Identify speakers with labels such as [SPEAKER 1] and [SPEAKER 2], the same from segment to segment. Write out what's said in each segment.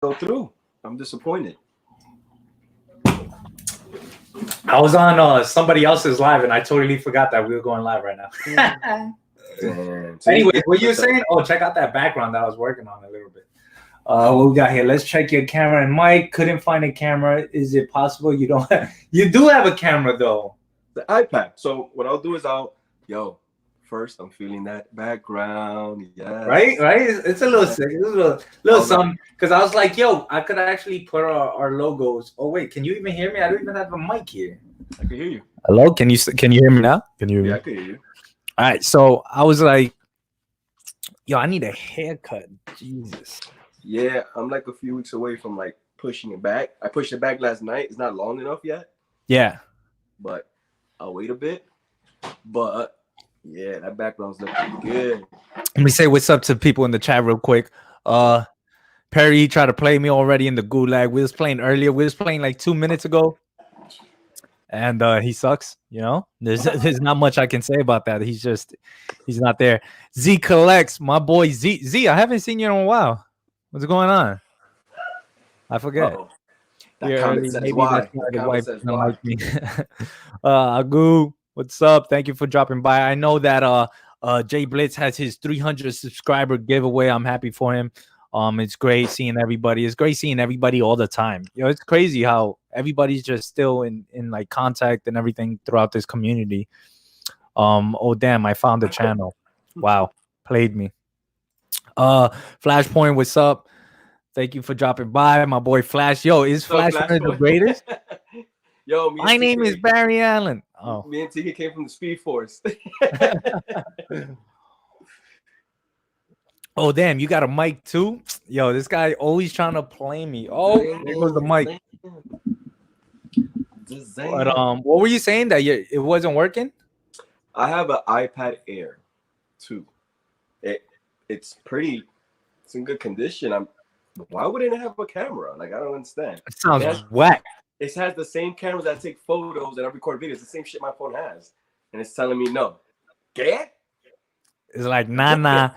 [SPEAKER 1] go through. I'm disappointed.
[SPEAKER 2] I was on somebody else's live, and I totally forgot that we were going live right now.
[SPEAKER 1] Damn. So
[SPEAKER 2] Anyway, what you were saying? Oh, check out that background that I was working on a little bit. What we got here? Let's check your camera. And Mike couldn't find a camera. Is it possible you don't? You do have a camera though.
[SPEAKER 1] The iPad. So what I'll do is first I'm feeling that background. Yeah.
[SPEAKER 2] Right. It's a little sick. It's a little something. Because I was like, yo, I could actually put our logos. Oh wait, can you even hear me? I don't even have a mic here.
[SPEAKER 1] I can hear you.
[SPEAKER 2] Hello. Can you hear me now? Can you hear me?
[SPEAKER 1] Yeah, I can hear you.
[SPEAKER 2] All right. So I was like, yo, I need a haircut. Jesus.
[SPEAKER 1] Yeah, I'm like a few weeks away from like pushing it back. I pushed it back last night. It's not long enough yet.
[SPEAKER 2] Yeah.
[SPEAKER 1] But I'll wait a bit. But yeah, that background's looking good.
[SPEAKER 2] Let me say what's up to people in the chat real quick. Perry tried to play me already in the gulag. We was playing earlier. We was playing like 2 minutes ago. And he sucks, you know. There's not much I can say about that. He's not there. Z collects, my boy Z. Z, I haven't seen you in a while. What's going on? I forget.
[SPEAKER 1] That comment says why.
[SPEAKER 2] Like me. Agu, what's up? Thank you for dropping by. I know that Jay Blitz has his 300 subscriber giveaway. I'm happy for him. It's great seeing everybody. It's great seeing everybody all the time. You know, it's crazy how everybody's just still in like contact and everything throughout this community. Oh damn, I found the channel. Wow, played me. Flashpoint, what's up? Thank you for dropping by, my boy Flash. Yo, is Flash one of the greatest?
[SPEAKER 1] Yo,
[SPEAKER 2] my name is Barry Allen. Oh,
[SPEAKER 1] me and TK came from the Speed Force.
[SPEAKER 2] Oh damn, you got a mic too? Yo, this guy always trying to play me. Oh, there goes the mic. But what were you saying that it wasn't working?
[SPEAKER 1] I have an iPad Air 2. It's in good condition. Why wouldn't it have a camera? Like, I don't understand.
[SPEAKER 2] It sounds whack.
[SPEAKER 1] It has the same cameras that take photos and I record videos. The same shit my phone has, and it's telling me no. Get?
[SPEAKER 2] It's like nah.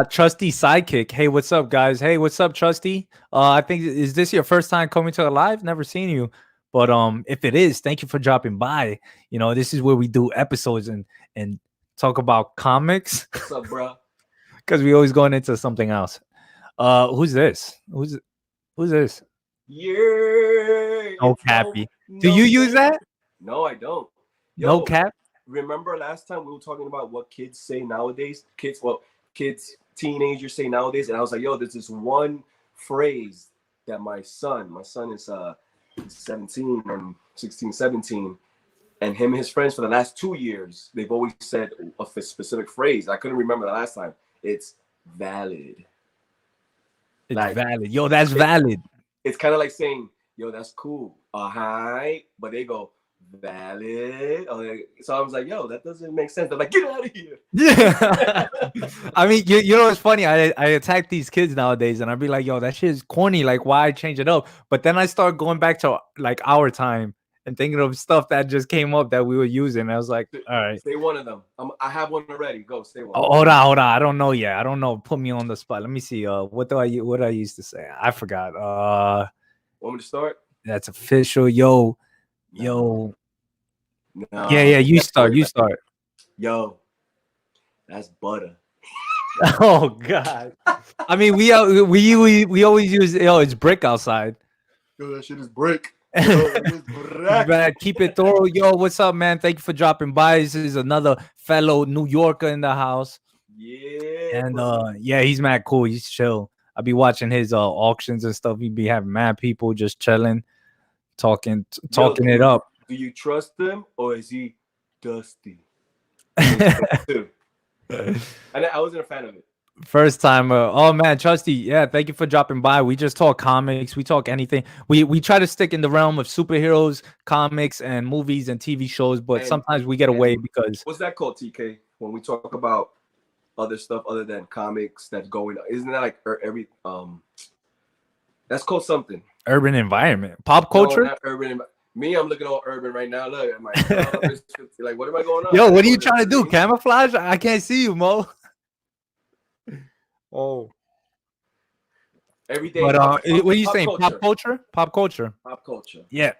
[SPEAKER 2] Trusty sidekick. Hey, what's up, guys? Hey, what's up, Trusty? I think is this your first time coming to a live? Never seen you, but if it is, thank you for dropping by. You know, this is where we do episodes and talk about comics.
[SPEAKER 1] What's up, bro?
[SPEAKER 2] Because we always going into something else. Who's this? Who's this?
[SPEAKER 1] Yeah.
[SPEAKER 2] No cappy. Do you use that?
[SPEAKER 1] No, I don't.
[SPEAKER 2] Yo, no cap.
[SPEAKER 1] Remember last time we were talking about what kids say nowadays? Teenagers say nowadays, and I was like, yo, there's this one phrase that my son is 17 and 16, 17, and him and his friends for the last 2 years, they've always said a specific phrase. I couldn't remember the last time. It's valid.
[SPEAKER 2] It's like, valid. Yo, that's valid.
[SPEAKER 1] It's kind of like saying, yo, that's cool. Hi. But they go, valid. So I was like, yo, that doesn't make sense. They're like, get out of here.
[SPEAKER 2] Yeah. I mean, you know, it's funny. I attack these kids nowadays and I'd be like, yo, that shit is corny. Like, why change it up? But then I start going back to like our time and thinking of stuff that just came up that we were using. I was like, all right.
[SPEAKER 1] Say one of them. I have one already. Go, say one.
[SPEAKER 2] Oh, hold on. I don't know yet. I don't know. Put me on the spot. Let me see. What I used to say? I forgot.
[SPEAKER 1] Want me to start?
[SPEAKER 2] That's official. Yo.
[SPEAKER 1] No.
[SPEAKER 2] Yeah. You start.
[SPEAKER 1] Yo, that's butter.
[SPEAKER 2] Oh God. I mean, we always use, yo, it's brick outside.
[SPEAKER 1] Yo, that shit is brick.
[SPEAKER 2] Keep it thorough. Yo, what's up, man? Thank you for dropping by. This is another fellow New Yorker in the house.
[SPEAKER 1] Yeah.
[SPEAKER 2] And yeah, he's mad cool. He's chill. I'll be watching his auctions and stuff. He'd be having mad people just chilling, talking it up.
[SPEAKER 1] Do you trust him or is he dusty? And I wasn't a fan of it.
[SPEAKER 2] First time. Oh man, Trusty. Yeah, thank you for dropping by. We just talk comics. We talk anything. We try to stick in the realm of superheroes, comics, and movies and TV shows. But sometimes we get away because
[SPEAKER 1] what's that called, TK? When we talk about other stuff other than comics that's going on, isn't that like every that's called something?
[SPEAKER 2] Urban environment, pop culture.
[SPEAKER 1] No, not urban. Me, I'm looking all urban right now. Look, I'm like, like, what am I going on?
[SPEAKER 2] Yo, what are you trying to do? Camouflage? I can't see you, Mo. Oh,
[SPEAKER 1] Every day.
[SPEAKER 2] But
[SPEAKER 1] Pop,
[SPEAKER 2] what are you
[SPEAKER 1] pop
[SPEAKER 2] saying?
[SPEAKER 1] culture.
[SPEAKER 2] Pop culture? Pop culture.
[SPEAKER 1] Pop culture.
[SPEAKER 2] Yeah.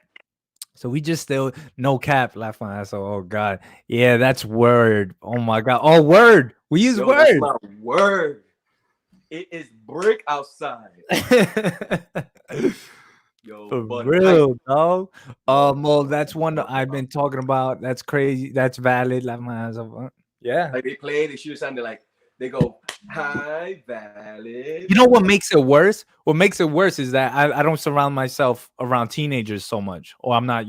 [SPEAKER 2] So we just still no cap laugh on that. So oh god, yeah, that's word. Oh my god, oh word. We use
[SPEAKER 1] Yo, that's
[SPEAKER 2] word.
[SPEAKER 1] my word. It is brick outside. Yo,
[SPEAKER 2] For
[SPEAKER 1] but
[SPEAKER 2] real, dog.
[SPEAKER 1] yo,
[SPEAKER 2] Well, that's one that I've been talking about. That's crazy. That's valid. Laugh my ass off. Yeah.
[SPEAKER 1] like they play, they should have sounded like they go high valid.
[SPEAKER 2] You know what makes it worse? What makes it worse is that I don't surround myself around teenagers so much, or I'm not,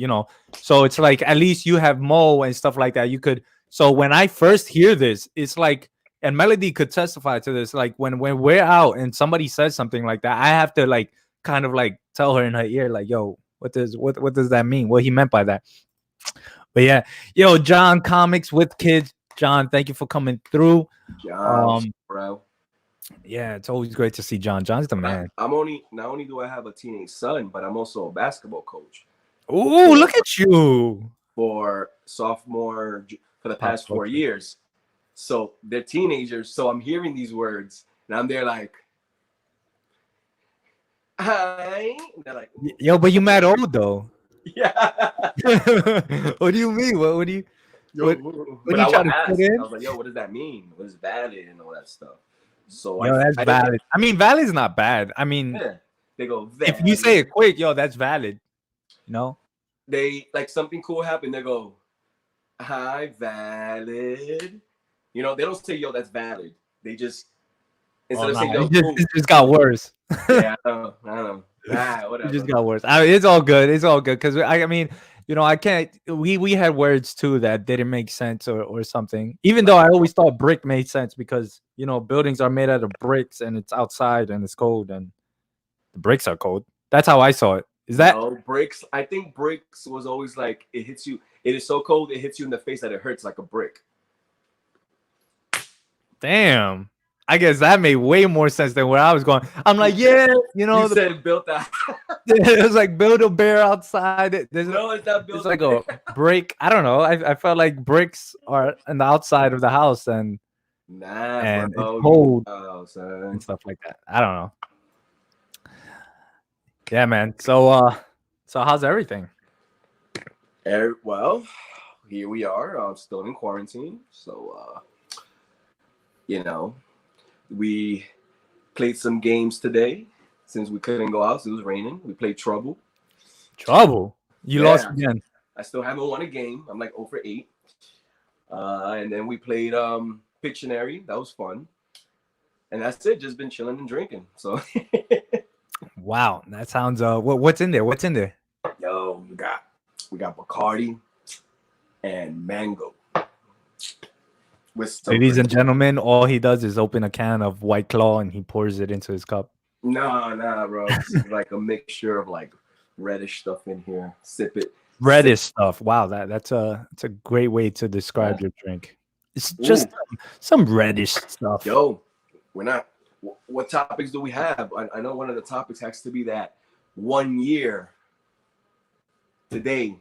[SPEAKER 2] So it's like at least you have Mo and stuff like that. You could. So when I first hear this, it's like, and Melody could testify to this. Like when we're out and somebody says something like that, I have to like kind of like tell her in her ear, like, "Yo, what does that mean? What he meant by that?" But yeah, yo, John Comics with Kids. John, thank you for coming through.
[SPEAKER 1] Bro.
[SPEAKER 2] Yeah, it's always great to see John. John's the man.
[SPEAKER 1] I'm only not only do I have a teenage son, but I'm also a basketball coach.
[SPEAKER 2] Ooh, look at you.
[SPEAKER 1] For sophomore for the past 4 years. So they're teenagers. So I'm hearing these words and I'm there like, hi. And they're like,
[SPEAKER 2] yo, but you mad old though.
[SPEAKER 1] Yeah.
[SPEAKER 2] What do you mean? What do you? What
[SPEAKER 1] but I trying to put in? I was like, yo, what does that mean? What is valid and all that stuff? So
[SPEAKER 2] that's valid. I mean, valid is not bad. I mean,
[SPEAKER 1] yeah, they go valid.
[SPEAKER 2] If you say it quick, yo, that's valid.
[SPEAKER 1] They like something cool happened. They go, hi, valid. They don't say, yo, that's valid. They just instead of saying, yo,
[SPEAKER 2] it just got worse.
[SPEAKER 1] Yeah, I know. Whatever.
[SPEAKER 2] It just got worse. It's all good. It's all good because I mean, I can't. We had words too that didn't make sense or something. Even though I always thought brick made sense because buildings are made out of bricks and it's outside and it's cold and the bricks are cold. That's how I saw it. Is that
[SPEAKER 1] bricks? I think bricks was always like it hits you. It is so cold it hits you in the face that it hurts like a brick.
[SPEAKER 2] Damn. I guess that made way more sense than where I was going. I'm like, yeah,
[SPEAKER 1] You said built that.
[SPEAKER 2] It was like build a bear outside.
[SPEAKER 1] It's not built.
[SPEAKER 2] It's like a brick. I don't know. I felt like bricks are on the outside of the house and
[SPEAKER 1] it's
[SPEAKER 2] cold and stuff like that. I don't know. Yeah, man. So how's everything?
[SPEAKER 1] Well, here we are. I'm still in quarantine, so we played some games today since we couldn't go out. It was raining. We played Trouble. You lost again. I still haven't won a game. I'm like 0 for 8. And then we played Pictionary. That was fun. And that's it. Just been chilling and drinking. So
[SPEAKER 2] wow, that sounds what's in there? What's in there?
[SPEAKER 1] Yo, we got Bacardi and mango.
[SPEAKER 2] Ladies and gentlemen, all he does is open a can of White Claw and he pours it into his cup.
[SPEAKER 1] Nah, bro. It's like a mixture of like reddish stuff in here. Sip it.
[SPEAKER 2] Reddish stuff. Wow, that's a great way to describe your drink. It's just some reddish stuff.
[SPEAKER 1] Yo, we're not. What topics do we have? I know one of the topics has to be that 1 year today.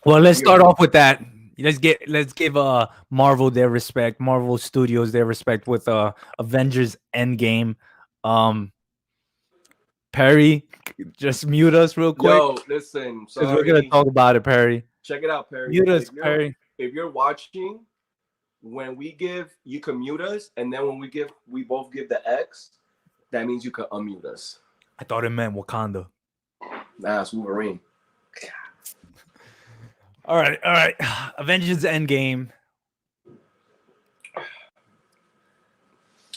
[SPEAKER 2] Well, let's start off with that. Let's give Marvel their respect. Marvel Studios their respect with Avengers Endgame. Perry, just mute us real quick.
[SPEAKER 1] Yo, listen, sorry.
[SPEAKER 2] We're gonna talk about it, Perry.
[SPEAKER 1] Check it out, Perry.
[SPEAKER 2] Mute us, Perry.
[SPEAKER 1] If you're watching, when we give, you can mute us, and then when we both give the X. That means you can unmute us.
[SPEAKER 2] I thought it meant Wakanda.
[SPEAKER 1] Nah, it's Wolverine.
[SPEAKER 2] All right. Avengers Endgame.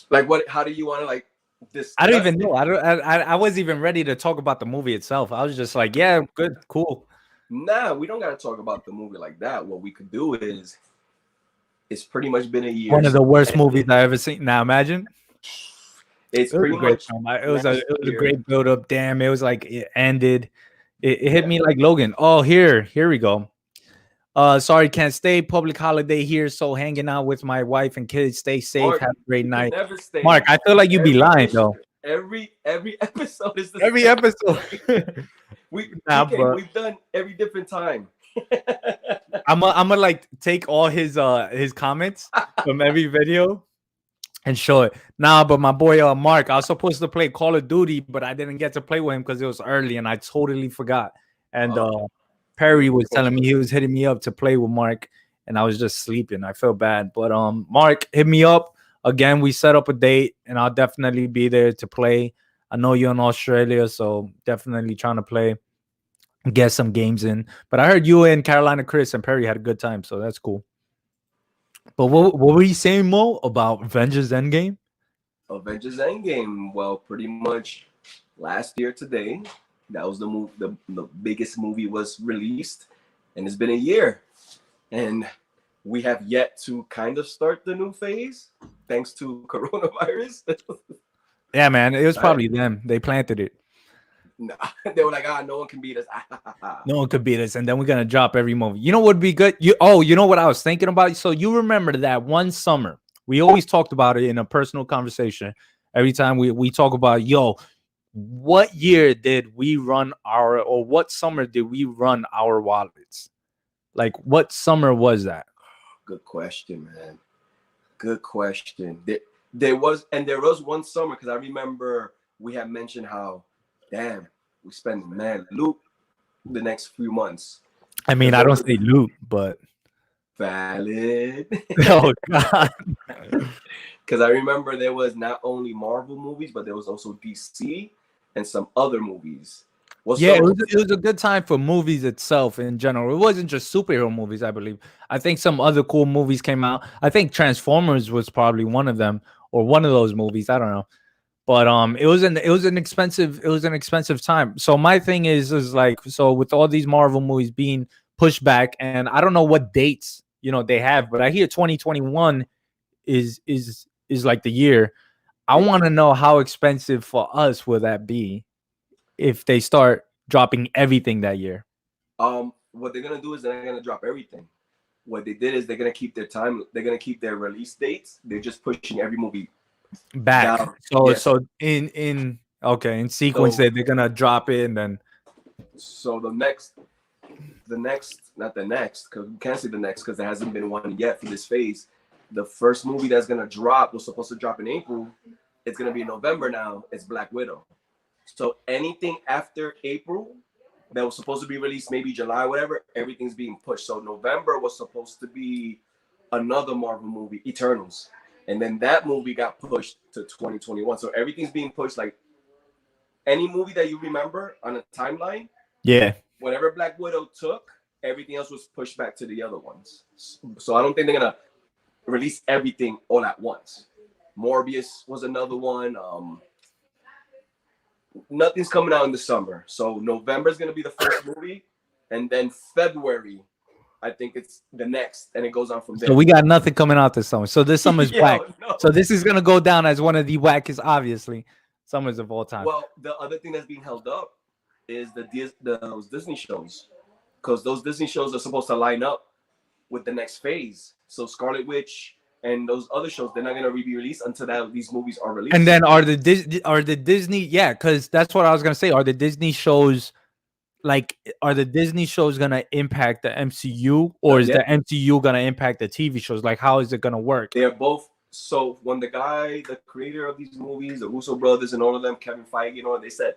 [SPEAKER 1] Like what? How do you want to like this?
[SPEAKER 2] I don't even know. I wasn't even ready to talk about the movie itself. I was just like, yeah, good, cool.
[SPEAKER 1] Nah, we don't gotta talk about the movie like that. What we could do is, it's pretty much been a year.
[SPEAKER 2] One of the worst movies I ever seen. Now imagine.
[SPEAKER 1] It's pretty much.
[SPEAKER 2] It was a great build up. Damn, it was like it ended. It hit me like Logan. Oh, here we go. Sorry, can't stay. Public holiday here, so hanging out with my wife and kids. Stay safe.
[SPEAKER 1] Mark,
[SPEAKER 2] have a great night.
[SPEAKER 1] Mark,
[SPEAKER 2] I feel like you be lying though.
[SPEAKER 1] Every episode is the
[SPEAKER 2] every
[SPEAKER 1] same.
[SPEAKER 2] Episode.
[SPEAKER 1] We've done every different time.
[SPEAKER 2] I'm gonna like take all his comments from every video and show it. Nah, but my boy Mark, I was supposed to play Call of Duty, but I didn't get to play with him because it was early and I totally forgot. And Perry was telling me he was hitting me up to play with Mark, and I was just sleeping. I felt bad. But Mark, hit me up again. We set up a date and I'll definitely be there to play. I know you're in Australia, so definitely trying to play, get some games in. But I heard you and Carolina Chris and Perry had a good time, so that's cool. But what were you saying, Mo, about Avengers Endgame?
[SPEAKER 1] Avengers Endgame. Well, pretty much last year today, that was the movie. The biggest movie was released, and it's been a year, and we have yet to kind of start the new phase thanks to coronavirus.
[SPEAKER 2] Yeah, man, it was probably them. They planted it.
[SPEAKER 1] Nah, they were like, no one can beat us.
[SPEAKER 2] No one could beat us, and then we're gonna drop every movie. You know what would be good? You know what I was thinking about? So you remember that one summer we always talked about it in a personal conversation. Every time we talk about, what year did we run or what summer did we run our wallets? Like, what summer was that?
[SPEAKER 1] Good question, man. Good question. There was one summer, because I remember we had mentioned how, damn, we spent mad loot the next few months.
[SPEAKER 2] I mean, I don't say loot, but
[SPEAKER 1] valid.
[SPEAKER 2] Oh God.
[SPEAKER 1] Because I remember there was not only Marvel movies, but there was also DC and some other movies.
[SPEAKER 2] It was a good time for movies itself in general. It wasn't just superhero movies, I believe. I think some other cool movies came out. I think Transformers was probably one of them, or one of those movies. I don't know. But it was an expensive time. So my thing is like, so with all these Marvel movies being pushed back, and I don't know what dates they have, but I hear 2021 is like the year. I want to know how expensive for us will that be if they start dropping everything that year.
[SPEAKER 1] What they're gonna do is they're gonna drop everything. What they did is they're gonna keep their time. They're gonna keep their release dates. They're just pushing every movie
[SPEAKER 2] back down. So in sequence, they're gonna drop it, and then
[SPEAKER 1] so the next not the next, because we can't say the next because there hasn't been one yet for this phase. The first movie that's gonna drop was supposed to drop in April. It's gonna be in November now. It's Black Widow. So anything after April that was supposed to be released maybe July, whatever, everything's being pushed. So November was supposed to be another Marvel movie, Eternals. And then that movie got pushed to 2021. So everything's being pushed. Like any movie that you remember on a timeline, whatever Black Widow took, everything else was pushed back to the other ones. So I don't think they're gonna release everything all at once. Morbius was another one. Nothing's coming out in the summer. So November is gonna be the first movie, and then February, I think it's the next, and it goes on from there.
[SPEAKER 2] So we got nothing coming out this summer. So this summer's whack. No. So this is gonna go down as one of the wackest, obviously, summers of all time.
[SPEAKER 1] Well, the other thing that's being held up is those Disney shows, because those Disney shows are supposed to line up with the next phase. So Scarlet Witch and those other shows, they're not gonna be released until these movies are released.
[SPEAKER 2] And then are the Disney? Yeah, because that's what I was gonna say. Are the Disney shows gonna impact the MCU, or is the MCU gonna impact the TV shows? Like, how is it gonna work?
[SPEAKER 1] They're both. So when the creator of these movies, the Russo brothers and all of them, Kevin Feige, they said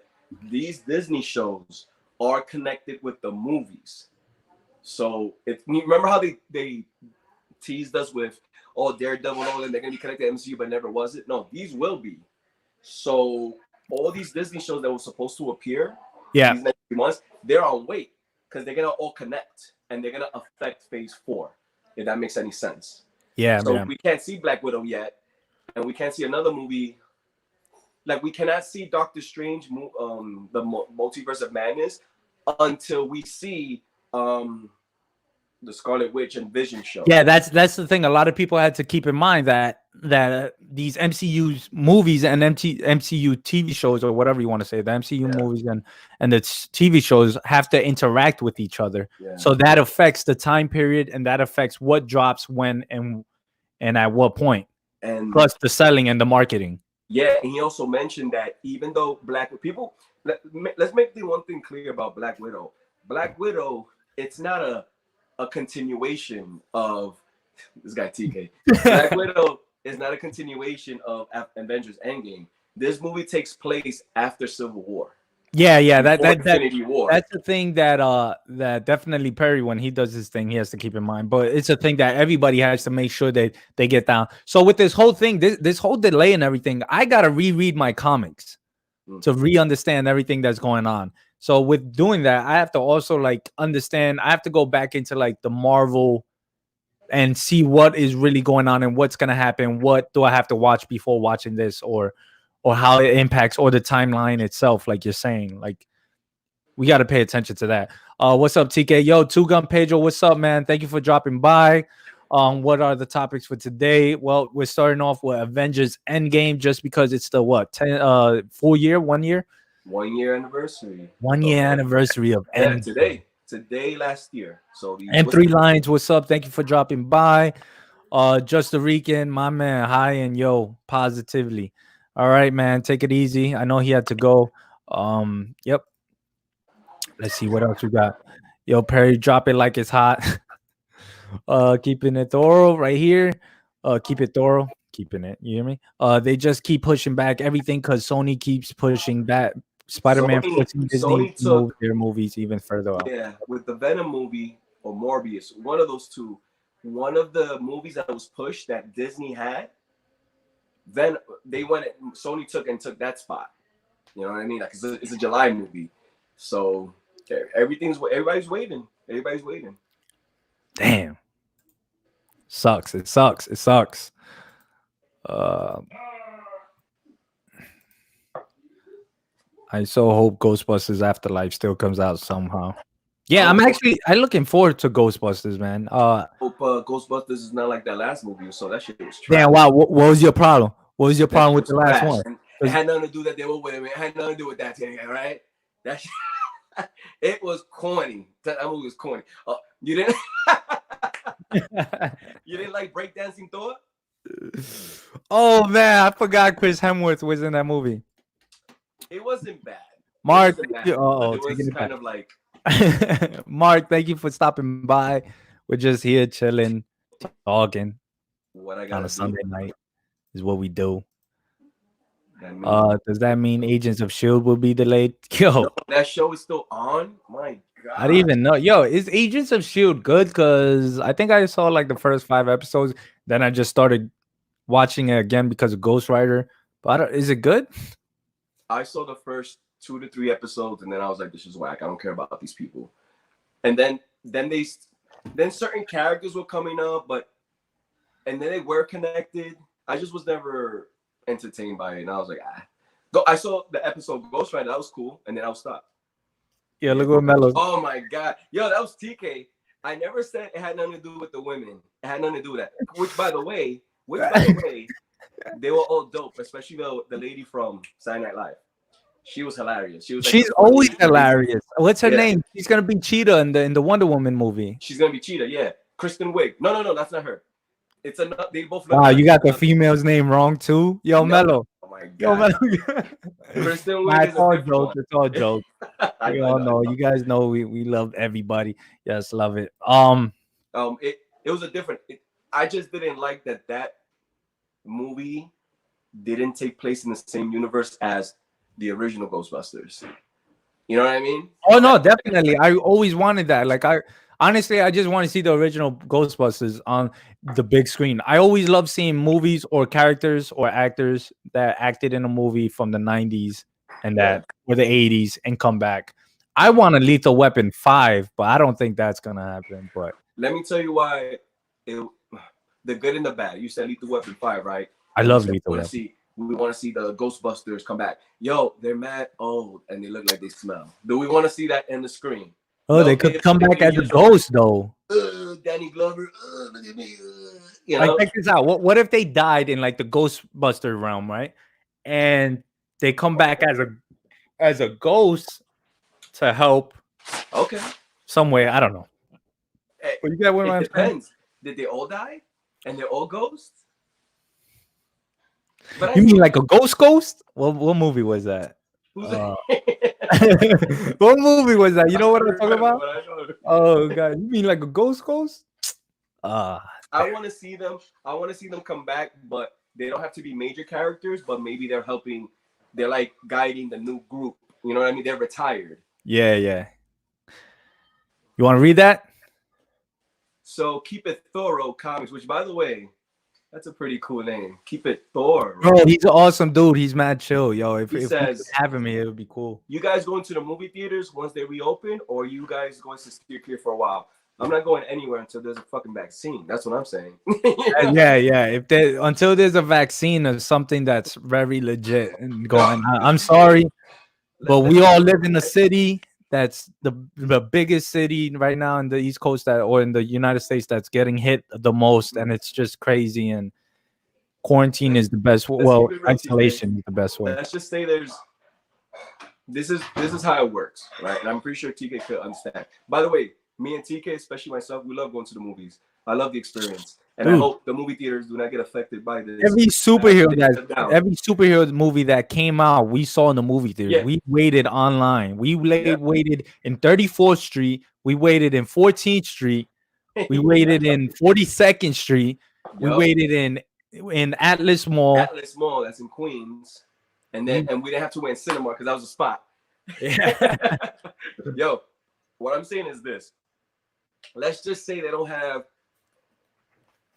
[SPEAKER 1] these Disney shows are connected with the movies. So remember how they teased us with, Daredevil, and they're gonna be connected to MCU, but never was it? No, these will be. So all these Disney shows that were supposed to appear these next few months, they're on wait because they're gonna all connect and they're gonna affect Phase 4, if that makes any sense.
[SPEAKER 2] Yeah.
[SPEAKER 1] So we can't see Black Widow yet, and we can't see another movie. Like we cannot see Doctor Strange, the Multiverse of Madness, until we see the Scarlet Witch and Vision show.
[SPEAKER 2] Yeah, that's the thing. A lot of people had to keep in mind that these MCU movies and MCU TV shows, or whatever you want to say, the MCU movies and the TV shows have to interact with each other. Yeah. So that affects the time period, and that affects what drops when and at what point. And plus the selling and the marketing.
[SPEAKER 1] Yeah, and he also mentioned that even though let's make the one thing clear about Black Widow. Black Widow, it's not a continuation of this guy TK. Black Widow is not a continuation of Avengers Endgame. This movie takes place after Civil War.
[SPEAKER 2] Yeah.
[SPEAKER 1] Before Infinity War.
[SPEAKER 2] That's the thing that definitely Perry, when he does his thing, he has to keep in mind. But it's a thing that everybody has to make sure that they get down. So with this whole thing, this whole delay and everything, I gotta reread my comics to re-understand everything that's going on. So with doing that, I have to also like understand. I have to go back into like the Marvel and see what is really going on and what's gonna happen. What do I have to watch before watching this, or how it impacts, or the timeline itself, like you're saying. Like, we got to pay attention to that. What's up, TK? Yo, Two Gun Pedro, what's up, man? Thank you for dropping by. What are the topics for today? Well, we're starting off with Avengers Endgame, just because it's the what, 1 year
[SPEAKER 1] anniversary.
[SPEAKER 2] 1 year anniversary of Endgame.
[SPEAKER 1] Today last year. So
[SPEAKER 2] and Three Lines, what's up? Thank you for dropping by. Just the Rican, my man. Hi and yo, positively. All right, man. Take it easy. I know he had to go. Yep. Let's see what else we got. Yo, Perry, drop it like it's hot. Keeping it thorough right here. Keep it thorough. Keeping it. You hear me? They just keep pushing back everything because Sony keeps pushing back. Spider-Man forcing Disney to move their movies even further out.
[SPEAKER 1] Yeah, with the Venom movie or Morbius, one of those two. One of the movies that was pushed that Disney had, then Sony took that spot. You know what I mean? Like it's a July movie, so everybody's waiting. Everybody's waiting.
[SPEAKER 2] Damn. Sucks. It sucks. I so hope Ghostbusters Afterlife still comes out somehow. Yeah, I'm looking forward to Ghostbusters, man.
[SPEAKER 1] Hope Ghostbusters is not like that last movie, so that shit was trash.
[SPEAKER 2] Damn, wow. What was your problem? What was your problem with the last one?
[SPEAKER 1] It had nothing to do that they were women. It had nothing to do with that thing, right? That shit, it was corny. That movie was corny. You didn't you didn't like breakdancing Thor?
[SPEAKER 2] Oh man, I forgot Chris Hemsworth was in that movie.
[SPEAKER 1] It wasn't bad.
[SPEAKER 2] Mark,
[SPEAKER 1] it was kind of like
[SPEAKER 2] Mark, thank you for stopping by. We're just here chilling, talking.
[SPEAKER 1] What I got
[SPEAKER 2] on a Sunday night is what we do.
[SPEAKER 1] That
[SPEAKER 2] does that mean Agents of S.H.I.E.L.D. will be delayed? Yo,
[SPEAKER 1] no, that show is still on. My God,
[SPEAKER 2] I didn't even know. Yo, is Agents of S.H.I.E.L.D. good? Because I think I saw like the first 5 episodes. Then I just started watching it again because of Ghost Rider. But is it good?
[SPEAKER 1] I saw the first 2 to 3 episodes, and then I was like, "This is whack. I don't care about these people." And then certain characters were coming up, and then they were connected. I just was never entertained by it, and I was like, I saw the episode Ghost Rider. That was cool, and then I was stopped.
[SPEAKER 2] Yeah, look what Mellow.
[SPEAKER 1] Oh my God, yo, that was TK. I never said it had nothing to do with the women. It had nothing to do with that. Which, by the way, they were all dope, especially the lady from Saturday Night Live. She was hilarious.
[SPEAKER 2] She's always hilarious. What's her name? She's gonna be Cheetah in the Wonder Woman movie.
[SPEAKER 1] She's gonna be Cheetah. Yeah, Kristen Wiig. No, that's not her. It's another. They both.
[SPEAKER 2] Wow, you got the female's name wrong too. Yo, Mellow.
[SPEAKER 1] Oh my God. Kristen Wiig.
[SPEAKER 2] It's all jokes. It's all jokes. You all know. You guys know we love everybody. Yes, love it.
[SPEAKER 1] It was a different. I just didn't like that movie didn't take place in the same universe as the original Ghostbusters. You know what I mean?
[SPEAKER 2] Oh no, definitely. I always wanted that. Like honestly, I just want to see the original Ghostbusters on the big screen. I always love seeing movies or characters or actors that acted in a movie from the 90s and that or the 80s and come back. I want a Lethal Weapon 5, but I don't think that's gonna happen. But
[SPEAKER 1] let me tell you why. The good and the bad. You said Lethal Weapon 5, right?
[SPEAKER 2] I love Lethal Weapon.
[SPEAKER 1] We want to see the Ghostbusters come back. Yo, they're mad old and they look like they smell. Do we want to see that in the screen?
[SPEAKER 2] Oh, no, they could come back as a ghost though.
[SPEAKER 1] Danny Glover. Look at me.
[SPEAKER 2] You know? Check this out. What if they died in like the Ghostbuster realm, right? And they come back as a ghost to help.
[SPEAKER 1] Okay.
[SPEAKER 2] Some way, I don't know.
[SPEAKER 1] But you got what I'm saying? Did they all die? And they're all ghosts?
[SPEAKER 2] But you mean like a ghost? What movie was that? What movie was that? You know what I'm talking about? Oh God, you mean like a ghost?
[SPEAKER 1] I want to see them. I want to see them come back, but they don't have to be major characters. But maybe they're helping. They're like guiding the new group. You know what I mean? They're retired.
[SPEAKER 2] Yeah, yeah. You want to read that?
[SPEAKER 1] So Keep It Thorough Comics, which by the way, that's a pretty cool name. Keep It Thorough.
[SPEAKER 2] Bro, he's an awesome dude. He's mad chill, yo. If
[SPEAKER 1] He
[SPEAKER 2] he
[SPEAKER 1] says,
[SPEAKER 2] could have him here, it would be cool.
[SPEAKER 1] You guys going to the movie theaters once they reopen, or you guys going to steer clear for a while? I'm not going anywhere until there's a fucking vaccine. That's what I'm saying.
[SPEAKER 2] Yeah. Until there's a vaccine or something that's very legit and going on. I'm sorry, but we all live in a city that's the biggest city right now in the East Coast or in the United States that's getting hit the most, and it's just crazy. And quarantine is the best. Well, isolation is the best way.
[SPEAKER 1] Let's just say this is how it works, right? And I'm pretty sure TK could understand. By the way, me and TK, especially myself, we love going to the movies. I love the experience, and dude, I hope the movie theaters do not get affected by this.
[SPEAKER 2] Every superhero movie that came out, we saw in the movie theater. Yeah. We waited online. We waited in 34th Street. We waited in 14th Street. We waited in 42nd Street. We waited in Atlas Mall.
[SPEAKER 1] Atlas Mall, that's in Queens. And we didn't have to wait in cinema because that was a spot. Yeah. Yo, what I'm saying is this. Let's just say they don't have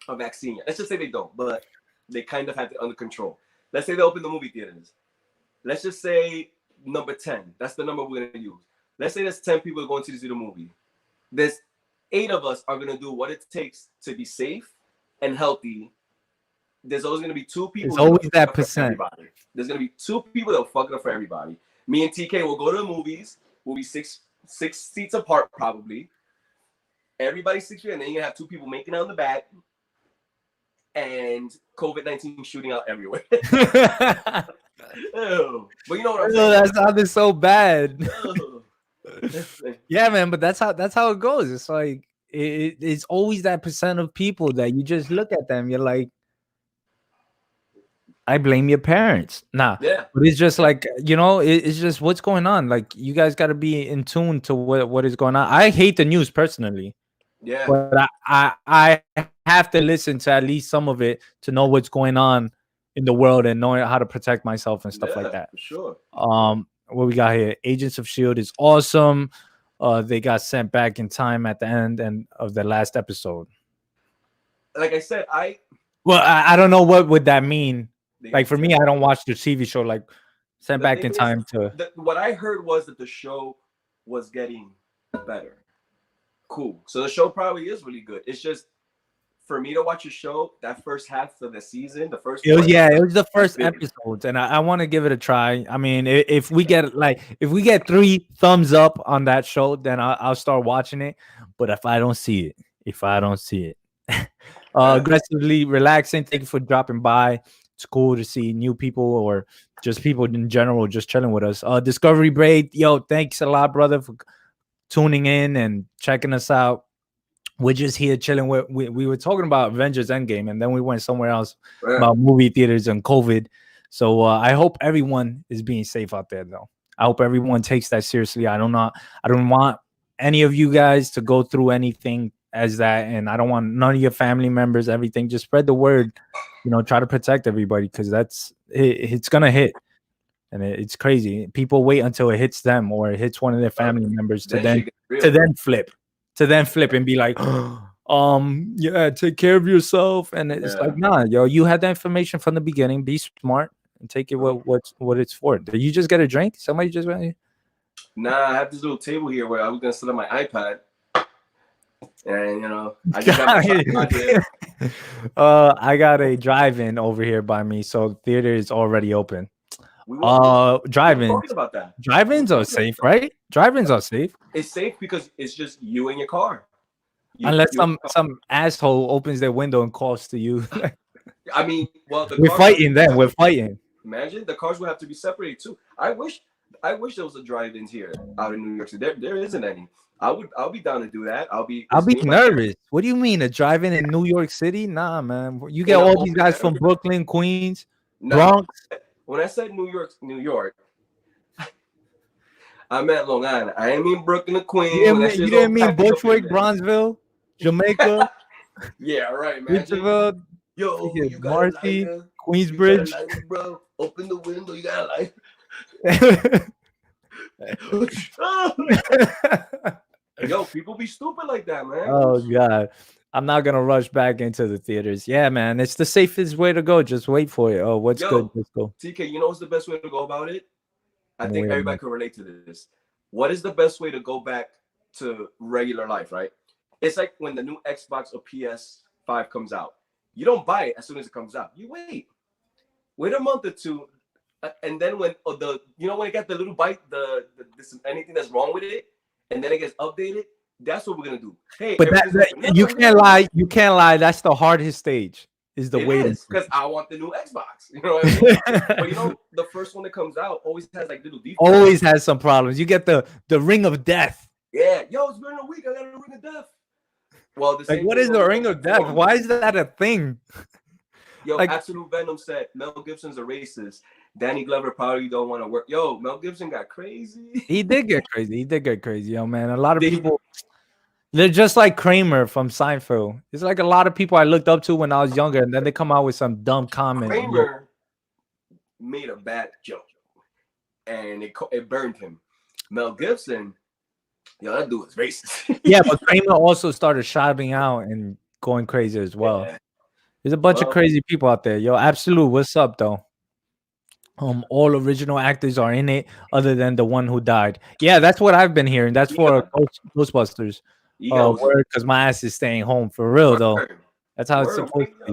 [SPEAKER 1] a vaccine yet. Let's just say they don't, but they kind of have it under control. Let's say they open the movie theaters. Let's just say number 10. That's the number we're going to use. Let's say there's 10 people going to see the movie. There's 8 of us are going to do what it takes to be safe and healthy. There's always going to be 2 people.
[SPEAKER 2] It's always that percent.
[SPEAKER 1] There's going to be 2 people that will fuck it up for everybody. Me and TK will go to the movies. We'll be six seats apart probably. Everybody's 6 feet, and then you're going to have 2 people making out in the back. And COVID-19 shooting out everywhere. Ew. But you know what I'm saying?
[SPEAKER 2] That sounded so bad. Yeah, man, but that's how it goes. It's like it's always that percent of people that you just look at them, you're like, I blame your parents. Nah.
[SPEAKER 1] Yeah.
[SPEAKER 2] But it's just like, it's just what's going on. Like, you guys got to be in tune to what is going on. I hate the news personally.
[SPEAKER 1] Yeah.
[SPEAKER 2] But I have to listen to at least some of it to know what's going on in the world and knowing how to protect myself and stuff like that.
[SPEAKER 1] For sure.
[SPEAKER 2] What we got here? Agents of S.H.I.E.L.D. is awesome. They got sent back in time at the end of the last episode.
[SPEAKER 1] Like I said, I
[SPEAKER 2] don't know what would that mean. Like for me, I don't watch the TV show. Like sent back in time to.
[SPEAKER 1] What I heard was that the show was getting better. Cool. So the show probably is really good. It's just for me to watch a show, that first half of the season, it was
[SPEAKER 2] the first episodes, and I want to give it a try. I mean, if we get 3 thumbs up on that show, then I'll start watching it. But if I don't see it, aggressively relaxing. Thank you for dropping by. It's cool to see new people or just people in general just chilling with us. Discovery Braid, yo, thanks a lot, brother, for tuning in and checking us out. We're just here chilling. We were talking about Avengers Endgame, and then we went somewhere else about movie theaters and COVID. So I hope everyone is being safe out there, though. I hope everyone takes that seriously. I don't want any of you guys to go through anything as that, and I don't want none of your family members, everything. Just spread the word. Try to protect everybody because it's gonna hit, and it's crazy. People wait until it hits them or it hits one of their family members to then flip and be like, take care of yourself. And it's like, nah, yo, you had the information from the beginning. Be smart and take it what it's for. Did you just get a drink? Somebody just went here?
[SPEAKER 1] Nah, I have this little table here where I was gonna set up my iPad. And I just got my here.
[SPEAKER 2] I got a drive-in over here by me, so theater is already open. Drive-ins.
[SPEAKER 1] About that.
[SPEAKER 2] Drive-ins are safe, right? Drive-ins are safe.
[SPEAKER 1] It's safe because it's just you and your car.
[SPEAKER 2] Unless some asshole opens their window and calls to you.
[SPEAKER 1] I mean,
[SPEAKER 2] we're fighting then. We're fighting.
[SPEAKER 1] Imagine the cars would have to be separated too. I wish there was a drive-ins here out in New York City. There isn't any. I'll be down to do that. I'll be
[SPEAKER 2] nervous. What do you mean, a drive-in in New York City? Nah, man. You get all these guys from Brooklyn, Queens, Bronx.
[SPEAKER 1] When I said New York, I meant Long Island. I didn't mean Brooklyn or Queens.
[SPEAKER 2] You didn't mean Bushwick, Bronzeville, Jamaica.
[SPEAKER 1] Yeah, right, man.
[SPEAKER 2] Roosevelt,
[SPEAKER 1] Yo, you got a
[SPEAKER 2] Marcy,
[SPEAKER 1] lighter? You got a
[SPEAKER 2] Queensbridge.
[SPEAKER 1] lighter, bro? Open the window. You got a lighter? Yo, people be stupid like that, man.
[SPEAKER 2] Oh God, I'm not gonna rush back into the theaters. Yeah, man, it's the safest way to go. Just wait for it. Oh, what's good?
[SPEAKER 1] Yo,
[SPEAKER 2] Let's go.
[SPEAKER 1] TK, you know what's the best way to go about it? I think
[SPEAKER 2] Wait a
[SPEAKER 1] everybody
[SPEAKER 2] minute.
[SPEAKER 1] can relate to this. What is the best way to go back to regular life, right? It's like when the new Xbox or PS5 comes out. You don't buy it as soon as it comes out. You wait a month or two, and then when when it got the little bite, anything that's wrong with it, and then it gets updated. That's what we're gonna do. Hey,
[SPEAKER 2] But you can't lie. You can't lie. That's the hardest stage. Is the waiting.
[SPEAKER 1] Because I want the new Xbox. You know what I mean? But you know, the first one that comes out always has like little defects.
[SPEAKER 2] Always has some problems. You get the ring of death.
[SPEAKER 1] Yeah, yo, it's been a week. I got a ring of death. Well,
[SPEAKER 2] like, what is the ring of death? Why is that a thing?
[SPEAKER 1] Yo, like, Absolute Venom said Mel Gibson's a racist. Danny Glover probably don't want to work. Yo, Mel Gibson got crazy.
[SPEAKER 2] He did get crazy. Yo, man. A lot of people. They're just like Kramer from Seinfeld. It's like a lot of people I looked up to when I was younger, and then they come out with some dumb comment.
[SPEAKER 1] Kramer made a bad joke, and it burned him. Mel Gibson, yo, that dude was racist.
[SPEAKER 2] Yeah, but Kramer also started shouting out and going crazy as well. Yeah. There's a bunch of crazy people out there. Yo, Absolute, what's up, though? All original actors are in it, other than the one who died. Yeah, that's what I've been hearing. That's for Ghostbusters. Because my ass is staying home for real, though. That's how it's supposed to be.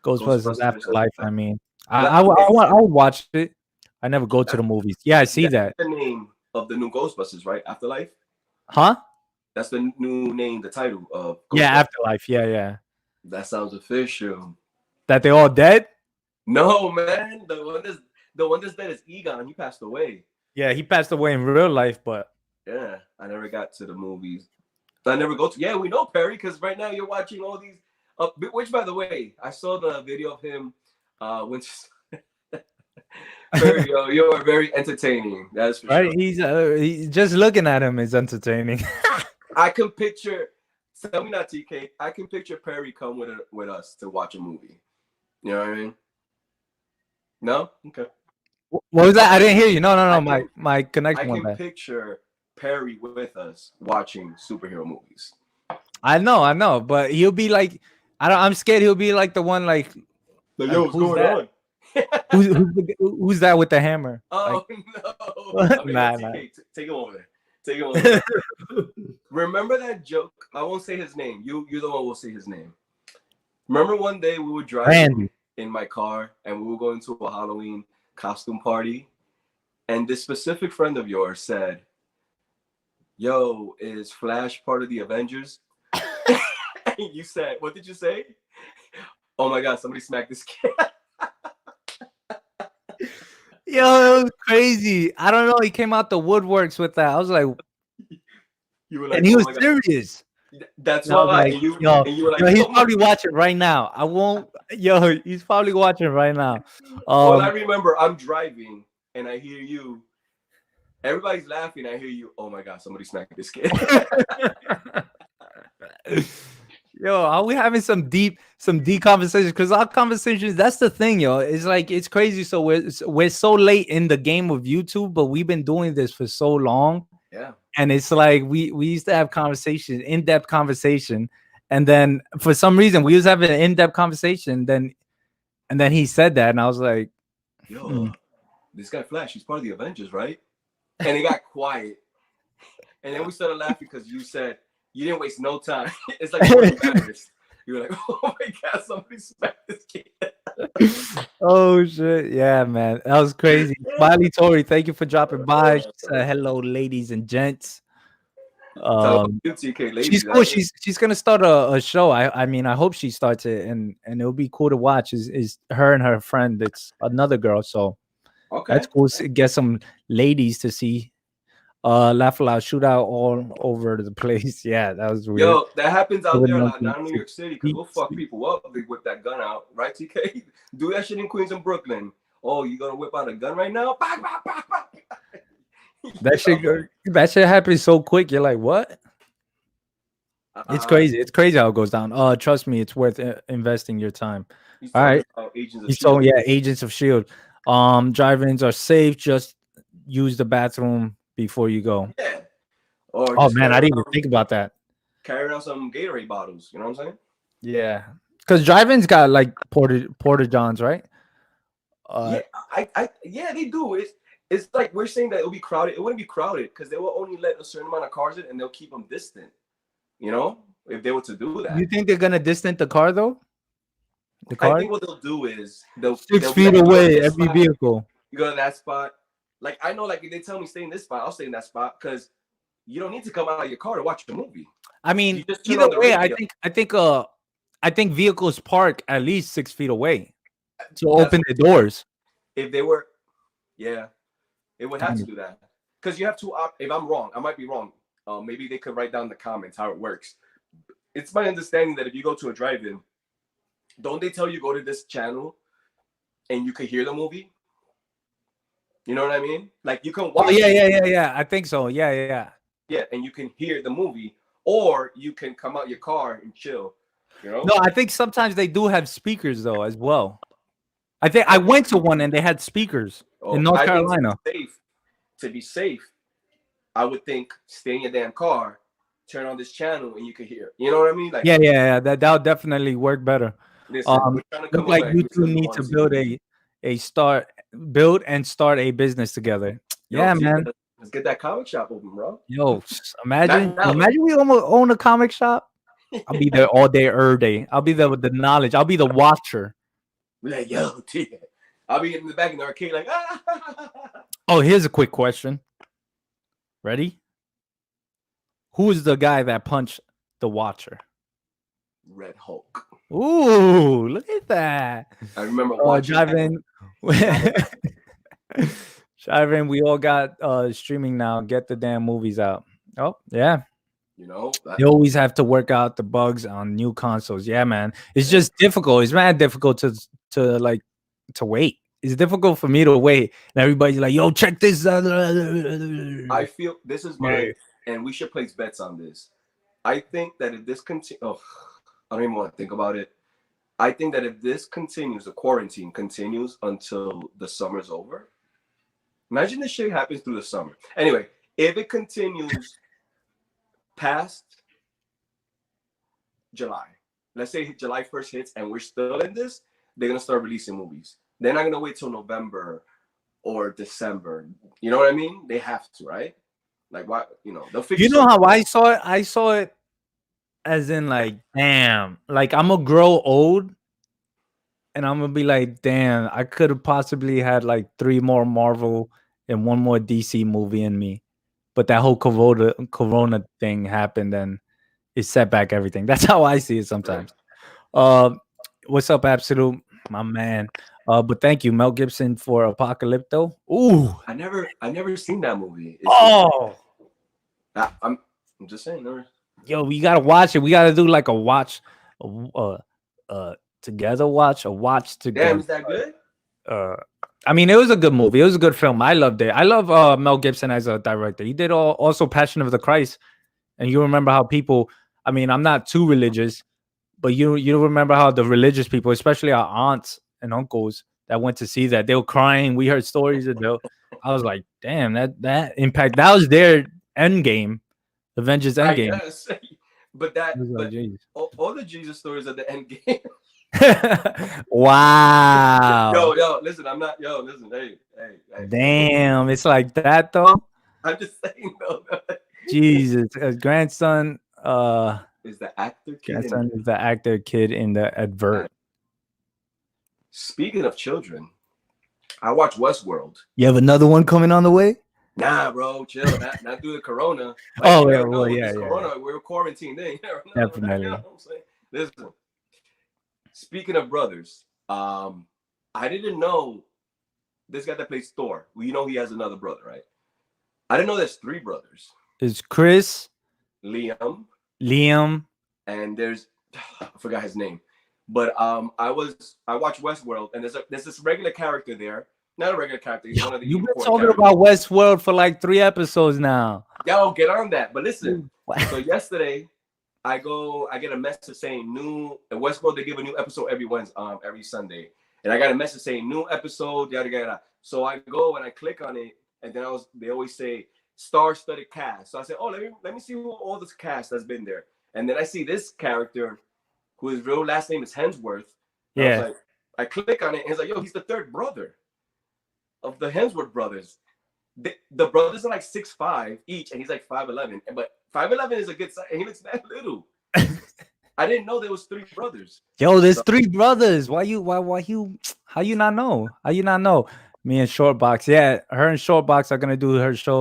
[SPEAKER 2] Ghostbusters Afterlife. I mean, I would watch it. I never go to the movies. Yeah, I see that.
[SPEAKER 1] The name of the new Ghostbusters, right? Afterlife.
[SPEAKER 2] Huh?
[SPEAKER 1] That's the new name, the title of.
[SPEAKER 2] Yeah, Afterlife. Yeah.
[SPEAKER 1] That sounds official.
[SPEAKER 2] That they all dead?
[SPEAKER 1] No, man. The one that's dead is Egon. He passed away.
[SPEAKER 2] Yeah, he passed away in real life, but
[SPEAKER 1] yeah, I never got to the movies. I never go to. Yeah, we know Perry because right now you're watching all these. Which, by the way, I saw the video of him. Perry, you are very entertaining. That's for
[SPEAKER 2] right.
[SPEAKER 1] Sure.
[SPEAKER 2] He's just looking at him is entertaining.
[SPEAKER 1] I can picture. Tell me not, TK. I can picture Perry come with us to watch a movie. You know what I mean? No? Okay.
[SPEAKER 2] What was that? I didn't hear you. No. My connection.
[SPEAKER 1] I can picture Perry with us watching superhero movies.
[SPEAKER 2] I know, but he'll be like, I'm scared he'll be like the one like,
[SPEAKER 1] yo, what's going on?
[SPEAKER 2] Who's that with the hammer?
[SPEAKER 1] Oh
[SPEAKER 2] like,
[SPEAKER 1] no!
[SPEAKER 2] Nah.
[SPEAKER 1] Take him over there. Take him over there. Remember that joke? I won't say his name. You're the one who will say his name. Remember one day we were driving in my car and we were going to a Halloween costume party, and this specific friend of yours said, yo, is Flash part of the Avengers? And you said, what did you say? Oh my God, somebody smacked this kid.
[SPEAKER 2] Yo, it was crazy. I don't know. He came out the woodworks with that. I was like,
[SPEAKER 1] you were like,
[SPEAKER 2] and he was serious.
[SPEAKER 1] That's why.
[SPEAKER 2] Like, and you were like, he's probably watching right now. I won't. Yo, he's probably watching right now.
[SPEAKER 1] Well, I remember I'm driving and I hear you. Everybody's laughing. I hear you. Oh my God, somebody smacked this kid.
[SPEAKER 2] Yo, are we having some deep conversations? Because our conversations, that's the thing, yo. It's like, it's crazy. So we're so late in the game of YouTube, but we've been doing this for so long.
[SPEAKER 1] Yeah.
[SPEAKER 2] And it's like we used to have conversation, in-depth conversation. And then for some reason we used to have an in-depth conversation. And then he said that, and I was like,
[SPEAKER 1] yo, this guy Flash, he's part of the Avengers, right? And it got quiet. And then we started laughing because you said you didn't waste no time. It's like you were like, oh my God, somebody smacked this kid.
[SPEAKER 2] Oh shit. Yeah, man. That was crazy. Smiley Tori, thank you for dropping by. Hello, ladies and gents. She's cool. She's gonna start a show. I mean, I hope she starts it, and it'll be cool to watch. Is her and her friend? It's another girl, so that's cool. Get some ladies to see. Laugh Loud shootout all over the place. Yeah, that was weird.
[SPEAKER 1] Yo, that happens out there, not in New York City, because we'll fuck people up if they whip that gun out, right, TK? Do that shit in Queens and Brooklyn. Oh, you gonna whip out a gun right now?
[SPEAKER 2] That shit happens so quick. You're like, what? It's crazy. It's crazy how it goes down. Trust me, it's worth investing your time.
[SPEAKER 1] He's
[SPEAKER 2] All
[SPEAKER 1] talking
[SPEAKER 2] right.
[SPEAKER 1] about Agents of
[SPEAKER 2] He's
[SPEAKER 1] Shield.
[SPEAKER 2] yeah, Agents of Shield. Drive-ins are safe. Just use the bathroom before you go.
[SPEAKER 1] Yeah. Or
[SPEAKER 2] Oh
[SPEAKER 1] just
[SPEAKER 2] man, I didn't even think about that.
[SPEAKER 1] carry around some Gatorade bottles. You know what I'm saying?
[SPEAKER 2] Yeah, because drive-ins got like porta johns, right?
[SPEAKER 1] Yeah, yeah, they do. It's like we're saying that it'll be crowded. It wouldn't be crowded because they will only let a certain amount of cars in, and they'll keep them distant. You know, if they were to do that.
[SPEAKER 2] You think they're gonna distance the car though? The
[SPEAKER 1] I
[SPEAKER 2] car
[SPEAKER 1] think what they'll do is they'll
[SPEAKER 2] 6
[SPEAKER 1] be
[SPEAKER 2] feet
[SPEAKER 1] like,
[SPEAKER 2] away every vehicle.
[SPEAKER 1] You go to that spot. Like I know, like if they tell me stay in this spot, I'll stay in that spot because you don't need to come out of your car to watch a movie.
[SPEAKER 2] I mean,
[SPEAKER 1] just
[SPEAKER 2] either way, I think vehicles park at least 6 feet away to open the doors.
[SPEAKER 1] If they were, yeah, it would have to do that because you have to. If I'm wrong, I might be wrong. Maybe they could write down in the comments how it works. It's my understanding that if you go to a drive-in, don't they tell you go to this channel and you could hear the movie? You know what I mean? Like you can watch.
[SPEAKER 2] Oh, yeah. I think so. Yeah,
[SPEAKER 1] and you can hear the movie, or you can come out your car and chill. You know?
[SPEAKER 2] No, I think sometimes they do have speakers though as well. I think I went to one and they had speakers in North Carolina.
[SPEAKER 1] To be safe, I would think stay in your damn car, turn on this channel, and you can hear. You know what I mean? Like
[SPEAKER 2] yeah. That'll definitely work better.
[SPEAKER 1] Listen,
[SPEAKER 2] look like you two need to build and start a business together. Yeah, man.
[SPEAKER 1] Let's get that comic shop open, bro.
[SPEAKER 2] Yo, imagine we almost own a comic shop. I'll be there all day, every day. I'll be there with the knowledge. I'll be the watcher.
[SPEAKER 1] Like, yo, I'll be in the back in the arcade, like,
[SPEAKER 2] Oh, here's a quick question. Ready? Who is the guy that punched the Watcher?
[SPEAKER 1] Red Hulk.
[SPEAKER 2] Ooh, look at that.
[SPEAKER 1] I remember watching
[SPEAKER 2] Drive-In. Drive-In, we all got streaming now. Get the damn movies out. Oh, yeah.
[SPEAKER 1] You know,
[SPEAKER 2] you always have to work out the bugs on new consoles. Yeah, man. It's just difficult. It's mad difficult to wait. It's difficult for me to wait. And everybody's like, yo, check this.
[SPEAKER 1] I feel this is my, and we should place bets on this. I think that if this continues, I don't even want to think about it. I think that if this continues, the quarantine continues until the summer's over. Imagine this shit happens through the summer. Anyway, if it continues past July, let's say July 1st hits and we're still in this, they're going to start releasing movies. They're not going to wait till November or December. You know what I mean? They have to, right? Like, why? You know, they'll figure.
[SPEAKER 2] You know how I saw it? I saw it as in like, damn, like I'm gonna grow old and I'm gonna be like, damn, I could have possibly had like 3 more Marvel and 1 more DC movie in me. But that whole corona thing happened and it set back everything. That's how I see it sometimes. What's up, Absolute, my man? But thank you, Mel Gibson, for Apocalypto. Ooh,
[SPEAKER 1] I never seen that movie. I'm just saying.
[SPEAKER 2] Yo, we gotta watch it. We gotta do like a watch, together watch, a watch together.
[SPEAKER 1] Damn, is that good?
[SPEAKER 2] I mean, it was a good movie. It was a good film. I loved it. I love Mel Gibson as a director. He did also Passion of the Christ, and you remember how people. I mean, I'm not too religious, but you remember how the religious people, especially our aunts and uncles that went to see that, they were crying. We heard stories of them. I was like, damn, that impact. That was their end game, Avengers Endgame.
[SPEAKER 1] But all the Jesus stories are the end game.
[SPEAKER 2] Wow.
[SPEAKER 1] Yo, listen, I'm not. Yo, listen, hey.
[SPEAKER 2] Damn, it's like that though.
[SPEAKER 1] I'm just saying though.
[SPEAKER 2] Jesus, grandson.
[SPEAKER 1] Is the actor kid?
[SPEAKER 2] Grandson is the actor kid in the advert.
[SPEAKER 1] Speaking of children, I watch Westworld.
[SPEAKER 2] You have another one coming on the way?
[SPEAKER 1] Nah, bro, chill. Not through the corona.
[SPEAKER 2] Corona,
[SPEAKER 1] we're quarantined in.
[SPEAKER 2] Definitely.
[SPEAKER 1] You know what I'm saying? Listen. Speaking of brothers, I didn't know this guy that plays Thor. Well, you know he has another brother, right? I didn't know there's 3 brothers.
[SPEAKER 2] It's Chris,
[SPEAKER 1] Liam, and there's I forgot his name. But I watched Westworld, and there's this regular character there. Not a regular character. He's one of the.
[SPEAKER 2] You've been talking about Westworld for like 3 episodes now.
[SPEAKER 1] Yo, get on that. But listen, so yesterday I get a message saying new at Westworld. They give a new episode every Sunday, and I got a message saying new episode, yada yada. So I go and I click on it, and then they always say star-studded cast. So I said, oh, let me see who all this cast has been there, and then I see this character, whose real last name is Hemsworth. And I was like, I click on it, and it's like, yo, he's the third brother of the Hemsworth brothers. The brothers are like 6'5" each, and he's like 5'11". But 5'11" is a good size, and he looks that little. I didn't know there was 3 brothers.
[SPEAKER 2] Yo, there's 3 brothers. Why you how you not know? How you not know? Me and Shortbox. Yeah, her and Shortbox are gonna do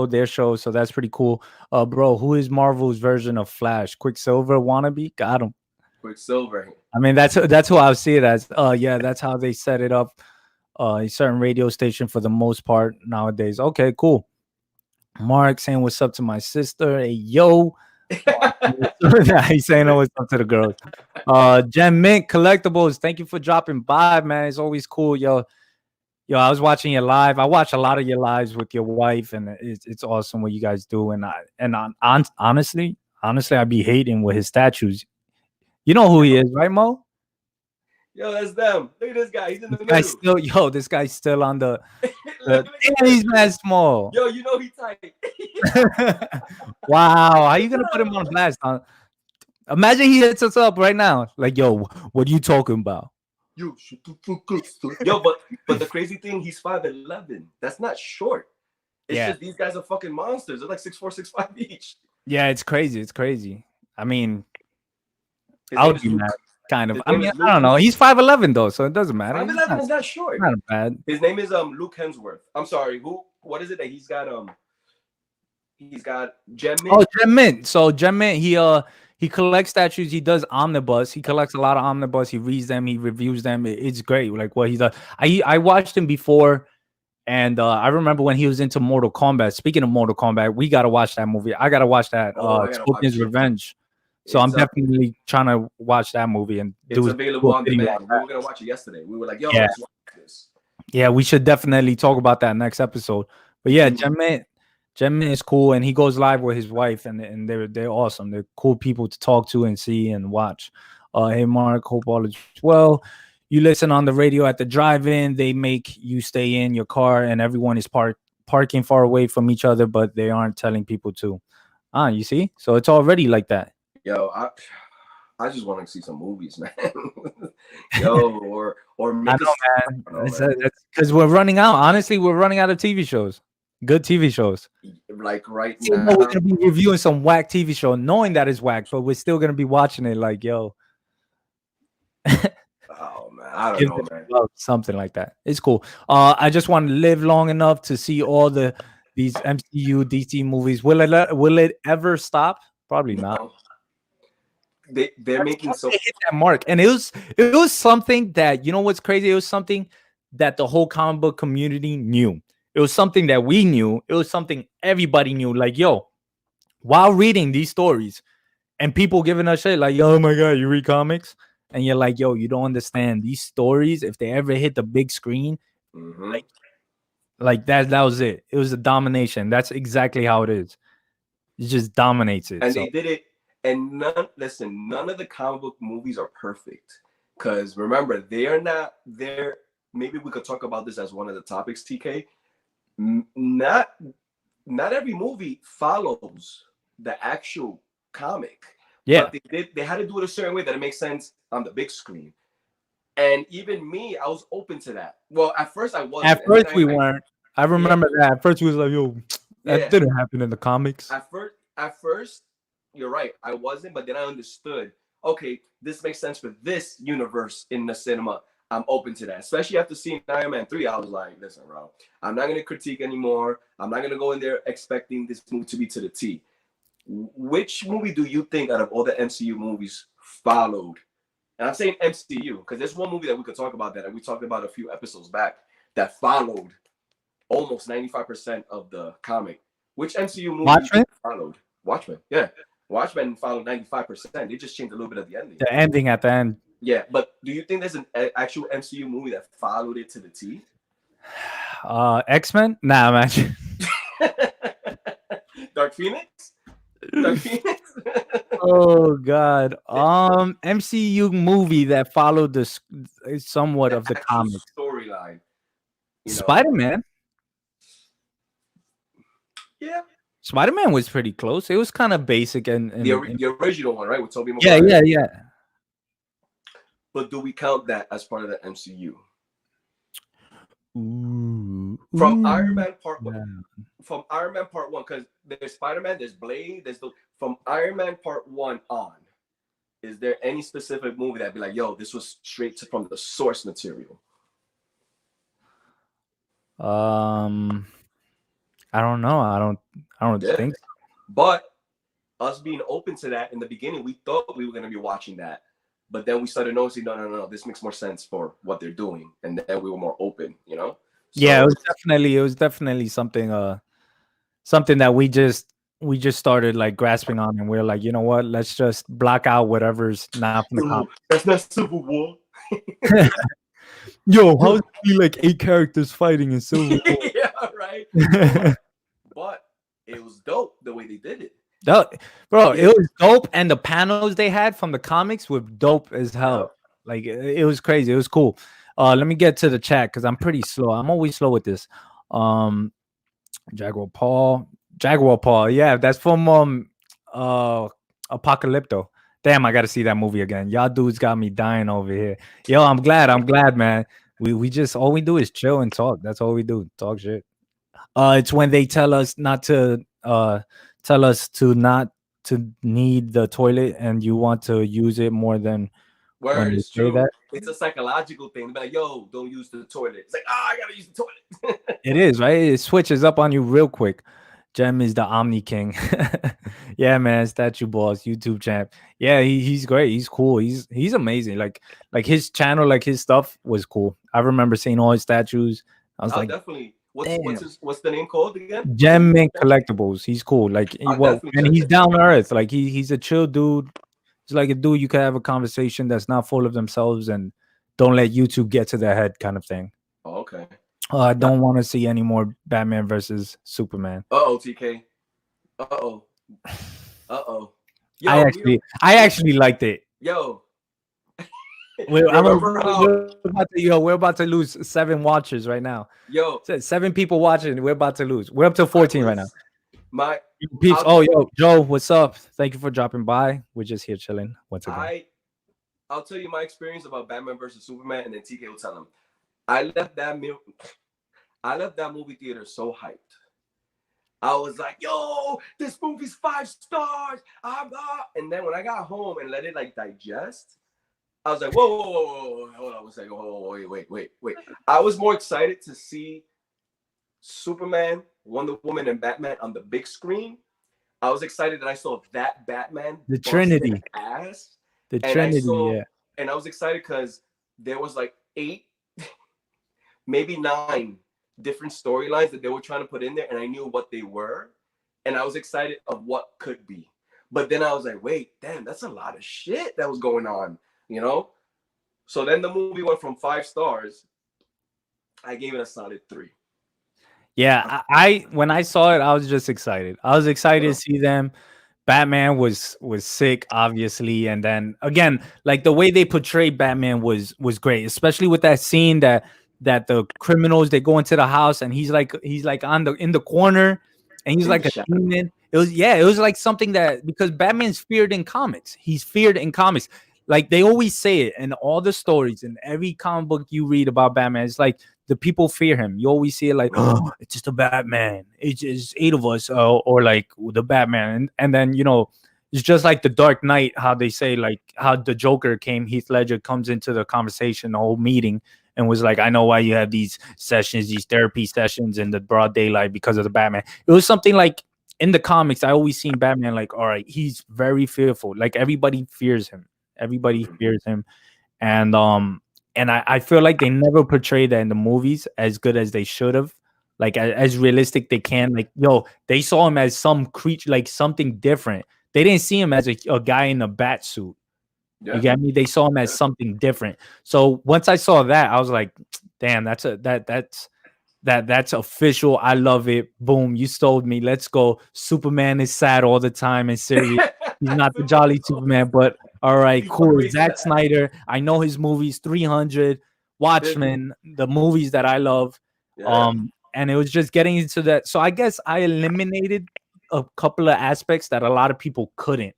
[SPEAKER 2] their show, so that's pretty cool. Bro, who is Marvel's version of Flash? Quicksilver wannabe? Got him.
[SPEAKER 1] Quicksilver.
[SPEAKER 2] I mean, that's who I see it as. Yeah, that's how they set it up. A certain radio station for the most part nowadays. Okay, cool. Mark saying what's up to my sister. Hey, yo. He's saying what's up to the girls. Gem Mint Collectibles, thank you for dropping by, man. It's always cool. Yo, I was watching your live. I watch a lot of your lives with your wife, and it's awesome what you guys do. And honestly, I'd be hating with his statues. You know who he is, right, Mo?
[SPEAKER 1] Yo, that's them. Look at this guy. He's in the middle.
[SPEAKER 2] This guy's still on the he's mad small.
[SPEAKER 1] Yo, you know he tight.
[SPEAKER 2] Wow, how you gonna put him on blast? Huh? Imagine he hits us up right now. Like, yo, what are you talking about?
[SPEAKER 1] Yo, but the crazy thing, he's 5'11". That's not short. It's just these guys are fucking monsters. They're like 6'4", 6'5" each.
[SPEAKER 2] Yeah, it's crazy. It's crazy. I mean, I would be mad. Kind of. I mean, I don't know. He's 5'11" though, so it doesn't matter.
[SPEAKER 1] 5'11" is not short.
[SPEAKER 2] Not bad.
[SPEAKER 1] His name is Luke Hemsworth. I'm sorry. What is it that he's got? He's got Gem Mint.
[SPEAKER 2] Oh, Gem Mint. So Gem Mint, he collects statues. He does omnibus. He collects a lot of omnibus. He reads them. He reviews them. It's great. Like what he does. I watched him before, and I remember when he was into Mortal Kombat. Speaking of Mortal Kombat, we gotta watch that movie. I gotta watch that. Scorpion's Revenge. So I'm definitely trying to watch that movie and
[SPEAKER 1] it's available on demand. We were gonna watch it yesterday. We were like, yo, let's watch this.
[SPEAKER 2] Yeah, we should definitely talk about that next episode. But yeah, Gem Mint is cool, and he goes live with his wife, and they're awesome. They're cool people to talk to and see and watch. Hey Mark, hope all is well. You listen on the radio at the drive-in. They make you stay in your car, and everyone is parking far away from each other, but they aren't telling people to. You see? So it's already like that.
[SPEAKER 1] Yo, I just want to see some movies, man. Yo, or make
[SPEAKER 2] that's because we're running out. Honestly, we're running out of TV shows. Good TV shows.
[SPEAKER 1] Like right now,
[SPEAKER 2] we're gonna be reviewing some whack TV show, knowing that it's whack, but we're still gonna be watching it. Like, yo.
[SPEAKER 1] Oh man, I don't know, man.
[SPEAKER 2] Something like that. It's cool. I just want to live long enough to see all these MCU DC movies. Will it ever stop? Probably not.
[SPEAKER 1] No. They're making so
[SPEAKER 2] hit that mark, and it was something that, you know what's crazy? It was something that the whole comic book community knew. It was something that we knew. It was something everybody knew. Like, yo, while reading these stories, and people giving us shit like, yo, oh my god, you read comics, and you're like, yo, you don't understand these stories. If they ever hit the big screen, like that was it. It was a domination. That's exactly how it is. It just dominates it.
[SPEAKER 1] And they did it. And none of the comic book movies are perfect. Because remember, they are not there. Maybe we could talk about this as one of the topics, TK. Not every movie follows the actual comic.
[SPEAKER 2] Yeah.
[SPEAKER 1] But they had to do it a certain way that it makes sense on the big screen. And even me, I was open to that. Well, at first I wasn't.
[SPEAKER 2] At first we weren't. I remember that. At first we was like, yo, that didn't happen in the comics.
[SPEAKER 1] At first, you're right. I wasn't, but then I understood. Okay, this makes sense for this universe in the cinema. I'm open to that. Especially after seeing Iron Man 3, I was like, listen, bro, I'm not going to critique anymore. I'm not going to go in there expecting this movie to be to the T. Which movie do you think out of all the MCU movies followed? And I'm saying MCU because there's one movie that we could talk about that we talked about a few episodes back that followed almost 95% of the comic. Which MCU movie followed? Watchmen. Yeah. Watchmen followed 95%. They just changed a little bit of the ending.
[SPEAKER 2] The ending at the end.
[SPEAKER 1] Yeah, but do you think there's an actual MCU movie that followed it to the T?
[SPEAKER 2] X-Men? Nah, man.
[SPEAKER 1] Dark Phoenix? Dark Phoenix?
[SPEAKER 2] Oh God. MCU movie that followed this somewhat
[SPEAKER 1] The
[SPEAKER 2] of the
[SPEAKER 1] actual
[SPEAKER 2] comics.
[SPEAKER 1] storyline.
[SPEAKER 2] Spider-Man.
[SPEAKER 1] Yeah.
[SPEAKER 2] Spider-Man was pretty close. It was kind of basic and
[SPEAKER 1] The original one, right? With Tobey
[SPEAKER 2] yeah,
[SPEAKER 1] Maguire.
[SPEAKER 2] yeah.
[SPEAKER 1] But do we count that as part of the MCU? From
[SPEAKER 2] Ooh.
[SPEAKER 1] Iron Man Part
[SPEAKER 2] Yeah.
[SPEAKER 1] 1. From Iron Man Part 1, because there's Spider-Man, there's Blade, from Iron Man Part 1 on. Is there any specific movie that'd be like, yo, this was straight from the source material?
[SPEAKER 2] I don't know. I don't think so.
[SPEAKER 1] But us being open to that in the beginning, we thought we were gonna be watching that. But then we started noticing, no, this makes more sense for what they're doing. And then we were more open, So,
[SPEAKER 2] yeah, it was definitely something something that we just started like grasping on, and we're like, you know what, let's just block out whatever's not from the comic.
[SPEAKER 1] That's not Civil War.
[SPEAKER 2] Yo, how's it be like 8 characters fighting in Civil War?
[SPEAKER 1] Yeah, right. But it was dope the way they did it.
[SPEAKER 2] Bro, it was dope, and the panels they had from the comics were dope as hell. Yeah. Like it was crazy. It was cool. Let me get to the chat because I'm pretty slow. I'm always slow with this. Jaguar Paul. Yeah, that's from Apocalypto. Damn, I gotta see that movie again. Y'all dudes got me dying over here. Yo, I'm glad, man. We just all we do is chill and talk. That's all we do. Talk shit. It's when they tell us not to not to need the toilet and you want to use it more than
[SPEAKER 1] word is true. That. It's a psychological thing. Be like, yo, don't use the toilet. It's like, I gotta use the toilet.
[SPEAKER 2] It is, right? It switches up on you real quick. Jem is the Omni King. Yeah, man, Statue Balls, YouTube champ. Yeah, he's great. He's cool. He's amazing. Like his channel, like his stuff was cool. I remember seeing all his statues. I was like,
[SPEAKER 1] definitely. What's the name called again?
[SPEAKER 2] Gem Mint Collectibles. He's cool. Like and he's down to earth. Like he's a chill dude. He's like a dude you can have a conversation that's not full of themselves and don't let YouTube get to their head kind of thing.
[SPEAKER 1] Oh, okay.
[SPEAKER 2] I don't want to see any more Batman versus Superman.
[SPEAKER 1] TK.
[SPEAKER 2] I actually liked it.
[SPEAKER 1] Yo.
[SPEAKER 2] We're about to lose 7 watchers right now.
[SPEAKER 1] Yo,
[SPEAKER 2] 7 people watching. We're about to lose. We're up to 14 right now.
[SPEAKER 1] My
[SPEAKER 2] peeps. Yo, Joe, what's up? Thank you for dropping by. We're just here chilling once again.
[SPEAKER 1] I'll tell you my experience about Batman versus Superman, and then TK will tell him. I left that movie theater so hyped. I was like, yo, this movie's 5 stars. And then when I got home and let it like digest, I was like, whoa, hold on one second. Wait. I was more excited to see Superman, Wonder Woman, and Batman on the big screen. I was excited that I saw that Batman.
[SPEAKER 2] The Trinity.
[SPEAKER 1] Ass.
[SPEAKER 2] The Trinity, yeah.
[SPEAKER 1] And I was excited because there was like 8, maybe 9 different storylines that they were trying to put in there, and I knew what they were. And I was excited of what could be. But then I was like, wait, damn, that's a lot of shit that was going on. So then the movie went from 5 stars. I gave it a solid 3.
[SPEAKER 2] Yeah, when I saw it, I was just excited. I was excited to see them. Batman was sick, obviously, and then again, like the way they portrayed Batman was great, especially with that scene that the criminals, they go into the house and he's like in the corner and he's like a demon. It was like something that, because Batman's feared in comics. He's feared in comics. Like they always say it in all the stories, in every comic book you read about Batman, it's like the people fear him. You always see it like, oh, it's just a Batman. It's just 8 of us, or like the Batman. And then, it's just like the Dark Knight, how they say, like how the Joker came, Heath Ledger comes into the conversation, the whole meeting, and was like, I know why you have these sessions, these therapy sessions in the broad daylight because of the Batman. It was something like in the comics, I always seen Batman like, all right, he's very fearful. Like everybody fears him. Everybody fears him. And I feel like they never portrayed that in the movies as good as they should have. Like as realistic they can. Like, they saw him as some creature, like something different. They didn't see him as a guy in a bat suit. Yeah. You get me? They saw him as something different. So once I saw that, I was like, damn, that's official. I love it. Boom, you sold me. Let's go. Superman is sad all the time and serious. He's not the jolly Superman, but all right,
[SPEAKER 1] He's
[SPEAKER 2] cool.
[SPEAKER 1] crazy
[SPEAKER 2] Zack
[SPEAKER 1] guy.
[SPEAKER 2] Snyder. I know his movies, 300, Watchmen, the movies that I love.
[SPEAKER 1] Yeah.
[SPEAKER 2] And it was just getting into that. So I guess I eliminated a couple of aspects that a lot of people couldn't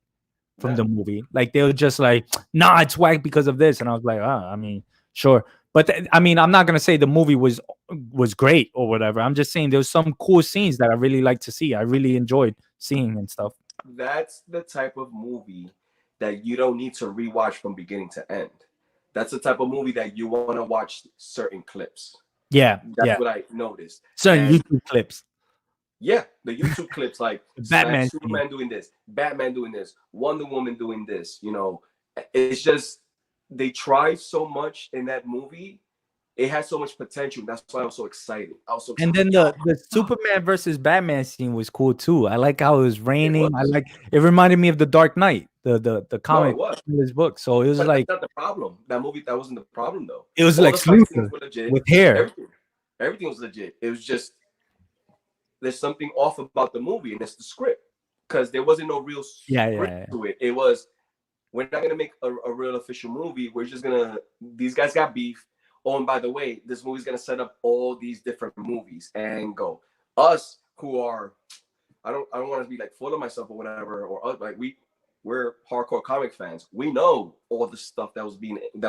[SPEAKER 2] from the movie. Like they were just like, nah, it's whack because of this. And I was like, I mean, sure. But I mean, I'm not gonna say the movie was great or whatever. I'm just saying there was some cool scenes that I really like to see. I really enjoyed seeing and stuff.
[SPEAKER 1] That's the type of movie that you don't need to rewatch from beginning to end. That's the type of movie that you want to watch certain clips.
[SPEAKER 2] Yeah,
[SPEAKER 1] That's what I noticed.
[SPEAKER 2] Certain
[SPEAKER 1] And
[SPEAKER 2] YouTube clips.
[SPEAKER 1] yeah, the YouTube clips like
[SPEAKER 2] Batman,
[SPEAKER 1] Superman doing this, Batman doing this, Wonder Woman doing this. You know, it's just they tried so much in that movie. It had so much potential. That's why I was so excited.
[SPEAKER 2] And then the Superman versus Batman scene was cool too. I like how it was raining. It reminded me of the Dark Knight, the comic in this book. So it was
[SPEAKER 1] but
[SPEAKER 2] like
[SPEAKER 1] that's not the problem. That movie, that wasn't the problem though.
[SPEAKER 2] It was
[SPEAKER 1] all
[SPEAKER 2] like Luthor with hair.
[SPEAKER 1] Everything was legit. It was just there's something off about the movie, and it's the script because there wasn't no real script to it. It was we're not gonna make a real official movie. We're just gonna these guys got beef. Oh, and by the way, this movie's gonna set up all these different movies and go. Us who are, I don't want to be like full of myself or whatever, or like we're hardcore comic fans. We know all the stuff that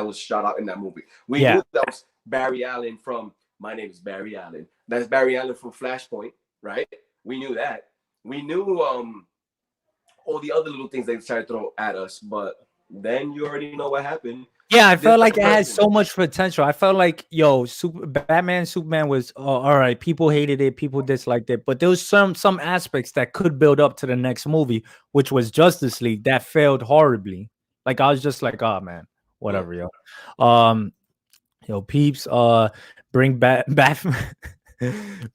[SPEAKER 1] was shot out in that movie. We knew that was Barry Allen from My Name is Barry Allen. That's Barry Allen from Flashpoint, right? We knew that. We knew all the other little things they tried to throw at us, but then you already know what happened.
[SPEAKER 2] Yeah, I felt like it had so much potential. I felt like, Batman, Superman was all right. People hated it, people disliked it, but there was some aspects that could build up to the next movie, which was Justice League, that failed horribly. Like I was just like, oh man, whatever, yo, peeps, bring back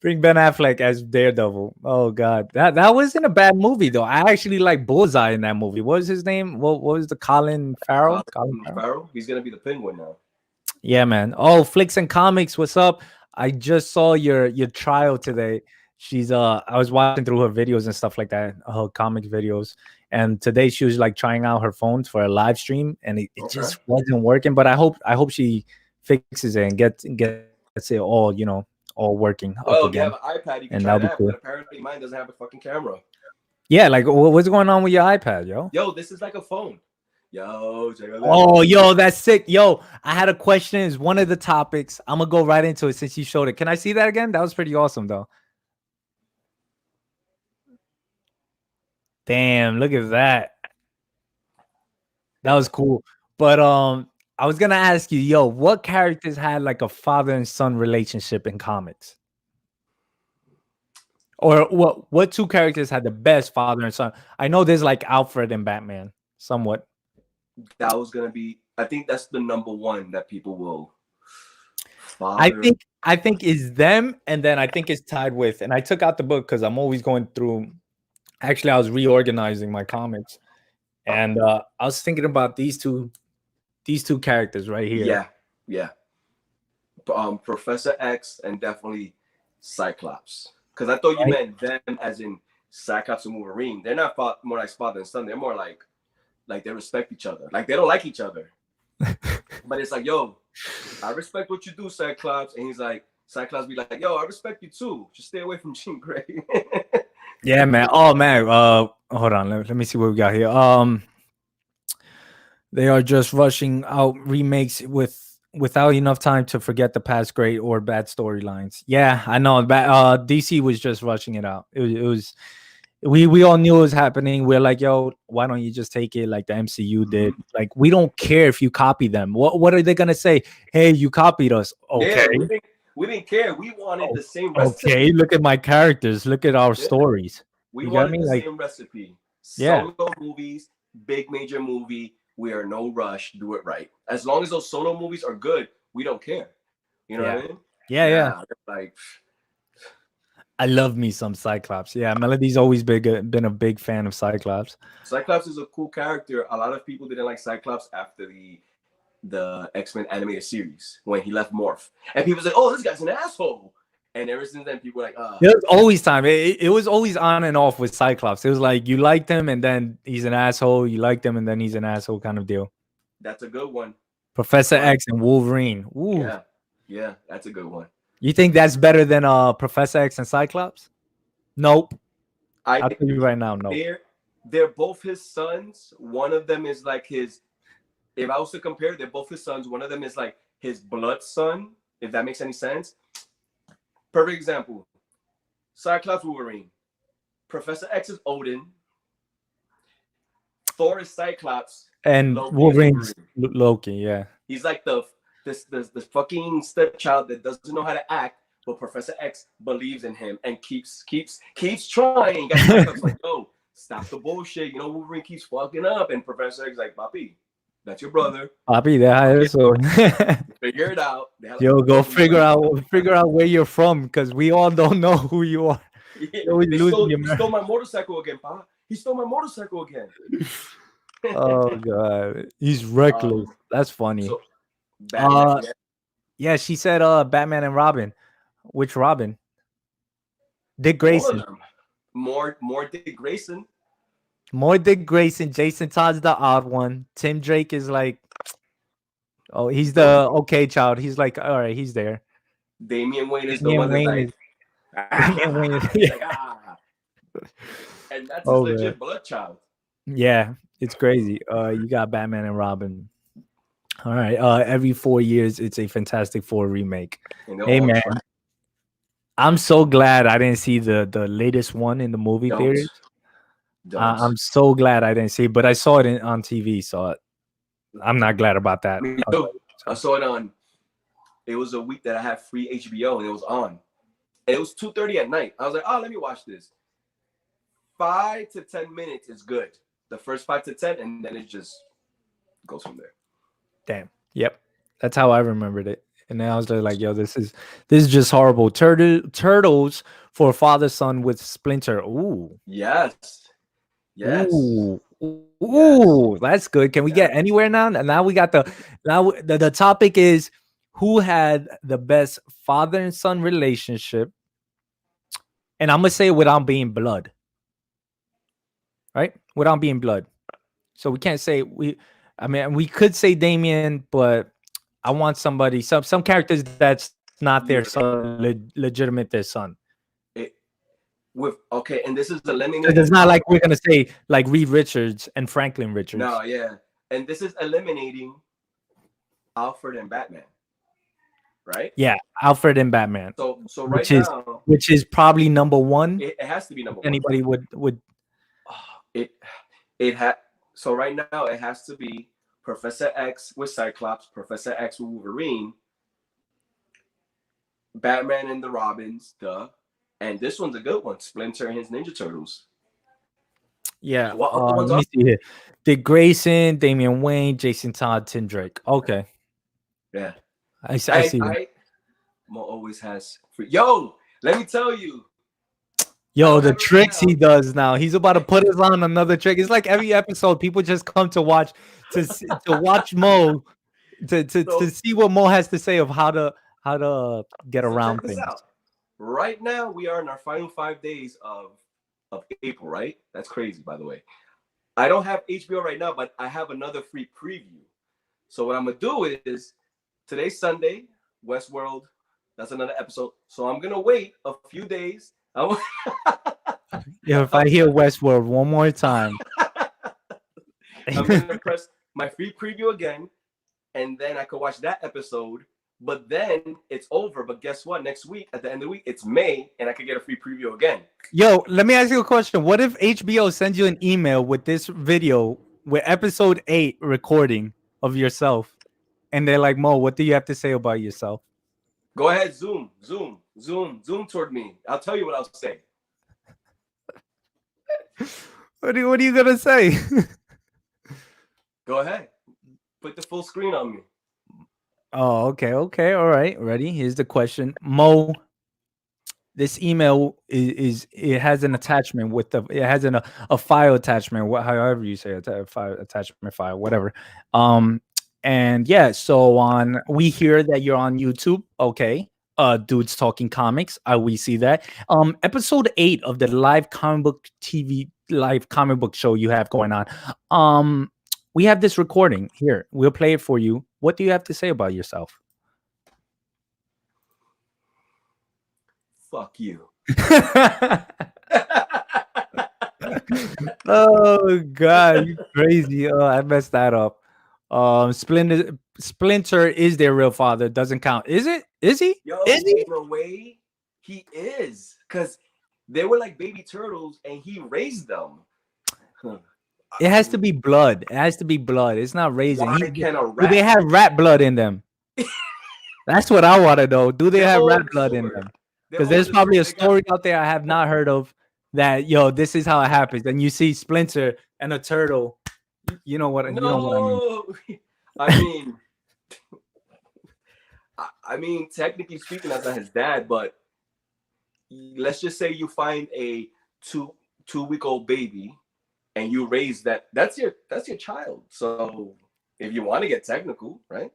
[SPEAKER 2] bring Ben Affleck as Daredevil. Oh god, that wasn't a bad movie though. I actually like Bullseye in that movie. What was his name? What was the Colin Farrell?
[SPEAKER 1] Colin Farrell. He's gonna be the Penguin now.
[SPEAKER 2] Yeah, man. Oh, Flicks and Comics. What's up? I just saw your trial today. She's I was watching through her videos and stuff like that, her comic videos. And today she was like trying out her phones for a live stream, and it just wasn't working. But I hope she fixes it and gets it all all working up again.
[SPEAKER 1] You have an iPad, you can try that, cool. But apparently mine doesn't have a fucking camera.
[SPEAKER 2] Yeah, like what's going on with your iPad, yo?
[SPEAKER 1] Yo, this is like a phone. Yo, check it out.
[SPEAKER 2] Oh, yo, that's sick. Yo, I had a question. It's one of the topics. I'm gonna go right into it since you showed it. Can I see that again? That was pretty awesome, though. Damn, look at that. That was cool. But I was gonna ask you, yo, what characters had like a father and son relationship in comics? Or what two characters had the best father and son? I know there's like Alfred and Batman, somewhat.
[SPEAKER 1] That was gonna be. I think that's the number one that people will.
[SPEAKER 2] I think is them, and then I think it's tied with. And I took out the book because I'm always going through. Actually, I was reorganizing my comics, and I was thinking about these two characters right here.
[SPEAKER 1] Yeah. Professor X and definitely Cyclops. Because I thought you meant them as in Cyclops and Wolverine. They're not more like father and son. They're more like they respect each other. Like they don't like each other. But it's like, yo, I respect what you do, Cyclops. And he's like, Cyclops be like, yo, I respect you too. Just stay away from Jean Grey.
[SPEAKER 2] Yeah, man. Oh man. Hold on. Let me see what we got here. They are just rushing out remakes without enough time to forget the past great or bad storylines. Yeah, I know. DC was just rushing it out. It was we all knew it was happening. We're like, yo, why don't you just take it like the MCU did? Like, we don't care if you copy them. What are they gonna say? Hey, you copied us. Okay.
[SPEAKER 1] Yeah, we didn't care. We wanted the same recipe.
[SPEAKER 2] Okay, look at my characters. Look at our stories.
[SPEAKER 1] We wanted the same recipe. Solo movies, big major movie. We are no rush. Do it right. As long as those solo movies are good, we don't care. You know what I mean?
[SPEAKER 2] Yeah.
[SPEAKER 1] Like,
[SPEAKER 2] I love me some Cyclops. Yeah, Melody's always been a big fan of Cyclops.
[SPEAKER 1] Cyclops is a cool character. A lot of people didn't like Cyclops after the X-Men animated series when he left Morph, and people said, "Oh, this guy's an asshole." And ever since then, people were like,
[SPEAKER 2] There was always time. It was always on and off with Cyclops. It was like you liked him and then he's an asshole. You liked him and then he's an asshole kind of deal.
[SPEAKER 1] That's a good one.
[SPEAKER 2] Professor X and Wolverine. Ooh.
[SPEAKER 1] Yeah, that's a good one.
[SPEAKER 2] You think that's better than Professor X and Cyclops? Nope. I'll tell you right now, no.
[SPEAKER 1] They're both his sons. One of them is like his. If I was to compare, they're both his sons. One of them is like his blood son. If that makes any sense. Perfect example. Cyclops, Wolverine. Professor X is Odin. Thor is Cyclops.
[SPEAKER 2] And Wolverine's Loki. Yeah.
[SPEAKER 1] He's like this fucking stepchild that doesn't know how to act, but Professor X believes in him and keeps trying. Cyclops like, yo, stop the bullshit. You know, Wolverine keeps fucking up, and Professor X is like, Papi, that's your brother.
[SPEAKER 2] Papi, deja eso.
[SPEAKER 1] Figure it out.
[SPEAKER 2] Yo, go figure out where you're from, because we all don't know who you are.
[SPEAKER 1] He stole my motorcycle again, Pa. He stole my motorcycle again.
[SPEAKER 2] Oh god, he's reckless. That's funny.
[SPEAKER 1] So, Batman,
[SPEAKER 2] yeah, she said Batman and Robin. Which Robin? Dick Grayson.
[SPEAKER 1] More Dick Grayson.
[SPEAKER 2] More Dick Grayson. Jason Todd's the odd one. Tim Drake is like, oh, he's the okay child. He's like, all right, he's there.
[SPEAKER 1] Damian Wayne is the one that's like, and that's his legit blood child.
[SPEAKER 2] Yeah, it's crazy. You got Batman and Robin. All right. Every 4 years, it's a Fantastic Four remake. Hey man, I'm so glad I didn't see the latest one in the movie theaters. I'm so glad I didn't see it, but I saw it on TV, so I'm not glad about that.
[SPEAKER 1] I saw it on. It was a week that I had free HBO, and it was on. And it was 2:30 at night. I was like, oh, let me watch this. 5 to 10 minutes is good. The first 5 to 10, and then it just goes from there.
[SPEAKER 2] Damn. Yep. That's how I remembered it. And then I was like, yo, this is just horrible. Turtles for father son with Splinter. Ooh.
[SPEAKER 1] Yes.
[SPEAKER 2] Ooh. Ooh, that's good. Can we get anywhere now? And now we got the topic is who had the best father and son relationship. And I'm gonna say without being blood. Right? Without being blood. So we can't say we could say Damien, but I want somebody, some characters that's not their son, legitimate their son.
[SPEAKER 1] And this is eliminating.
[SPEAKER 2] It's not like we're gonna say like Reed Richards and Franklin Richards.
[SPEAKER 1] No, yeah, and this is eliminating Alfred and Batman, right?
[SPEAKER 2] Yeah, Alfred and Batman.
[SPEAKER 1] So
[SPEAKER 2] which is probably number one.
[SPEAKER 1] It has to be number one.
[SPEAKER 2] Anybody would.
[SPEAKER 1] So right now it has to be Professor X with Cyclops, Professor X with Wolverine, Batman and the Robins, and this one's a good one, Splinter and his Ninja Turtles.
[SPEAKER 2] Yeah, let me see here. Dick Grayson, Damian Wayne, Jason Todd, Tim Drake. Okay.
[SPEAKER 1] Yeah.
[SPEAKER 2] I see.
[SPEAKER 1] Mo always has free. Yo, let me tell you.
[SPEAKER 2] Yo, the tricks he does now. He's about to put us on another trick. It's like every episode, people just come to watch Mo to see what Mo has to say of how to get around things.
[SPEAKER 1] Right now, we are in our final 5 days of April, right? That's crazy, by the way. I don't have HBO right now, but I have another free preview. So what I'm going to do is, today's Sunday, Westworld, that's another episode. So I'm going to wait a few days.
[SPEAKER 2] If I hear Westworld one more time.
[SPEAKER 1] I'm going to press my free preview again, and then I can watch that episode. But then it's over. But guess what? Next week, at the end of the week, it's May, and I could get a free preview again.
[SPEAKER 2] Yo, let me ask you a question. What if HBO sends you an email with this video with episode 8 recording of yourself? And they're like, Mo, what do you have to say about yourself?
[SPEAKER 1] Go ahead, zoom toward me. I'll tell you what I'll say.
[SPEAKER 2] What are you going to say?
[SPEAKER 1] Go ahead. Put the full screen on me.
[SPEAKER 2] Oh, okay. All right. Ready? Here's the question. Mo, this email it has an attachment it has a file attachment, however you say it, attachment file, whatever. And yeah, so we hear that you're on YouTube. Okay. Dudes Talking Comics. We see that. Episode 8 of the live comic book TV live comic book show you have going on. We have this recording here. We'll play it for you. What do you have to say about yourself?
[SPEAKER 1] Fuck you.
[SPEAKER 2] Oh God, you crazy. Oh, I messed that up. Splinter is their real father. Doesn't count. Is it? Is he?
[SPEAKER 1] Yo,
[SPEAKER 2] is he?
[SPEAKER 1] in a way, he is. Because they were like baby turtles and he raised them.
[SPEAKER 2] It has to be blood. It has to be blood. It's not raising.
[SPEAKER 1] Why can a
[SPEAKER 2] Do
[SPEAKER 1] rat?
[SPEAKER 2] they have rat blood in them? That's what I want to know. Do they have rat
[SPEAKER 1] old
[SPEAKER 2] blood in
[SPEAKER 1] sword.
[SPEAKER 2] them?
[SPEAKER 1] They're
[SPEAKER 2] Because there's
[SPEAKER 1] old
[SPEAKER 2] probably a
[SPEAKER 1] sword. They
[SPEAKER 2] story out there I have not heard of that, yo, this is how it happens. And you see Splinter and a turtle. You know what, you know what I mean.
[SPEAKER 1] I mean, I mean, technically speaking, that's not his dad, but let's just say you find a two-week-old baby and you raise that. That's your child. So if you want to get technical, right?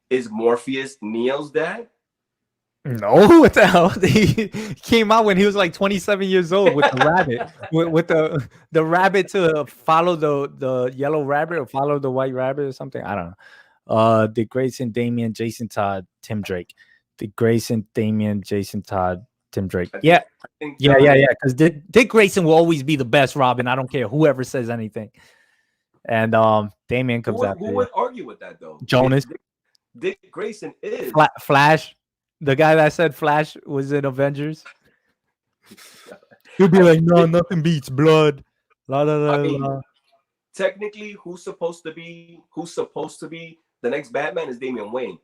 [SPEAKER 1] Is Morpheus Neo's dad?
[SPEAKER 2] No, what the hell? He came out when he was like 27 years old with the rabbit, with the rabbit to follow the yellow rabbit or follow the white rabbit or something. I don't know. Dick Grayson, Damian, Jason Todd, Tim Drake. Dick Grayson, Damian, Jason Todd, Tim Drake. Yeah. Because Dick Grayson will always be the best Robin. I don't care whoever says anything. And Damian comes after.
[SPEAKER 1] Who would argue with that though?
[SPEAKER 2] Jonas.
[SPEAKER 1] Dick Grayson is
[SPEAKER 2] Flash. The guy that said Flash was in Avengers. He'll be like, no, nothing beats blood. La, la, la,
[SPEAKER 1] I mean,
[SPEAKER 2] la.
[SPEAKER 1] Technically, who's supposed to be the next Batman is Damian Wayne.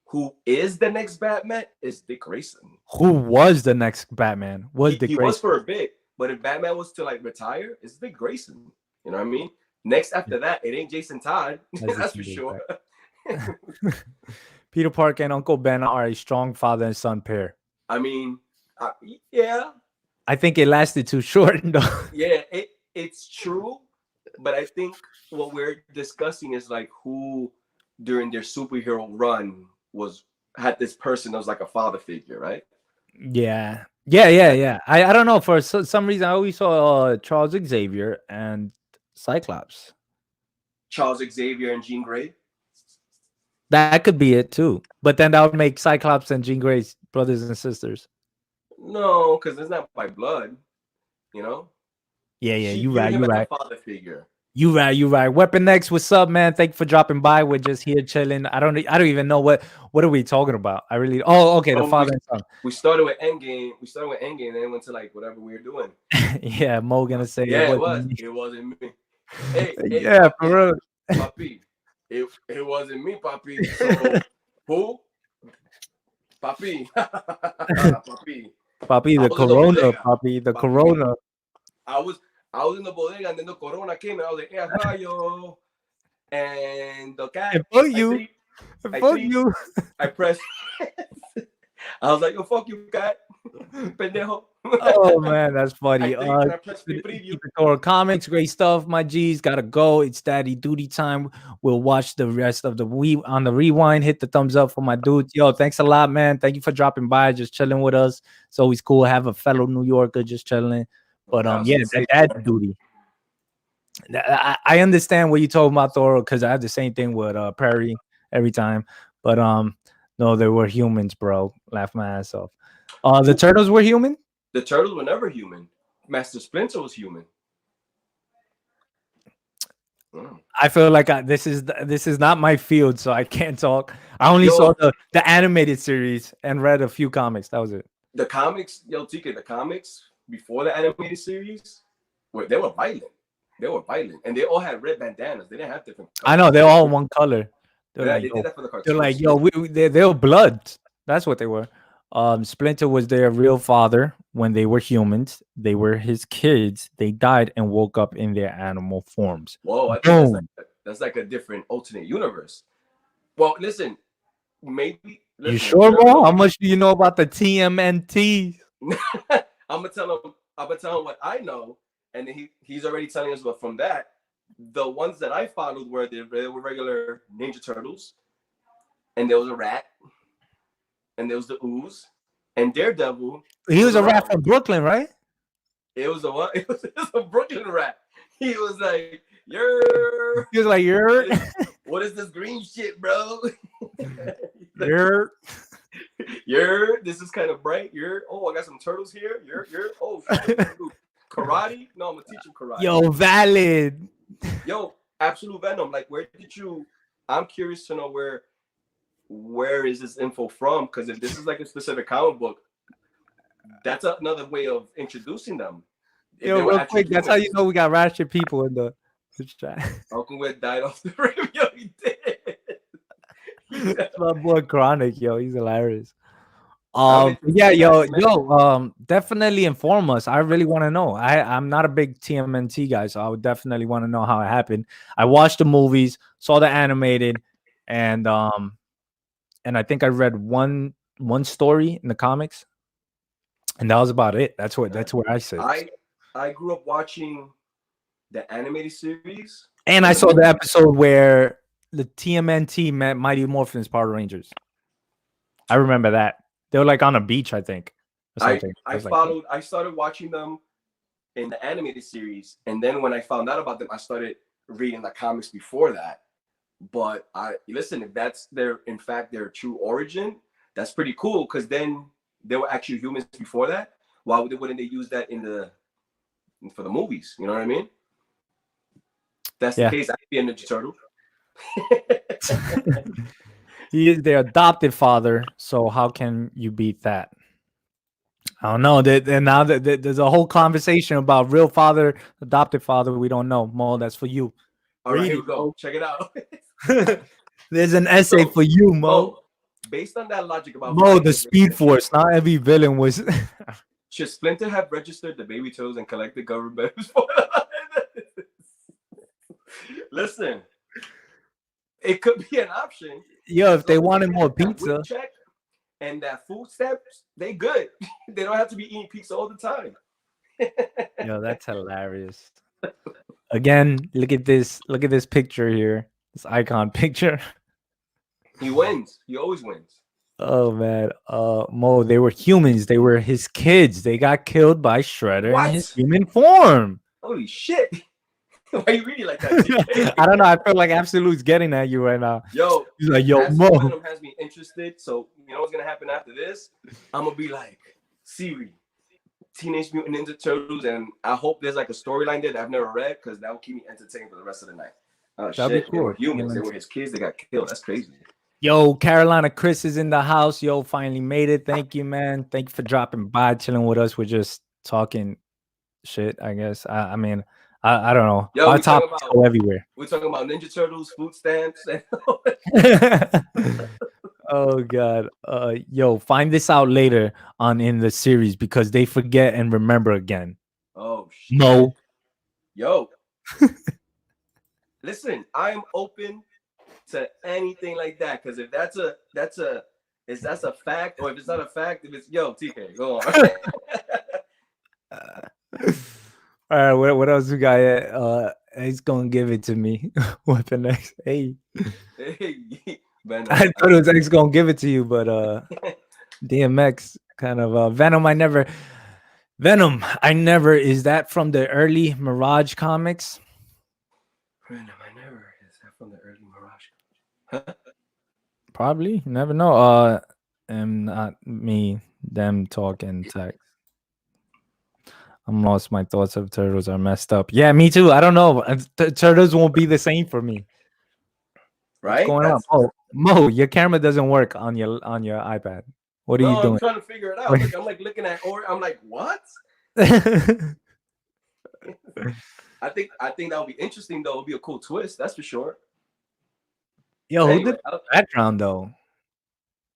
[SPEAKER 1] Who is the next Batman is Dick Grayson.
[SPEAKER 2] Who was the next Batman? Dick Grayson.
[SPEAKER 1] He was for a bit, but if Batman was to like retire, it's Dick Grayson. You know what I mean? Next after that, it ain't Jason Todd. That's for sure.
[SPEAKER 2] Peter Parker and Uncle Ben are a strong father and son pair.
[SPEAKER 1] I mean, yeah.
[SPEAKER 2] I think it lasted too short.
[SPEAKER 1] Yeah, it's true. But I think what we're discussing is like who during their superhero run had this person that was like a father figure, right?
[SPEAKER 2] Yeah. I don't know. For some reason, I always saw Charles Xavier and Cyclops.
[SPEAKER 1] Charles Xavier and Jean Grey.
[SPEAKER 2] That could be it too. But then that would make Cyclops and Jean Grey's brothers and sisters.
[SPEAKER 1] No, because it's not by blood, you know?
[SPEAKER 2] Yeah, you right.
[SPEAKER 1] Father figure.
[SPEAKER 2] You right. Weapon X, what's up, man? Thank you for dropping by. We're just here chilling. I don't even know what are we talking about. Okay, the father and son.
[SPEAKER 1] We started with Endgame, and then went to like whatever we were doing.
[SPEAKER 2] Yeah, Mo gonna say
[SPEAKER 1] it wasn't me. Hey,
[SPEAKER 2] yeah, for real.
[SPEAKER 1] Papi. It wasn't me, Papi. So, who? Papi.
[SPEAKER 2] Papi, the Corona. Papi, the Corona.
[SPEAKER 1] I was in the bodega, and then the Corona came, and I was like, "Hey, how you?" And the cat.
[SPEAKER 2] Fuck you.
[SPEAKER 1] I pressed. I was like, "Yo, fuck you, cat." Pendejo.
[SPEAKER 2] Oh man, that's funny. Comics, great stuff. My G's gotta go. It's daddy duty time. We'll watch the rest of the on the rewind. Hit the thumbs up for my dudes. Yo, thanks a lot, man. Thank you for dropping by, just chilling with us. It's always cool to have a fellow New Yorker just chilling. But that's duty. I understand what you're talking about, Thor, because I have the same thing with Perry every time. But no, they were humans, bro. Laugh my ass off. The turtles were human?
[SPEAKER 1] The turtles were never human. Master Splinter was human.
[SPEAKER 2] I feel like this is not my field, so I can't talk. I only saw the animated series and read a few comics. That was it.
[SPEAKER 1] The comics, TK, the comics before the animated series, they were violent. And they all had red bandanas. They didn't have different colors.
[SPEAKER 2] I know, they're all one color. They
[SPEAKER 1] did that for the cartoons.
[SPEAKER 2] They're like, yo, they're blood. That's what they were. Splinter was their real father when they were humans. They were his kids. They died and woke up in their animal forms.
[SPEAKER 1] Whoa, I think that's like a different alternate universe. Well, listen, maybe.
[SPEAKER 2] You sure, bro? How much do you know about the TMNT?
[SPEAKER 1] I'm gonna tell him what I know, and then he's already telling us. But from that, the ones that I followed were regular Ninja Turtles, and there was a rat, and there was the ooze, and Daredevil.
[SPEAKER 2] He was a rat from Brooklyn, right?
[SPEAKER 1] It was a what? It was a Brooklyn rat. He was like, "You're."
[SPEAKER 2] He was like, "You're."
[SPEAKER 1] What is this green shit, bro?
[SPEAKER 2] You're.
[SPEAKER 1] This is kind of bright. I got some turtles here. Oh, karate? No, I'm gonna teach him karate.
[SPEAKER 2] Yo, valid.
[SPEAKER 1] Yo, absolute venom. Like, where did you? I'm curious to know where is this info from? Because if this is like a specific comic book, that's another way of introducing them.
[SPEAKER 2] Yo, real quick, that's how you know we got ratchet people in the chat.
[SPEAKER 1] Malcolm West died off the rim. Yo, he did.
[SPEAKER 2] My boy Chronic, yo, he's hilarious. Definitely inform us. I really want to know. I'm not a big TMNT guy, so I would definitely want to know how it happened. I watched the movies, saw the animated, and I think I read one story in the comics, and that was about it. That's where I sit.
[SPEAKER 1] I grew up watching the animated series,
[SPEAKER 2] and I saw the episode where the TMNT met Mighty Morphin's Power Rangers. I remember that. They were like on a beach, I think.
[SPEAKER 1] I started watching them in the animated series, and then when I found out about them, I started reading the comics before that. But if that's their true origin, that's pretty cool, because then they were actually humans before that. Why wouldn't they use that for the movies? You know what I mean? That's the case. I could be a Ninja Turtle.
[SPEAKER 2] He is their adopted father, so how can you beat that? I don't know. And now there's a whole conversation about real father, adopted father. We don't know. Mo, that's for you.
[SPEAKER 1] All right, here we go. Check it out.
[SPEAKER 2] There's an essay for you, Mo.
[SPEAKER 1] Based on that logic about
[SPEAKER 2] Mo, the Speed Force. Not every villain was.
[SPEAKER 1] Should Splinter have registered the baby turtles and collected government? Listen, it could be an option.
[SPEAKER 2] Yo, if they wanted more pizza
[SPEAKER 1] check and that food stamps, they good. They don't have to be eating pizza all the time.
[SPEAKER 2] Yo, that's hilarious. Again, look at this picture here. This icon picture.
[SPEAKER 1] He wins. He always wins.
[SPEAKER 2] Oh man. Mo, they were humans. They were his kids. They got killed by Shredder in his human form.
[SPEAKER 1] Holy shit. Why are you reading like that?
[SPEAKER 2] I don't know. I feel like Absolute's getting at you right now.
[SPEAKER 1] Yo,
[SPEAKER 2] he's like, yo, Mo
[SPEAKER 1] has me interested. So you know what's gonna happen after this? I'm gonna be like, Siri, Teenage Mutant Ninja Turtles, and I hope there's like a storyline there that I've never read, because that will keep me entertained for the rest of the night. Oh
[SPEAKER 2] that'd
[SPEAKER 1] shit,
[SPEAKER 2] be cool.
[SPEAKER 1] They were humans. They were his kids. They got killed. That's crazy.
[SPEAKER 2] Yo, Carolina Chris is in the house. Yo, finally made it. Thank you, man. Thank you for dropping by, chilling with us. We're just talking shit, I guess. I mean, I don't know.
[SPEAKER 1] Yo,
[SPEAKER 2] our topics go everywhere.
[SPEAKER 1] We're talking about Ninja Turtles, food stamps.
[SPEAKER 2] Oh god. Yo, find this out later on in the series, because they forget and remember again.
[SPEAKER 1] Oh shit.
[SPEAKER 2] No.
[SPEAKER 1] Yo. Listen, I am open to anything like that, because if that's a fact, or if it's not a fact, if it's TK, go on.
[SPEAKER 2] All right, what else we got? He's gonna give it to me. Weapon X. Hey. I thought it was X gonna give it to you, but DMX kind of Venom. I never. Is that from the early Mirage comics?
[SPEAKER 1] Venom. Is that from the early Mirage? Huh?
[SPEAKER 2] Probably. Never know. And not me. Them talking text. I'm lost. My thoughts of turtles are messed up. Yeah, me too. I don't know. Turtles won't be the same for me.
[SPEAKER 1] Right?
[SPEAKER 2] What's going on? Mo, your camera doesn't work on your iPad. What are you doing?
[SPEAKER 1] I'm trying to figure it out. I'm like looking at, or I'm like, what? I think that would be interesting though. It would be a cool twist, that's for sure.
[SPEAKER 2] Yo, anyway, look at the background though.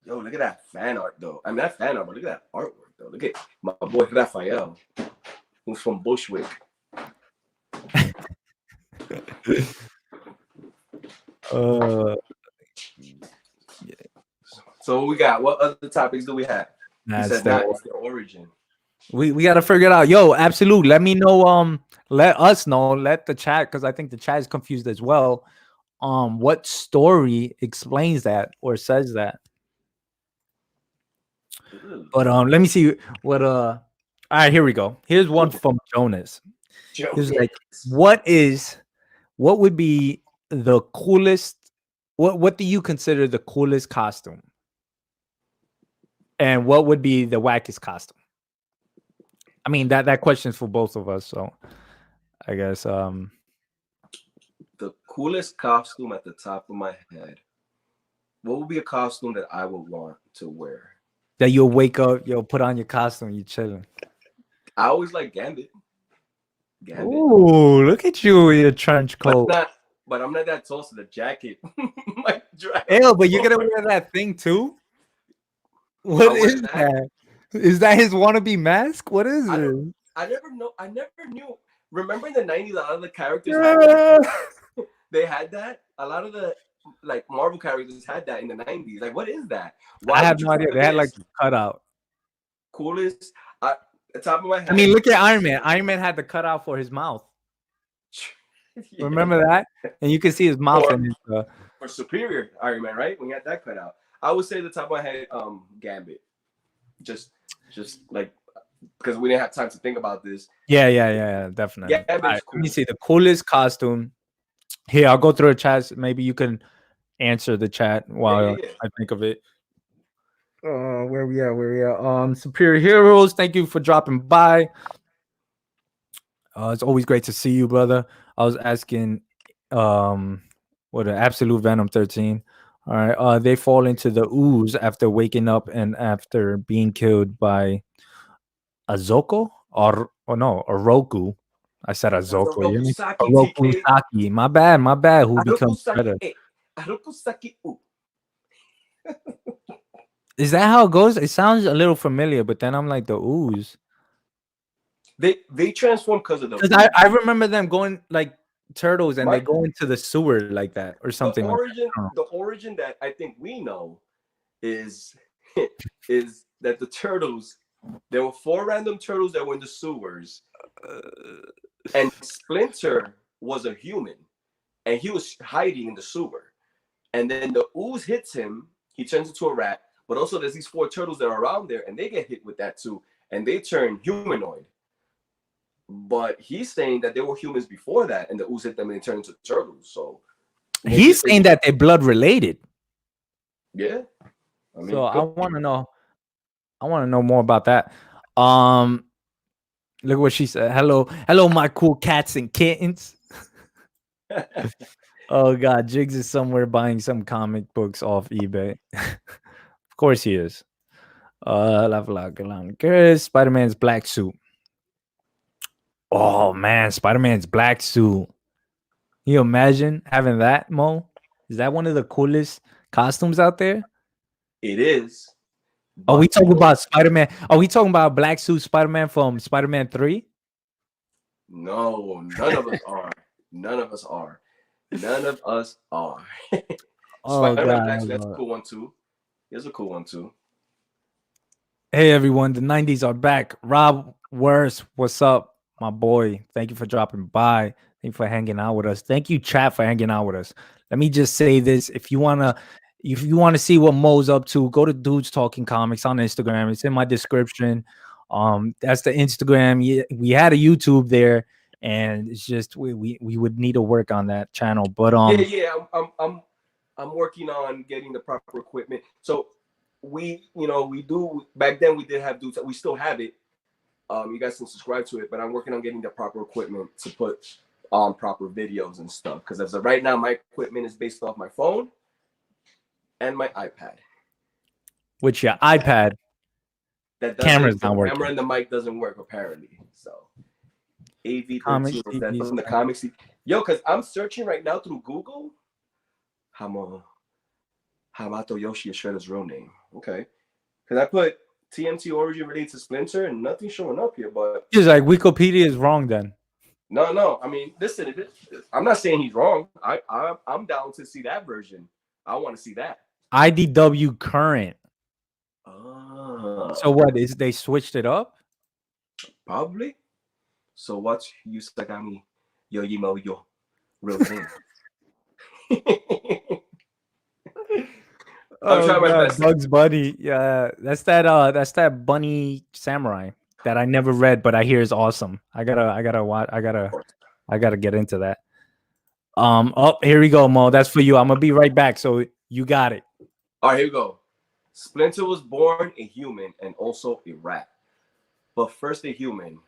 [SPEAKER 1] Yo, look at that fan art though. I mean, not fan art, but look at that artwork though. Look at my boy Raphael, who's from Bushwick. So we got, what other topics do we have?
[SPEAKER 2] That's
[SPEAKER 1] the origin.
[SPEAKER 2] We gotta figure it out. Yo, absolute. Let me know. Let us know. Let the chat, because I think the chat is confused as well what story explains that or says that? But let me see what all right, here we go. Here's one from Jonas. He's like, what would be the coolest, what do you consider the coolest costume? And what would be the wackest costume? I mean, that question's for both of us, so I guess
[SPEAKER 1] the coolest costume at the top of my head. What would be a costume that I would want to wear?
[SPEAKER 2] That you'll wake up, you'll put on your costume, you chilling.
[SPEAKER 1] I always like Gambit.
[SPEAKER 2] Ooh, look at you with your trench coat.
[SPEAKER 1] But I'm not that tall, so the jacket might drag.
[SPEAKER 2] Ew, but you're gonna wear that thing too? What is that? Is that his wannabe mask? What is it?
[SPEAKER 1] I never knew. Remember in the 90s, a lot of the characters they had that. A lot of the like Marvel characters had that in the 90s. Like, what is that?
[SPEAKER 2] Why I have no idea. They had like a cutout.
[SPEAKER 1] Coolest. The top of my head.
[SPEAKER 2] I mean, look at Iron Man. Iron Man had the cutout for his mouth. Yeah. Remember that? And you can see his mouth in his
[SPEAKER 1] for Superior Iron Man, right? When he had that cutout. I would say the top of my head, Gambit. Just like because we didn't have time to think about this.
[SPEAKER 2] Yeah, definitely.
[SPEAKER 1] Yeah,
[SPEAKER 2] right,
[SPEAKER 1] cool.
[SPEAKER 2] Let me see the coolest costume. Here, I'll go through a chat. Maybe you can answer the chat while I think of it. Where we at? Superior Heroes, thank you for dropping by. It's always great to see you, brother. I was asking what an Absolute Venom 13. All right. They fall into the ooze after waking up and after being killed by Azoko or no, Oroku. I said Azoko. Oroku Saki. My bad. Who becomes better? Is that how it goes? It sounds a little familiar, but then I'm like the ooze.
[SPEAKER 1] They transform because of the.
[SPEAKER 2] Because I remember them going like turtles and they go into the sewer like that or something.
[SPEAKER 1] The origin that I think we know is that the turtles. There were 4 random turtles that were in the sewers, and Splinter was a human, and he was hiding in the sewer. And then the ooze hits him. He turns into a rat. But also, there's these 4 turtles that are around there, and they get hit with that too, and they turn humanoid. But he's saying that they were humans before that, and the ooze hit them and they turned into turtles. So
[SPEAKER 2] he's saying that they're blood related.
[SPEAKER 1] Yeah. I mean,
[SPEAKER 2] so I want to know. I want to know more about that. Look what she said. Hello, my cool cats and kittens. Oh God, Jigs is somewhere buying some comic books off eBay. Of course he is. Spider-Man's black suit. Oh man, Spider-Man's black suit. Can you imagine having that, Mo? Is that one of the coolest costumes out there?
[SPEAKER 1] It is.
[SPEAKER 2] Are we talking about Spider-Man? Are we talking about black suit Spider-Man from Spider-Man 3?
[SPEAKER 1] No, none of us are. None of us are. Spider-Man black suit, that's a cool one too. There's a cool one too.
[SPEAKER 2] Hey everyone, the 90s are back. Rob Worst, what's up, my boy? Thank you for dropping by. Thank you for hanging out with us. Thank you, chat, for hanging out with us. Let me just say this: if you wanna see what Mo's up to, go to Dudes Talking Comics on Instagram. It's in my description. That's the Instagram. We had a YouTube there, and it's just we would need to work on that channel. But
[SPEAKER 1] I'm working on getting the proper equipment. So we do back then we did have Dudes. We still have it. You guys can subscribe to it, but I'm working on getting the proper equipment to put on proper videos and stuff. Because as of right now, my equipment is based off my phone and my iPad.
[SPEAKER 2] Which your iPad camera's not working.
[SPEAKER 1] Camera and the mic doesn't work apparently. So AV13 is that from the comics. Yo, because I'm searching right now through Google. Hamato Yoshi is Shredder's real name. Okay, because I put TMT origin related to Splinter and nothing's showing up here. But
[SPEAKER 2] it's like Wikipedia is wrong then.
[SPEAKER 1] No. I mean, listen. I'm not saying he's wrong. I'm down to see that version. I want to see that.
[SPEAKER 2] IDW current. So what is they switched it up?
[SPEAKER 1] Probably. So watch Yusagami Yo real name. I'm trying my best.
[SPEAKER 2] Bugs Bunny. Yeah, that's that bunny samurai that I never read, but I hear is awesome. I gotta get into that. Oh, here we go, Mo. That's for you. I'm gonna be right back. So you got it.
[SPEAKER 1] All right, here we go. Splinter was born a human and also a rat. But first a human.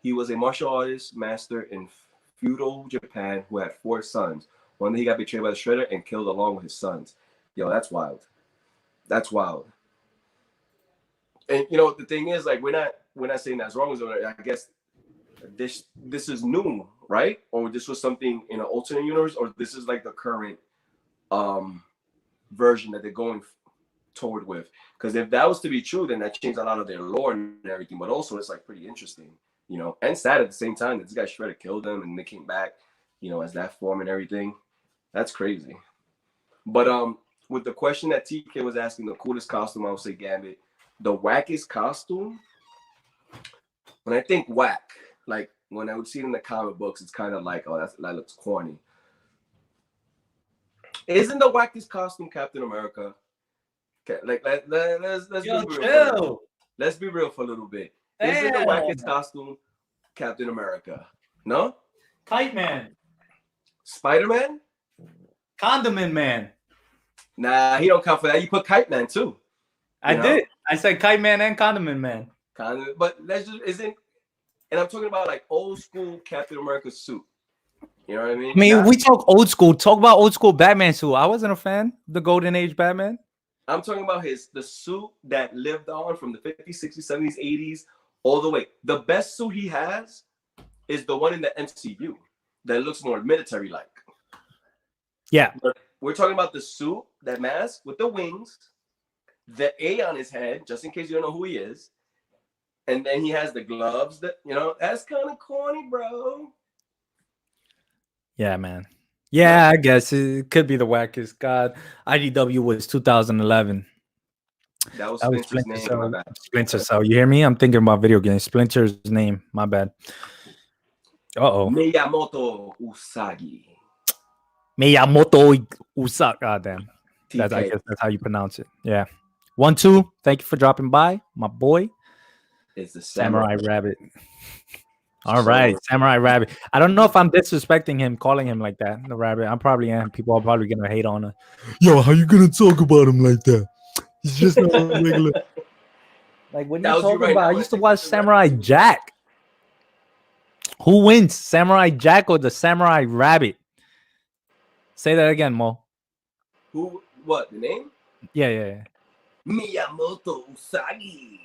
[SPEAKER 1] He was a martial artist master in feudal Japan who had 4 sons. One day he got betrayed by the Shredder and killed along with his sons. Yo, that's wild. That's wild. And you know the thing is, like, we're not saying that's wrong. I guess this is new, right? Or this was something in an alternate universe, or this is like the current version that they're going toward with. Because if that was to be true, then that changed a lot of their lore and everything. But also, it's like pretty interesting, you know, and sad at the same time that this guy Shredder killed them and they came back, you know, as that form and everything. That's crazy. But with the question that TK was asking, the coolest costume, I would say Gambit. The wackest costume, when I think whack, like when I would see it in the comic books, it's kind of like, oh, that looks corny. Isn't the wackest costume Captain America? Okay, like let's be real. Let's be real for a little bit. Isn't the wackest costume Captain America? No?
[SPEAKER 2] Kite Man.
[SPEAKER 1] Spider-Man?
[SPEAKER 2] Condiment Man.
[SPEAKER 1] Nah, he don't count for that. You put Kite Man too.
[SPEAKER 2] I did. I said Kite Man and Condiment Man.
[SPEAKER 1] But that's just isn't. And I'm talking about like old school Captain America suit. You know what I mean?
[SPEAKER 2] I mean, we talk old school. Talk about old school Batman suit. I wasn't a fan of the Golden Age Batman.
[SPEAKER 1] I'm talking about the suit that lived on from the 50s, 60s, 70s, 80s, all the way. The best suit he has is the one in the MCU that looks more military-like.
[SPEAKER 2] Yeah.
[SPEAKER 1] But we're talking about the suit, that mask with the wings, the A on his head, just in case you don't know who he is. And then he has the gloves that, you know, that's kind of corny, bro.
[SPEAKER 2] Yeah, man. Yeah, I guess it could be the wackest. God, IDW was 2011.
[SPEAKER 1] That was Splinter's name.
[SPEAKER 2] Cell.
[SPEAKER 1] My bad.
[SPEAKER 2] Splinter Cell. You hear me? I'm thinking about video games. Splinter's name. My bad. Uh-oh.
[SPEAKER 1] Miyamoto Usagi.
[SPEAKER 2] Miyamoto Usagi. God damn. I guess that's how you pronounce it. Yeah. 1, 2. Thank you for dropping by, my boy.
[SPEAKER 1] It's the
[SPEAKER 2] Samurai Rabbit. All right, Samurai Rabbit. I don't know if I'm disrespecting him, calling him like that, the rabbit. I probably am. People are probably gonna hate on it. Yo, how you gonna talk about him like that? He's just not regular. Like, what are you talking about? I used to watch Samurai Jack. Who wins, Samurai Jack or the Samurai Rabbit? Say that again, Mo.
[SPEAKER 1] Who? What? The name?
[SPEAKER 2] Yeah.
[SPEAKER 1] Miyamoto Usagi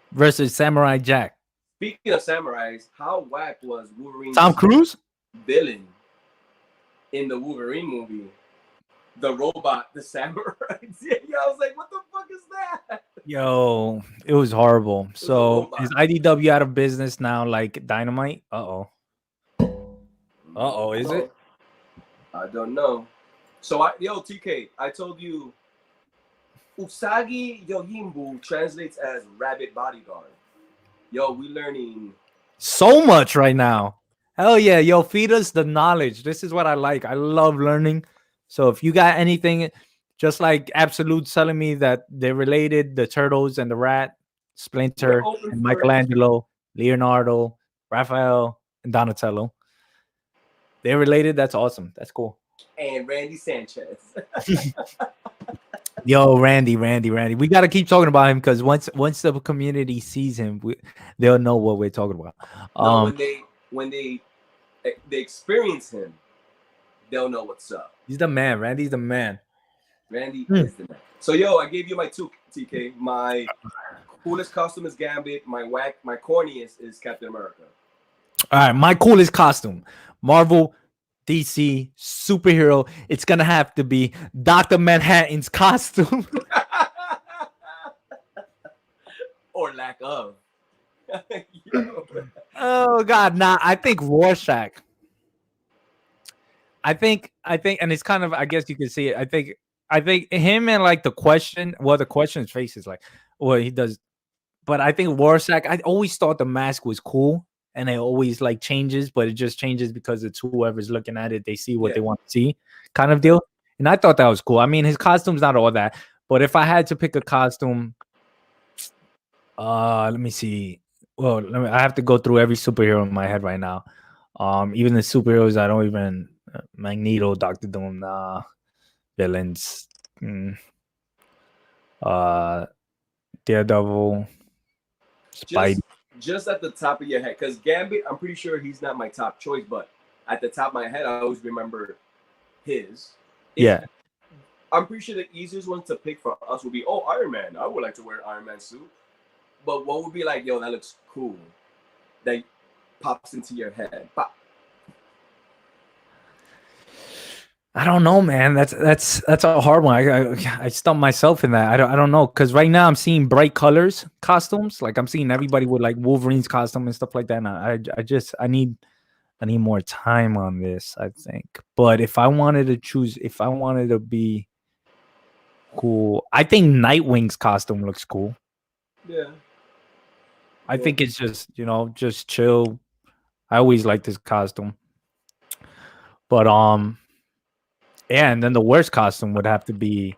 [SPEAKER 2] versus Samurai Jack.
[SPEAKER 1] Speaking of samurais, how whack was Wolverine's
[SPEAKER 2] Tom Cruise
[SPEAKER 1] villain in the Wolverine movie? The robot, the samurai. Yeah, I was like, what the fuck is that?
[SPEAKER 2] Yo, it was horrible. So is IDW out of business now, like Dynamite? Uh-oh, is it?
[SPEAKER 1] I don't know. So, TK, I told you Usagi Yojimbu translates as rabbit bodyguard. Yo, we learning
[SPEAKER 2] so much right now. Hell yeah, yo, feed us the knowledge. This is what I like. I love learning. So if you got anything, just like Absolute telling me that they're related, the turtles and the rat, Splinter, and Michelangelo, Leonardo, Raphael, and Donatello. They're related. That's awesome. That's cool.
[SPEAKER 1] And Randy Sanchez.
[SPEAKER 2] Yo, Randy. We got to keep talking about him because once the community sees him, they'll know what we're talking about.
[SPEAKER 1] When they experience him, they'll know what's up.
[SPEAKER 2] He's the man. Randy's the man.
[SPEAKER 1] Randy is the man. So, yo, I gave you my 2, TK. My coolest costume is Gambit. My corniest is Captain America.
[SPEAKER 2] All right, my coolest costume, Marvel, DC, superhero. It's gonna have to be Dr. Manhattan's costume.
[SPEAKER 1] Or lack of.
[SPEAKER 2] Oh God, nah. I think Rorschach. I think, and it's kind of, I guess you can see it. I think him and like the Question's face is like, well, he does, but I think Rorschach. I always thought the mask was cool, and it always like changes, but it just changes because it's whoever's looking at it, they see what they want to see, kind of deal. And I thought that was cool. I mean, his costume's not all that, but if I had to pick a costume, let me see. Well, I have to go through every superhero in my head right now. Even the superheroes I don't even Magneto, Doctor Doom, villains, Daredevil, Spidey.
[SPEAKER 1] Just at the top of your head, because Gambit, I'm pretty sure he's not my top choice, but at the top of my head, I always remember his. I'm pretty sure the easiest one to pick for us would be, Iron Man. I would like to wear an Iron Man suit. But what would be like, yo, that looks cool, that pops into your head? Pop.
[SPEAKER 2] I don't know, man. That's a hard one. I stumped myself in that. I don't know, because right now I'm seeing bright colors costumes. Like I'm seeing everybody with like Wolverine's costume and stuff like that. And I need more time on this, I think. But if I wanted to choose, if I wanted to be cool, I think Nightwing's costume looks cool.
[SPEAKER 1] Yeah.
[SPEAKER 2] I think it's just, just chill. I always liked his costume. But yeah, and then the worst costume would have to be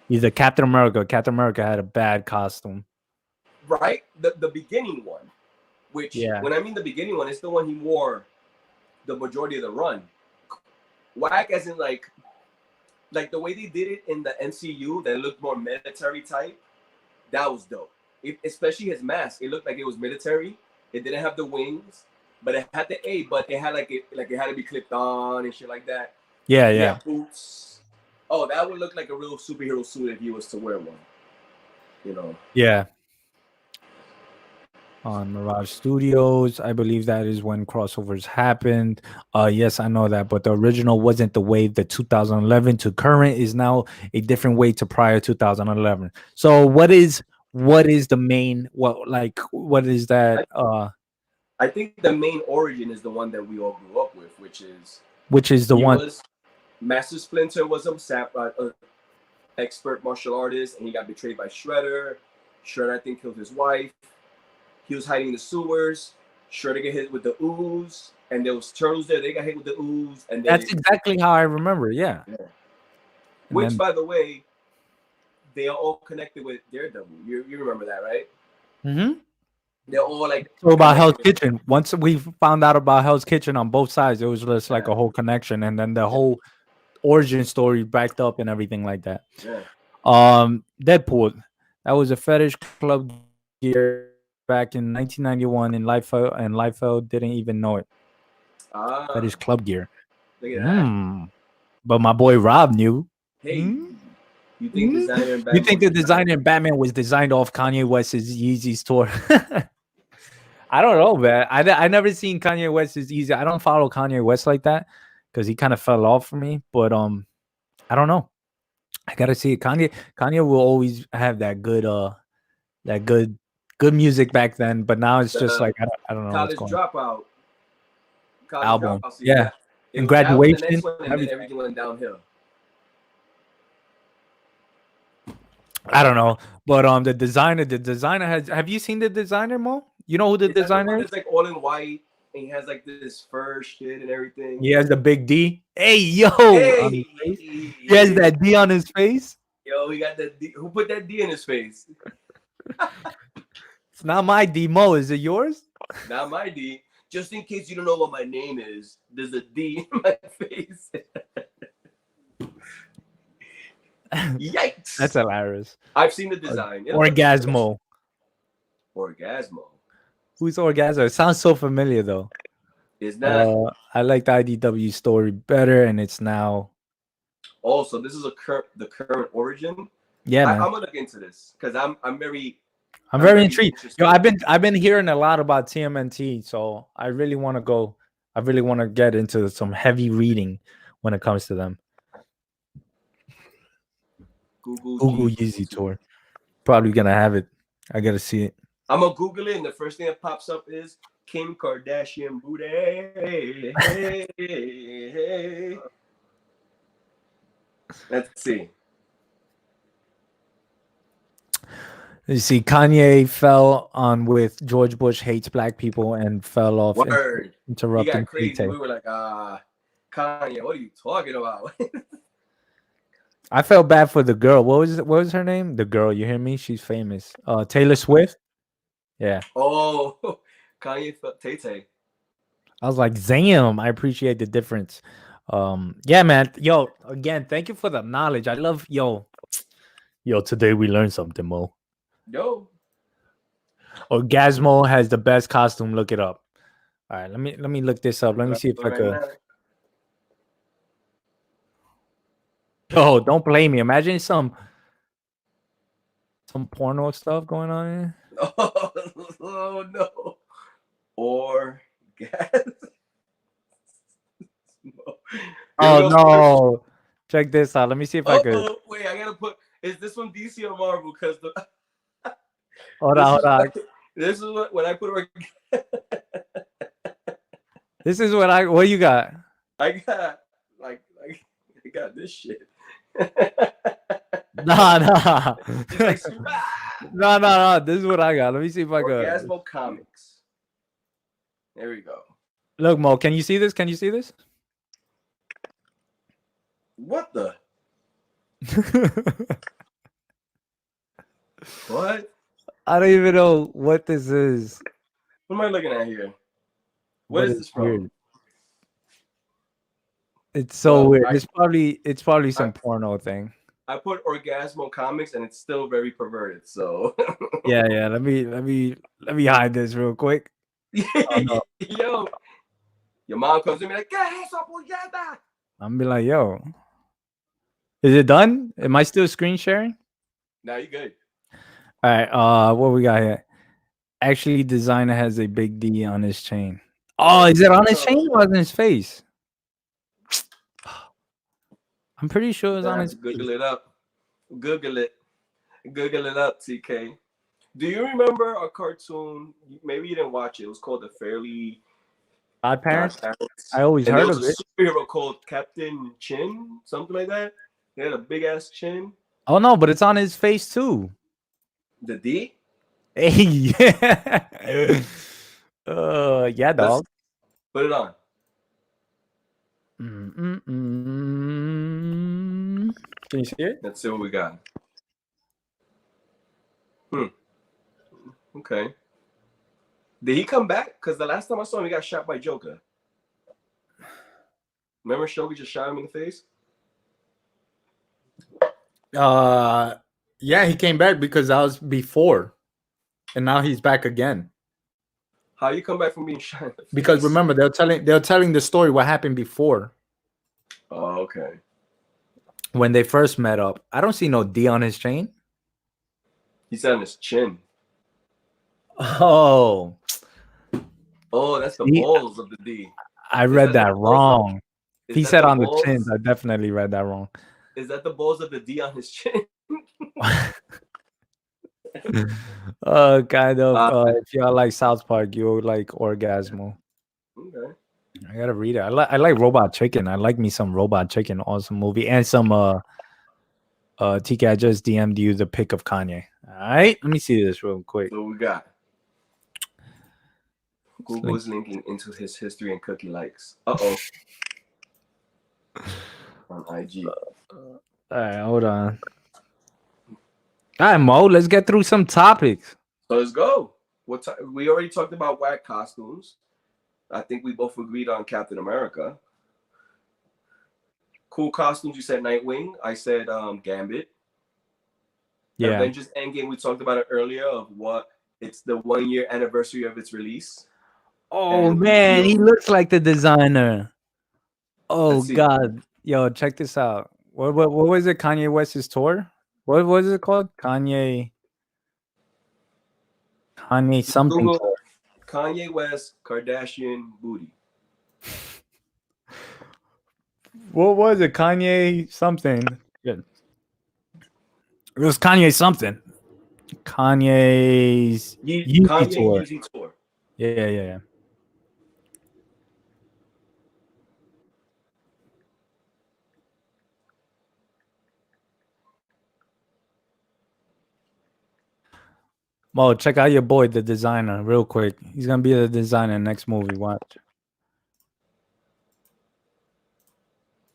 [SPEAKER 2] either Captain America. Captain America had a bad costume.
[SPEAKER 1] Right? The beginning one. Which, when I mean the beginning one, it's the one he wore the majority of the run. Whack as in like the way they did it in the MCU, that looked more military type. That was dope. Especially his mask. It looked like it was military. It didn't have the wings, but it had the A, but it had it had to be clipped on and shit like that. Yeah. Boots. Oh, that would look like a real superhero suit if he was to wear one.
[SPEAKER 2] Yeah. On Mirage Studios, I believe that is when crossovers happened. Yes, I know that, but the original wasn't the way the 2011 to current is now a different way to prior 2011. So what is the main, what is that?
[SPEAKER 1] I think the main origin is the one that we all grew up with, which is
[SPEAKER 2] the one.
[SPEAKER 1] Master Splinter was a expert martial artist, and he got betrayed by Shredder. Shredder, I think, killed his wife. He was hiding in the sewers. Shredder got hit with the ooze, and there was turtles there. They got hit with the ooze, and
[SPEAKER 2] that's exactly how I remember. Yeah.
[SPEAKER 1] Which, by the way, they are all connected with Daredevil. You remember that, right?
[SPEAKER 2] Mm-hmm.
[SPEAKER 1] They're all like.
[SPEAKER 2] So about Hell's Kitchen. Once we found out about Hell's Kitchen on both sides, it was just like a whole connection, and then the whole origin story backed up and everything like that.
[SPEAKER 1] Yeah.
[SPEAKER 2] Deadpool. That was a fetish club gear back in 1991 in Liefeld, and Liefeld didn't even know it. Fetish club gear.
[SPEAKER 1] Look at that.
[SPEAKER 2] But my boy Rob knew.
[SPEAKER 1] Hey. You think
[SPEAKER 2] the designer in Batman was designed off Kanye West's Yeezy's tour? I don't know, man. I never seen Kanye West's Yeezy. I don't follow Kanye West like that because he kind of fell off for me. But I don't know. I gotta see it. Kanye will always have that good music back then. But now it's just like I don't know what's going on.
[SPEAKER 1] College
[SPEAKER 2] Album,
[SPEAKER 1] Dropout,
[SPEAKER 2] yeah. And Graduation,
[SPEAKER 1] everything went downhill.
[SPEAKER 2] I don't know, but the designer has. Have you seen the designer, Mo? You know who the designer is?
[SPEAKER 1] It's like all in white, and he has like this fur shit and everything.
[SPEAKER 2] He has the big D. Hey, yo! He has that D on his face.
[SPEAKER 1] Yo, he got that D. Who put that D in his face?
[SPEAKER 2] It's not my D, Mo. Is it yours?
[SPEAKER 1] Not my D. Just in case you don't know what my name is, there's a D in my face. Yikes!
[SPEAKER 2] That's hilarious.
[SPEAKER 1] I've seen the design.
[SPEAKER 2] Orgasmo. Who's Orgasmo? It sounds so familiar though.
[SPEAKER 1] Is that?
[SPEAKER 2] I like the IDW story better, and it's now.
[SPEAKER 1] Also, this is the current origin.
[SPEAKER 2] Yeah, man.
[SPEAKER 1] I'm gonna look into this because I'm very
[SPEAKER 2] intrigued. Yo, I've been hearing a lot about TMNT, so I really want to go. I really want to get into some heavy reading when it comes to them. Google Yeezy tour. Probably gonna have it. I gotta see it.
[SPEAKER 1] I'm gonna Google it, and the first thing that pops up is Kim Kardashian booty. Hey. Let's see.
[SPEAKER 2] You see, Kanye fell on with George Bush hates black people and fell off
[SPEAKER 1] Word. He
[SPEAKER 2] interrupting
[SPEAKER 1] got crazy.
[SPEAKER 2] Tay-Tay.
[SPEAKER 1] We were like, Kanye, what are you talking about?
[SPEAKER 2] I felt bad for the girl. What was her name? The girl, you hear me? She's famous. Taylor Swift. Yeah.
[SPEAKER 1] Oh, Kanye felt Tay-Tay.
[SPEAKER 2] I was like, damn, I appreciate the difference. Yeah, man. Yo, again, thank you for the knowledge. I love yo, today we learned something, Mo.
[SPEAKER 1] Yo.
[SPEAKER 2] Orgasmo has the best costume. Look it up. All right, let me look this up. Let me see if I
[SPEAKER 1] Right
[SPEAKER 2] could.
[SPEAKER 1] now.
[SPEAKER 2] Yo, don't blame me. Imagine some porno stuff going on here.
[SPEAKER 1] Oh no. Or gas. No.
[SPEAKER 2] Oh no. Check this out. Let me see if I could.
[SPEAKER 1] Wait, I gotta put. Is this from DC or Marvel? Because
[SPEAKER 2] Hold on.
[SPEAKER 1] This is what when I put.
[SPEAKER 2] This is what you got?
[SPEAKER 1] I got like I got this shit.
[SPEAKER 2] Nah.
[SPEAKER 1] It's like
[SPEAKER 2] No. This is what I got. Let me see if I could.
[SPEAKER 1] Orgasmo Comics. There we go.
[SPEAKER 2] Look, Mo, can you see this?
[SPEAKER 1] What the? What?
[SPEAKER 2] I don't even know what this is.
[SPEAKER 1] What am I looking at here? What is this from?
[SPEAKER 2] Weird. It's so weird. It's probably some porno thing.
[SPEAKER 1] I put Orgasmo Comics and it's still very perverted. So
[SPEAKER 2] yeah. Let me hide this real quick.
[SPEAKER 1] Oh, no. Yo, your mom comes to me like, "¿Qué es eso, puñeta?"
[SPEAKER 2] I'm be like, yo, is it done? Am I still screen sharing?
[SPEAKER 1] Now you good.
[SPEAKER 2] All right. What we got here? Actually, designer has a big D on his chain. Oh, is it on his chain or on his face? I'm pretty sure it's on his
[SPEAKER 1] Google it up. Google it up, TK. Do you remember a cartoon? Maybe you didn't watch it. It was called The Fairly
[SPEAKER 2] Godparents. I always heard of it.
[SPEAKER 1] There was a superhero called Captain Chin, something like that. He had a big ass chin.
[SPEAKER 2] Oh no, but it's on his face too.
[SPEAKER 1] The D?
[SPEAKER 2] Hey, yeah. Yeah, dog.
[SPEAKER 1] Put it on.
[SPEAKER 2] Can you see it?
[SPEAKER 1] Let's see what we got. Okay. Did he come back? Because the last time I saw him, he got shot by Joker. Remember Shogi just shot him in the face?
[SPEAKER 2] Yeah, he came back because that was before. And now he's back again.
[SPEAKER 1] How you come back from being shot in the face?
[SPEAKER 2] Because remember, they're telling the story what happened before.
[SPEAKER 1] Oh, okay.
[SPEAKER 2] When they first met up. I don't see no D on his chain.
[SPEAKER 1] He's on his chin.
[SPEAKER 2] Oh,
[SPEAKER 1] that's the balls of the D.
[SPEAKER 2] I read that wrong. He said on the chin. I definitely read that wrong.
[SPEAKER 1] Is that the balls of the D on his chin?
[SPEAKER 2] Kind of. If y'all like South Park, you'll like Orgasmo.
[SPEAKER 1] Okay.
[SPEAKER 2] I gotta read it. I like Robot Chicken. I like me some Robot Chicken. Awesome movie. And some TK, I just DM'd you the pic of Kanye. All right, let me see this real quick.
[SPEAKER 1] So we got Google's linking into his history and cookie likes. On IG.
[SPEAKER 2] All right, hold on. All right, Mo, let's get through some topics.
[SPEAKER 1] So let's go. We already talked about whack costumes. I think we both agreed on Captain America. Cool costumes, you said Nightwing. I said Gambit.
[SPEAKER 2] Yeah.
[SPEAKER 1] Avengers Endgame, we talked about it earlier of what it's the 1 year anniversary of its release.
[SPEAKER 2] Oh man, he looks like the designer. Oh God. Yo, check this out. What was it? Kanye West's tour? What was it called? Kanye something.
[SPEAKER 1] Google Kanye West Kardashian booty.
[SPEAKER 2] What was it? Kanye something. Good. It was Kanye something. Kanye's
[SPEAKER 1] Yeezy tour.
[SPEAKER 2] Yeah. Mo, check out your boy, the designer, real quick. He's gonna be the designer next movie. Watch.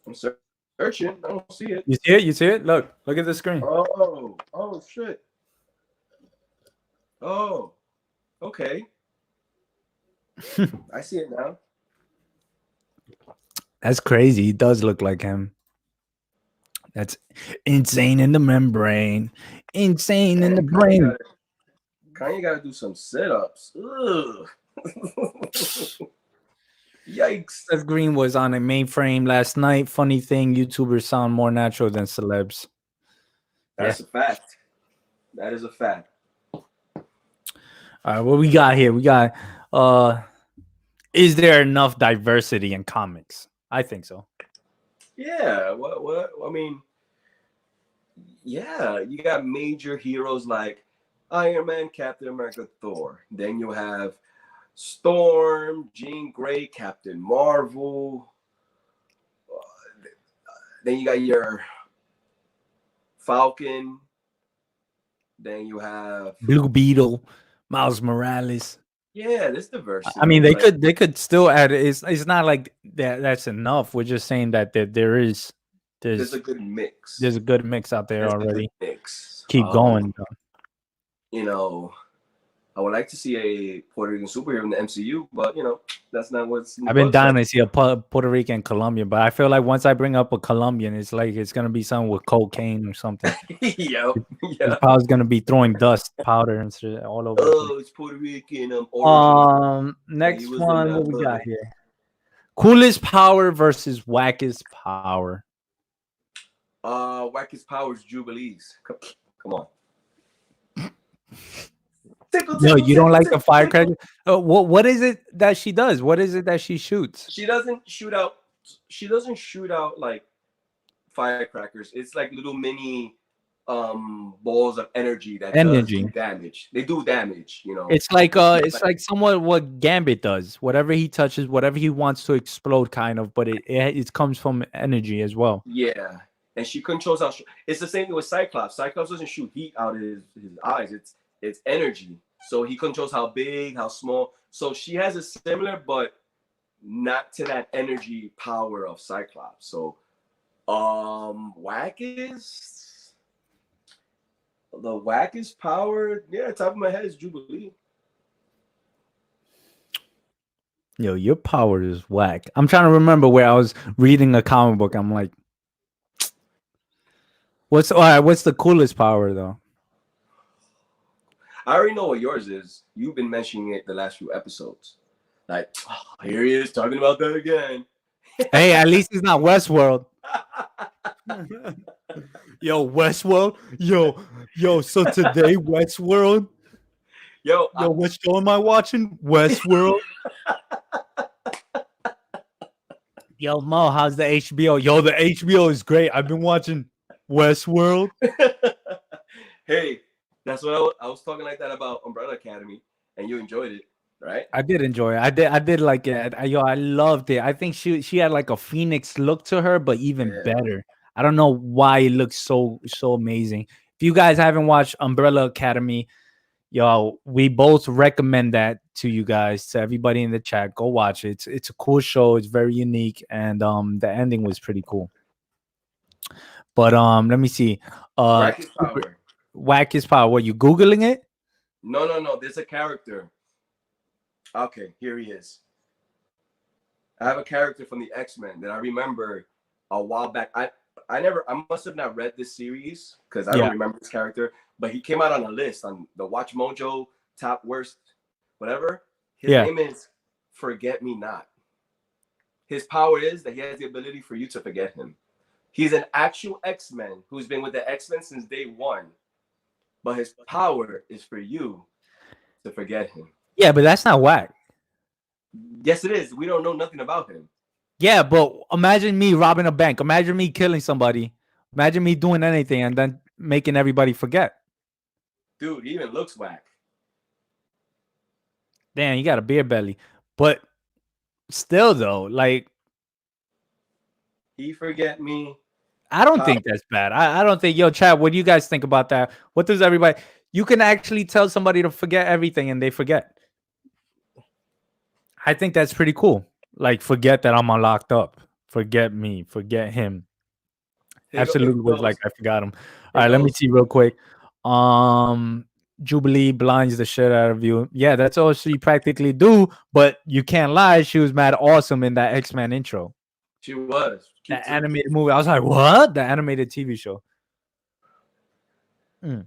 [SPEAKER 1] I'm searching. I don't see it.
[SPEAKER 2] You see it? You see it? Look at the screen.
[SPEAKER 1] Oh shit. Oh, okay. I see it now.
[SPEAKER 2] That's crazy. He does look like him. That's insane in the membrane. Insane in the brain.
[SPEAKER 1] Kanye gotta do some sit-ups. Ugh. Yikes.
[SPEAKER 2] Seth Green was on a mainframe last night. Funny thing, YouTubers sound more natural than celebs.
[SPEAKER 1] That's a fact. That is a fact.
[SPEAKER 2] All right, what we got here? We got is there enough diversity in comics? I think so.
[SPEAKER 1] Yeah, what I mean, yeah, you got major heroes like Iron Man, Captain America, Thor. Then you have Storm, Jean Grey, Captain Marvel. Then you got your Falcon. Then you have
[SPEAKER 2] Blue Beetle, Miles Morales.
[SPEAKER 1] Yeah, there's diversity.
[SPEAKER 2] I mean, they could still add. It's not like that's enough. We're just saying that there's
[SPEAKER 1] a good mix.
[SPEAKER 2] There's a good mix out there already.
[SPEAKER 1] Mix.
[SPEAKER 2] Keep going.
[SPEAKER 1] You know, I would like to see a Puerto Rican superhero in the MCU, but you know, that's not what's.
[SPEAKER 2] I've been dying to see a Puerto Rican Colombian, but I feel like once I bring up a Colombian, it's like it's gonna be something with cocaine or something.
[SPEAKER 1] Yeah.
[SPEAKER 2] His powder's gonna be throwing dust, powder, and shit all over.
[SPEAKER 1] Oh, it's Puerto Rican.
[SPEAKER 2] Next one, what we got here? Coolest power versus wackest power.
[SPEAKER 1] Wackest power is Jubilees. Come on.
[SPEAKER 2] No, you don't like the firecracker? What is it that she does? What is it that she shoots?
[SPEAKER 1] She doesn't shoot out like firecrackers. It's like little mini balls of energy that do damage. They do damage, you know.
[SPEAKER 2] It's like somewhat what Gambit does. Whatever he touches, whatever he wants to explode, kind of, but it comes from energy as well.
[SPEAKER 1] Yeah. And she controls how it's the same thing with Cyclops. Cyclops doesn't shoot heat out of his eyes. It's energy. So he controls how big, how small. So she has a similar, but not to that energy power of Cyclops. So the wackest power, yeah, top of my head is Jubilee.
[SPEAKER 2] Yo, your power is whack. I'm trying to remember where I was reading a comic book. I'm like, what's the coolest power though?
[SPEAKER 1] I already know what yours is. You've been mentioning it the last few episodes. Like, here he is talking about that again.
[SPEAKER 2] Hey, at least it's not Westworld. Yo, Westworld. Yo. So today, Westworld. Yo, what show am I watching? Westworld. Yo, Mo, how's the HBO? Yo, the HBO is great. I've been watching Westworld.
[SPEAKER 1] Hey, that's what I was talking like that about Umbrella Academy, and you enjoyed it, right?
[SPEAKER 2] I did enjoy it. I did like it. I loved it. I think she had like a phoenix look to her, but even better. I don't know why it looks so amazing. If you guys haven't watched Umbrella Academy, yo, we both recommend that to you guys, to everybody in the chat. Go watch it. It's a cool show. It's very unique, and the ending was pretty cool. But let me see. Wackest power. What, you Googling it?
[SPEAKER 1] No. There's a character. Okay, here he is. I have a character from the X-Men that I remember a while back. I must have not read this series because I don't remember this character, but he came out on a list on the Watch Mojo top worst, whatever. His name is Forget Me Not. His power is that he has the ability for you to forget him. He's an actual X-Men who's been with the X-Men since day one. But his power is for you to forget him.
[SPEAKER 2] Yeah, but that's not whack.
[SPEAKER 1] Yes, it is. We don't know nothing about him.
[SPEAKER 2] Yeah, but imagine me robbing a bank. Imagine me killing somebody. Imagine me doing anything and then making everybody forget.
[SPEAKER 1] Dude, he even looks whack.
[SPEAKER 2] Damn, you got a beer belly. But still, though, like...
[SPEAKER 1] He forget me.
[SPEAKER 2] I don't think that's bad. I don't think... Yo, chat, what do you guys think about that? What does everybody... You can actually tell somebody to forget everything and they forget. I think that's pretty cool. Like, forget that I'm locked up. Forget me. Forget him.
[SPEAKER 1] Here, here
[SPEAKER 2] Absolutely was like,
[SPEAKER 1] goes.
[SPEAKER 2] I forgot him. All
[SPEAKER 1] Here
[SPEAKER 2] right, let me
[SPEAKER 1] goes.
[SPEAKER 2] see real quick. Jubilee blinds the shit out of you. Yeah, that's all she practically do. But you can't lie, she was mad awesome in that X-Men intro.
[SPEAKER 1] She was cute
[SPEAKER 2] That
[SPEAKER 1] too.
[SPEAKER 2] animated movie. I was like, what? The animated TV show. Mm.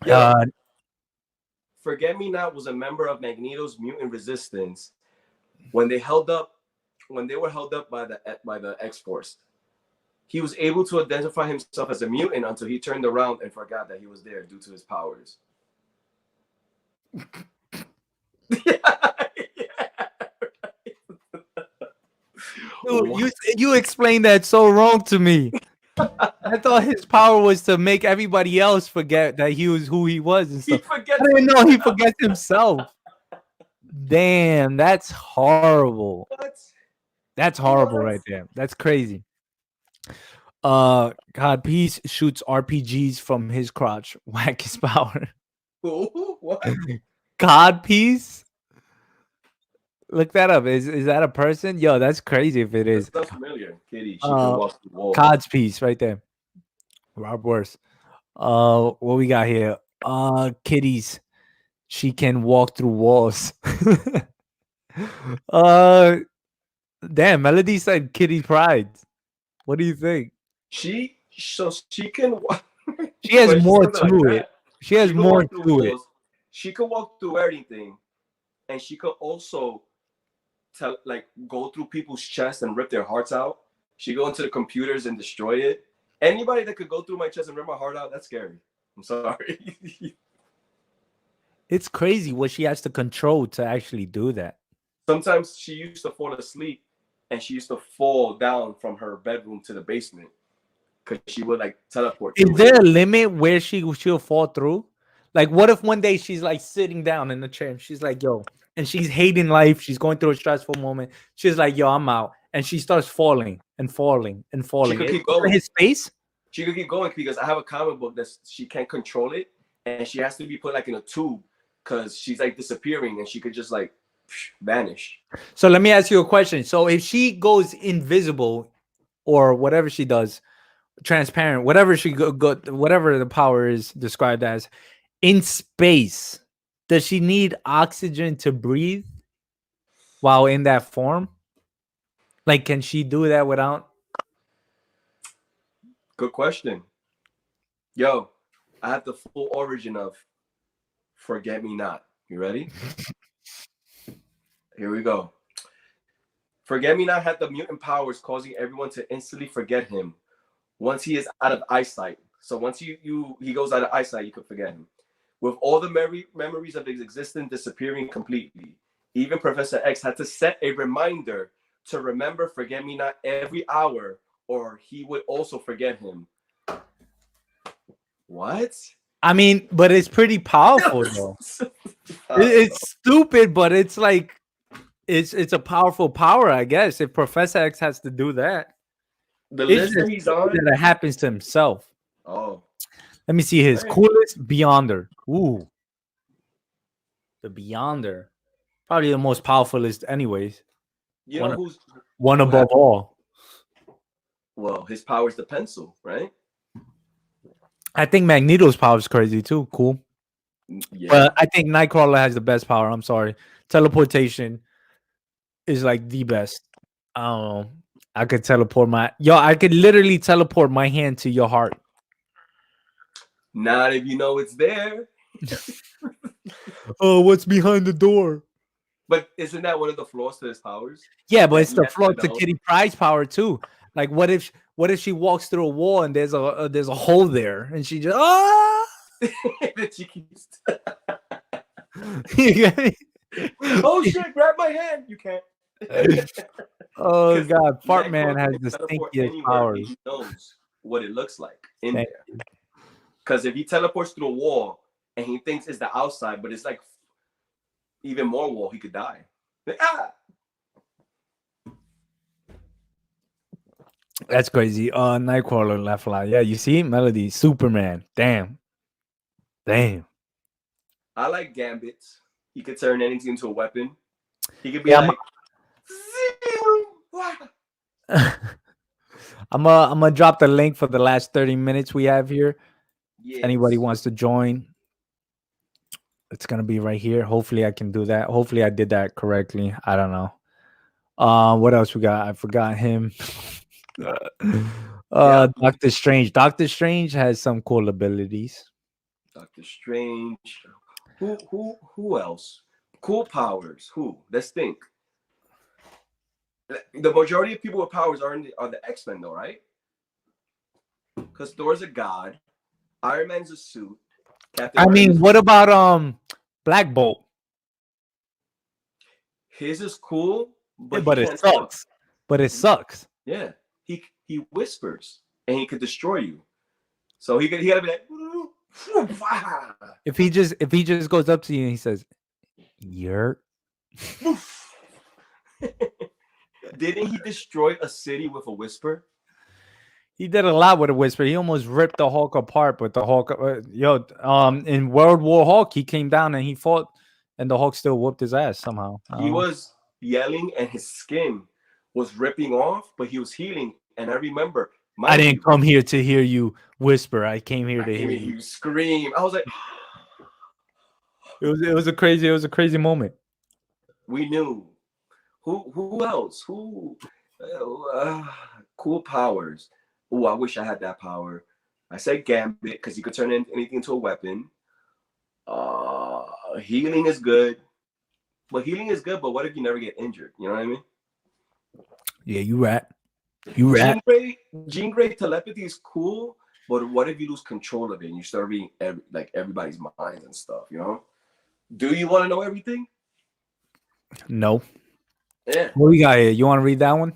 [SPEAKER 1] Yo, Forget Me Not was a member of Magneto's mutant resistance when they were held up by the X-Force. He was able to identify himself as a mutant until he turned around and forgot that he was there due to his powers.
[SPEAKER 2] Dude, you explained that so wrong to me. I thought his power was to make everybody else forget that he was who he was and
[SPEAKER 1] He
[SPEAKER 2] stuff.
[SPEAKER 1] forgets
[SPEAKER 2] I didn't know he
[SPEAKER 1] himself.
[SPEAKER 2] forgets himself. Damn, that's horrible.
[SPEAKER 1] What?
[SPEAKER 2] That's horrible right there. That's crazy. God, Peace shoots RPGs from his crotch. Whack his power.
[SPEAKER 1] What?
[SPEAKER 2] God Peace? Look that up. Is that a person? Yo, that's crazy if it is.
[SPEAKER 1] That's familiar. Kitty, she can walk through walls.
[SPEAKER 2] God's Peace right there. Rob Worse. What we got here? Kitties. She can walk through walls. uh Damn, Melody said Kitty Pride. What do you think?
[SPEAKER 1] She can walk.
[SPEAKER 2] She has
[SPEAKER 1] But
[SPEAKER 2] more
[SPEAKER 1] something like
[SPEAKER 2] to it.
[SPEAKER 1] that.
[SPEAKER 2] She has
[SPEAKER 1] She can
[SPEAKER 2] more
[SPEAKER 1] walk through
[SPEAKER 2] to it.
[SPEAKER 1] walls. She can walk through anything, and she could also go through people's chests and rip their hearts out. She go into the computers and destroy it. Anybody that could go through my chest and rip my heart out, that's scary. I'm sorry.
[SPEAKER 2] It's crazy what she has to control to actually do that.
[SPEAKER 1] Sometimes she used to fall asleep and she used to fall down from her bedroom to the basement because she would like teleport.
[SPEAKER 2] Is there a limit where she'll fall through? Like, what if one day she's like sitting down in the chair and she's like, yo, and she's hating life, she's going through a stressful moment. She's like, yo, I'm out. And she starts falling and falling and falling.
[SPEAKER 1] She could keep going.
[SPEAKER 2] His face?
[SPEAKER 1] She could keep going because I have a comic book that she can't control it and she has to be put like in a tube because she's like disappearing and she could just like vanish.
[SPEAKER 2] So let me ask you a question. So if she goes invisible or whatever she does, transparent, whatever she whatever the power is described as, in space, does she need oxygen to breathe while in that form? Like, can she do that without?
[SPEAKER 1] Good question. Yo, I have the full origin of Forget Me Not. You ready? Here we go. Forget Me Not had the mutant powers causing everyone to instantly forget him once he is out of eyesight. So once he goes out of eyesight, you can forget him. With all the memories of his existence disappearing completely, even Professor X had to set a reminder to remember Forget Me Not every hour, or he would also forget him. What?
[SPEAKER 2] I mean, but it's pretty powerful though. It's stupid, but it's like it's a powerful power, I guess. If Professor X has to do that,
[SPEAKER 1] the list that he's on,
[SPEAKER 2] that it happens to himself.
[SPEAKER 1] Oh,
[SPEAKER 2] let me see his coolest Beyonder. Ooh, the Beyonder, probably the most powerful list, anyways.
[SPEAKER 1] You know who's
[SPEAKER 2] one above all?
[SPEAKER 1] Well, his power is the pencil, right?
[SPEAKER 2] I think Magneto's power is crazy too. Cool. Yeah. But I think Nightcrawler has the best power. I'm sorry. Teleportation is like the best. I don't know. I could teleport I could literally teleport my hand to your heart.
[SPEAKER 1] Not if you know it's there.
[SPEAKER 2] Oh, what's behind the door?
[SPEAKER 1] But isn't that one of the flaws to his powers?
[SPEAKER 2] Yeah, but it's the flaw to Kitty Pryde's power too. Like, what if she walks through a wall and there's a hole there, and she just
[SPEAKER 1] she keeps.
[SPEAKER 2] You get me?
[SPEAKER 1] Oh shit! Grab my hand. You can't.
[SPEAKER 2] Oh god, Fart Man has the stinkiest power.
[SPEAKER 1] He knows what it looks like in there. Because if he teleports through a wall and he thinks it's the outside, but it's like even more wall, he could die.
[SPEAKER 2] That's crazy. Nightcrawler left line. Yeah, you see, Melody, Superman. Damn. Damn.
[SPEAKER 1] I like Gambit. He could turn anything into a weapon. He could be
[SPEAKER 2] Yeah,
[SPEAKER 1] like,
[SPEAKER 2] I'm gonna drop the link for the last 30 minutes we have here. If anybody
[SPEAKER 1] yes.
[SPEAKER 2] wants to join, it's gonna be right here. Hopefully I can do that. Hopefully I did that correctly. I don't know. What else we got? I forgot him.
[SPEAKER 1] Yeah.
[SPEAKER 2] Doctor Strange. Doctor Strange has some cool abilities.
[SPEAKER 1] Doctor Strange. Who else? Cool powers. Who? Let's think. The majority of people with powers are the X-Men though, right? Because Thor's a god, Iron Man's a suit.
[SPEAKER 2] I mean, what about Black Bolt?
[SPEAKER 1] His is cool, but
[SPEAKER 2] But
[SPEAKER 1] he
[SPEAKER 2] it
[SPEAKER 1] can't talk.
[SPEAKER 2] sucks. But it sucks.
[SPEAKER 1] Yeah, he whispers and he could destroy you. So he gotta be like.
[SPEAKER 2] If he just goes up to you and he says, "You're."
[SPEAKER 1] Didn't he destroy a city with a whisper?
[SPEAKER 2] He did a lot with a whisper. He almost ripped the Hulk apart. But the Hulk, in World War Hulk, he came down and he fought, and the Hulk still whooped his ass somehow.
[SPEAKER 1] He was yelling, and his skin was ripping off, but he was healing. And I remember,
[SPEAKER 2] I didn't come here to hear you whisper. I came here to hear
[SPEAKER 1] you scream. I was like,
[SPEAKER 2] it was a crazy moment.
[SPEAKER 1] We knew. Who else? Cool powers. Oh, I wish I had that power. I said Gambit because he could turn anything into a weapon. Healing is good. But what if you never get injured? You know what I mean?
[SPEAKER 2] Yeah, you rat.
[SPEAKER 1] Jean Grey telepathy is cool, but what if you lose control of it and you start reading everybody's minds and stuff, you know? Do you want to know everything?
[SPEAKER 2] No.
[SPEAKER 1] Yeah.
[SPEAKER 2] What we got here? You want to read that one?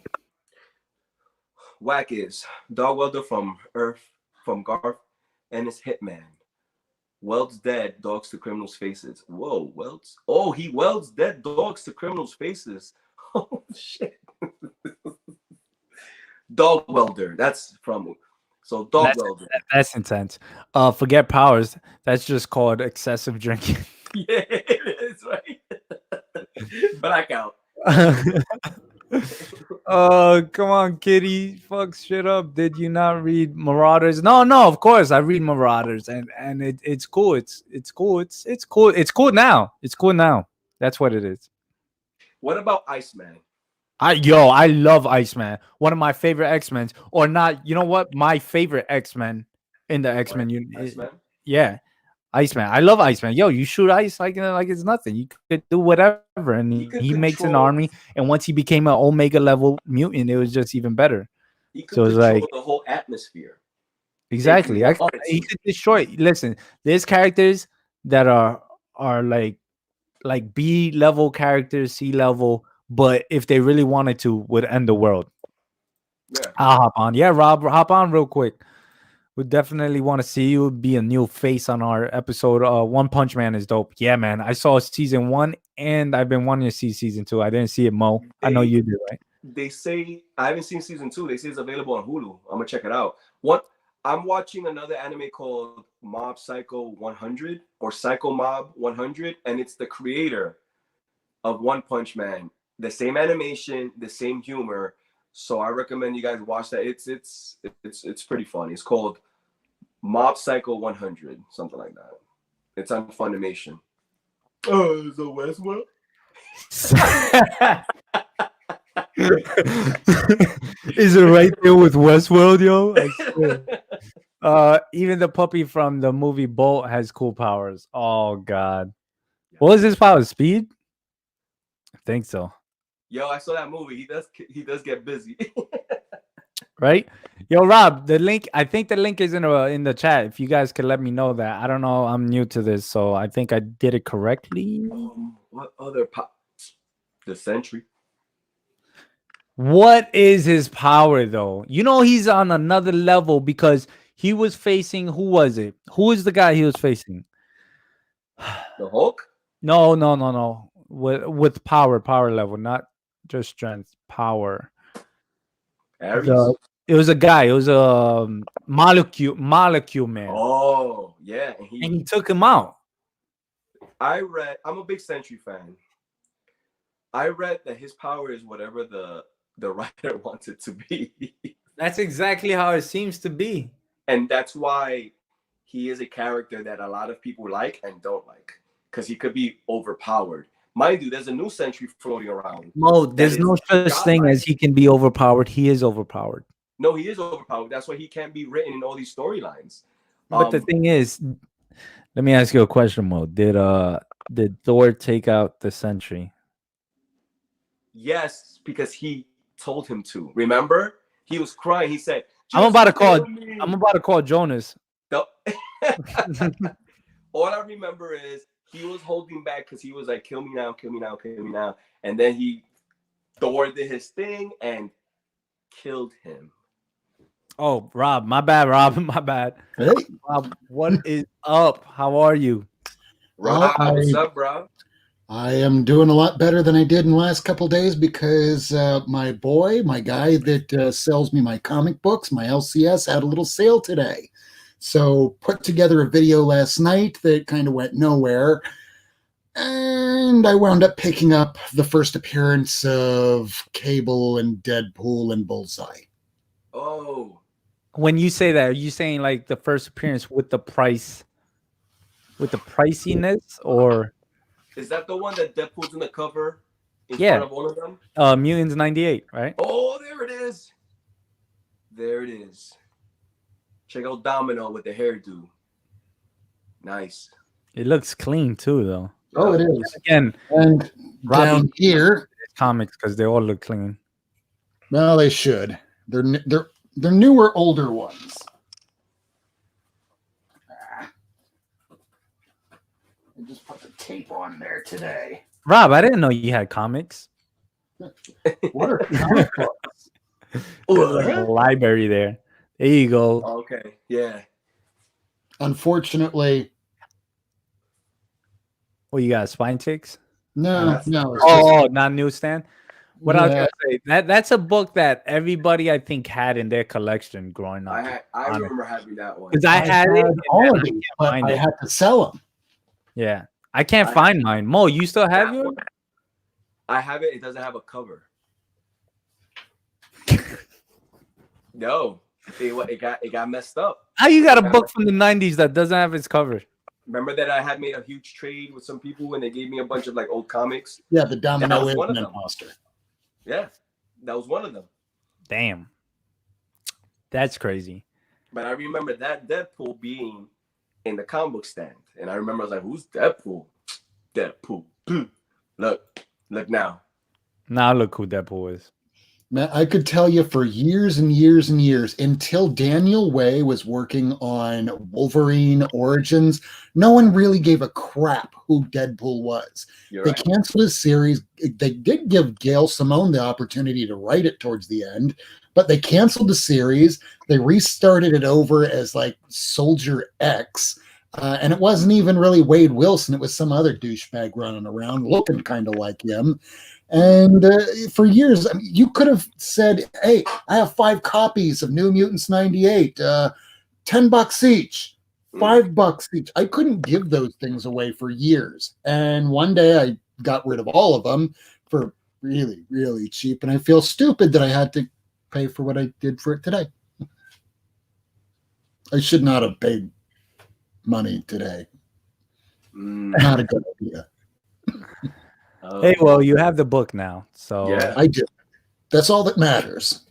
[SPEAKER 1] Whack is Dog Welder from Earth, from Garth, and his hitman. Welds dead dogs to criminals' faces. Whoa, welds. Oh, he welds dead dogs to criminals' faces. Oh, shit. Dog welder. That's from. So dog welder.
[SPEAKER 2] That's intense. Forget powers. That's just called excessive drinking.
[SPEAKER 1] Yeah, it is, right? Blackout.
[SPEAKER 2] Oh, come on, kitty. Fuck shit up. Did you not read Marauders? No, of course I read Marauders, and it's cool. It's cool. It's cool. It's cool now. It's cool now. That's what it is.
[SPEAKER 1] What about Iceman?
[SPEAKER 2] I love Iceman. One of my favorite X-Men. Or not, you know what? My favorite X-Men in the X-Men unit. Yeah. Iceman. I love Iceman. Yo, you shoot ice like it's nothing. You could do whatever. And he makes an army. And once he became an Omega level mutant, it was just even better.
[SPEAKER 1] He could control like the whole atmosphere.
[SPEAKER 2] Exactly. He could destroy. Listen, there's characters that are like B level characters, C level, but if they really wanted to, would end the world. Yeah. I'll hop on. Yeah, Rob, hop on real quick. We definitely want to see you be a new face on our episode. One Punch Man is dope. Yeah, man. I saw season 1 and I've been wanting to see season 2. I didn't see it, Mo. I know you did, right?
[SPEAKER 1] They say I haven't seen season 2. They say it's available on Hulu. I'm gonna check it out. I'm watching another anime called Mob Psycho 100 or Psycho Mob 100, and it's the creator of One Punch Man. The same animation, the same humor. So I recommend you guys watch that. It's pretty funny. It's called Mob Psycho 100, something like that. It's on Funimation. Oh, is it Westworld?
[SPEAKER 2] Is it right there with Westworld, yo? I swear. Even the puppy from the movie Bolt has cool powers. Oh God, what was his power? Speed? I think so.
[SPEAKER 1] Yo, I saw that movie. He does get busy.
[SPEAKER 2] Right? Yo, Rob, the link. I think the link is in the chat. If you guys could let me know that. I don't know. I'm new to this, so I think I did it correctly.
[SPEAKER 1] What other the Sentry?
[SPEAKER 2] What is his power though? You know he's on another level because he was facing. Who was it? Who is the guy he was facing?
[SPEAKER 1] The Hulk?
[SPEAKER 2] No. With power level, not just strength. Power.
[SPEAKER 1] Ares?
[SPEAKER 2] It was a guy. It was a molecule man.
[SPEAKER 1] Oh Yeah, and
[SPEAKER 2] he took him out.
[SPEAKER 1] I'm a big Sentry fan. I read that his power is whatever the writer wants it to be.
[SPEAKER 2] That's exactly how it seems to be.
[SPEAKER 1] And that's why he is a character that a lot of people like and don't like. Because he could be overpowered. Mind you, there's a new Sentry floating around.
[SPEAKER 2] No, there's no such thing as he can be overpowered. He is overpowered.
[SPEAKER 1] No, he is overpowered. That's why he can't be written in all these storylines.
[SPEAKER 2] But the thing is, let me ask you a question, Mo. Did Thor take out the Sentry?
[SPEAKER 1] Yes, because he told him to. Remember? He was crying. He said,
[SPEAKER 2] I'm about to call Jonas.
[SPEAKER 1] All I remember is he was holding back because he was like, kill me now, kill me now, kill me now. And then Thor did his thing and killed him.
[SPEAKER 2] Oh, Rob, my bad, Rob, my bad.
[SPEAKER 3] Hey.
[SPEAKER 2] Rob, what is up? How are you?
[SPEAKER 1] Rob, what's up, bro?
[SPEAKER 3] I am doing a lot better than I did in the last couple of days because my guy that sells me my comic books, my LCS, had a little sale today. So put together a video last night that kind of went nowhere. And I wound up picking up the first appearance of Cable and Deadpool and Bullseye.
[SPEAKER 1] Oh.
[SPEAKER 2] When you say that, are you saying like the first appearance with the priciness, or
[SPEAKER 1] is that the one that Deadpool's in the cover in front of all of them?
[SPEAKER 2] Mutants 98, right?
[SPEAKER 1] Oh, there it is. There it is. Check out Domino with the hairdo. Nice.
[SPEAKER 2] It looks clean too, though.
[SPEAKER 3] Oh, it is.
[SPEAKER 2] Again,
[SPEAKER 3] and down here,
[SPEAKER 2] comics because they all look clean.
[SPEAKER 3] Well, they should. They're newer, older ones. I just put the tape on there today.
[SPEAKER 2] Rob, I didn't know you had comics.
[SPEAKER 3] What are comic books?
[SPEAKER 2] Like a library there. There you go.
[SPEAKER 1] Okay, yeah.
[SPEAKER 3] Unfortunately.
[SPEAKER 2] Well, you got spine ticks?
[SPEAKER 3] No.
[SPEAKER 2] Not newsstand. What I was gonna say, that's a book that everybody I think had in their collection growing up.
[SPEAKER 1] I remember having that one
[SPEAKER 2] because I had
[SPEAKER 3] all of them, but I had to sell them.
[SPEAKER 2] Yeah, I can't find mine. Mo, you still have yours?
[SPEAKER 1] I have it. It doesn't have a cover. No, it got messed up.
[SPEAKER 2] How you got a book from the 90s that doesn't have its cover?
[SPEAKER 1] Remember that I had made a huge trade with some people and they gave me a bunch of like old comics.
[SPEAKER 3] Yeah, the Domino imposter.
[SPEAKER 1] Yeah, that was one of them.
[SPEAKER 2] Damn, that's crazy.
[SPEAKER 1] But I remember that Deadpool being in the comic book stand, and I remember I was like, "Who's Deadpool? Deadpool. Look now.
[SPEAKER 2] Now look who Deadpool is."
[SPEAKER 3] Man, I could tell you for years and years and years until Daniel Way was working on Wolverine Origins, no one really gave a crap who Deadpool was. They canceled his series. They did give Gail Simone the opportunity to write it towards the end, but they canceled the series. They restarted it over as like Soldier X. And it wasn't even really Wade Wilson. It was some other douchebag running around looking kind of like him. And for years, I mean, you could have said, hey, I have 5 copies of New Mutants 98, $10 each, $5 each. I couldn't give those things away for years. And one day I got rid of all of them for really, really cheap. And I feel stupid that I had to pay for what I did for it today. I should not have paid money today. Not a good idea.
[SPEAKER 2] Hey, well, you have the book now, so
[SPEAKER 1] yeah,
[SPEAKER 3] I do. That's all that matters.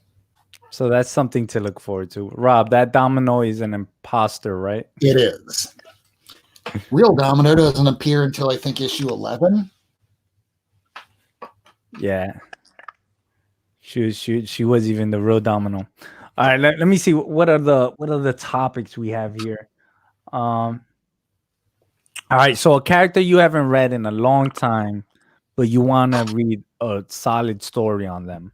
[SPEAKER 2] So that's something to look forward to. Rob, that Domino is an imposter, right?
[SPEAKER 3] It is. Real Domino doesn't appear until I think issue 11.
[SPEAKER 2] Yeah, she was even the real Domino. All right, let me see what are the topics we have here. All right, so a character you haven't read in a long time, but you want to read a solid story on them.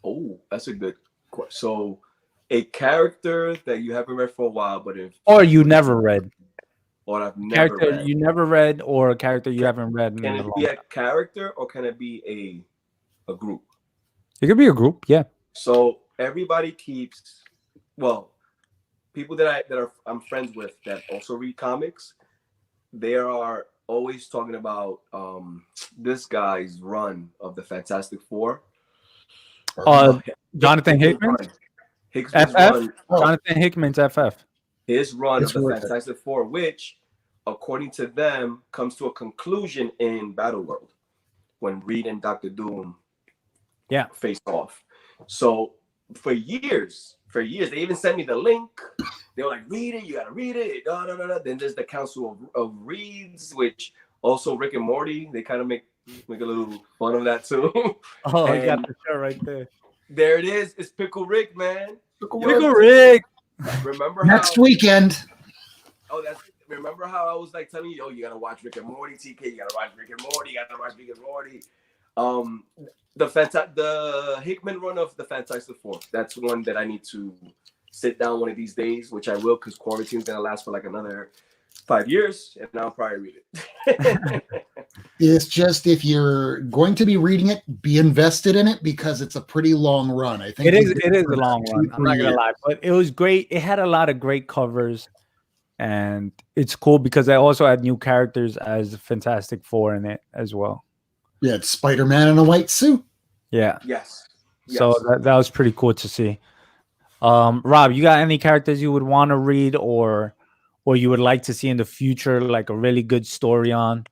[SPEAKER 1] Oh, that's a good question. So, a character that you haven't read for a while, but
[SPEAKER 2] or you never read,
[SPEAKER 1] or I've never read.
[SPEAKER 2] You never read, or a character you haven't read.
[SPEAKER 1] Can it be a character or can it be a group?
[SPEAKER 2] It could be a group, yeah.
[SPEAKER 1] So everybody keeps, well, people that I'm friends with that also read comics, they are always talking about this guy's run of the Fantastic Four.
[SPEAKER 2] Jonathan Hickman,
[SPEAKER 1] Hickman's
[SPEAKER 2] FF.
[SPEAKER 1] run.
[SPEAKER 2] Jonathan Hickman's FF.
[SPEAKER 1] His run
[SPEAKER 3] It's
[SPEAKER 1] of the
[SPEAKER 3] worth it.
[SPEAKER 1] Fantastic Four, which, according to them, comes to a conclusion in Battleworld when Reed and Doctor Doom face off. So for years, they even sent me the link. They were like, read it, you gotta read it. Da, da, da, da. Then there's the Council of Reeds, which also Rick and Morty, they kind of make a little fun of that too.
[SPEAKER 2] Oh, I got the shirt right there.
[SPEAKER 1] There it is. It's Pickle Rick, man.
[SPEAKER 2] Pickle Rick.
[SPEAKER 1] Remember
[SPEAKER 3] next weekend?
[SPEAKER 1] Oh, remember how I was like telling you, you gotta watch Rick and Morty, TK, you gotta watch Rick and Morty, the Hickman run of the Fantastic Four. That's one that I need to sit down one of these days, which I will, because quarantine's gonna last for like another 5 years, and I'll probably read it.
[SPEAKER 3] It's just, if you're going to be reading it, be invested in it, because it's a pretty long run. I think
[SPEAKER 2] it is a long run. I'm not gonna lie, but it was great. It had a lot of great covers, and it's cool because I also had new characters as Fantastic Four in it as well.
[SPEAKER 3] Yeah, it's Spider-Man in a white suit.
[SPEAKER 2] Yeah.
[SPEAKER 1] Yes.
[SPEAKER 2] So that was pretty cool to see. Rob, you got any characters you would want to read or you would like to see in the future, like a really good story on?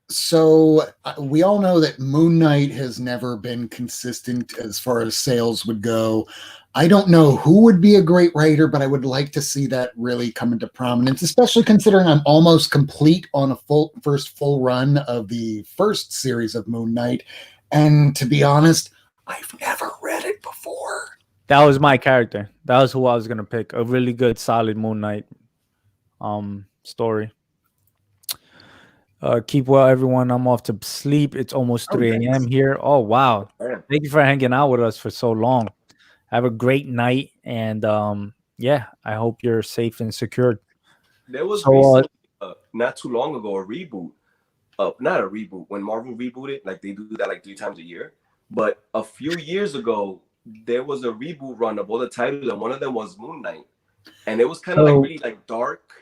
[SPEAKER 3] So we all know that Moon Knight has never been consistent as far as sales would go. I don't know who would be a great writer, but I would like to see that really come into prominence, especially considering I'm almost complete on a first full run of the first series of Moon Knight. And to be honest, I've never read it before.
[SPEAKER 2] That was my character. That was who I was going to pick. A really good, solid Moon Knight story. Keep well, everyone. I'm off to sleep. It's almost 3 a.m. here. Oh, wow. Thank you for hanging out with us for so long. Have a great night. And I hope you're safe and secured.
[SPEAKER 1] There was recently, not too long ago, a reboot. Not a reboot. When Marvel rebooted, like they do that like 3 times a year. But a few years ago, there was a reboot run of all the titles, and one of them was Moon Knight. And it was kind of like really like dark.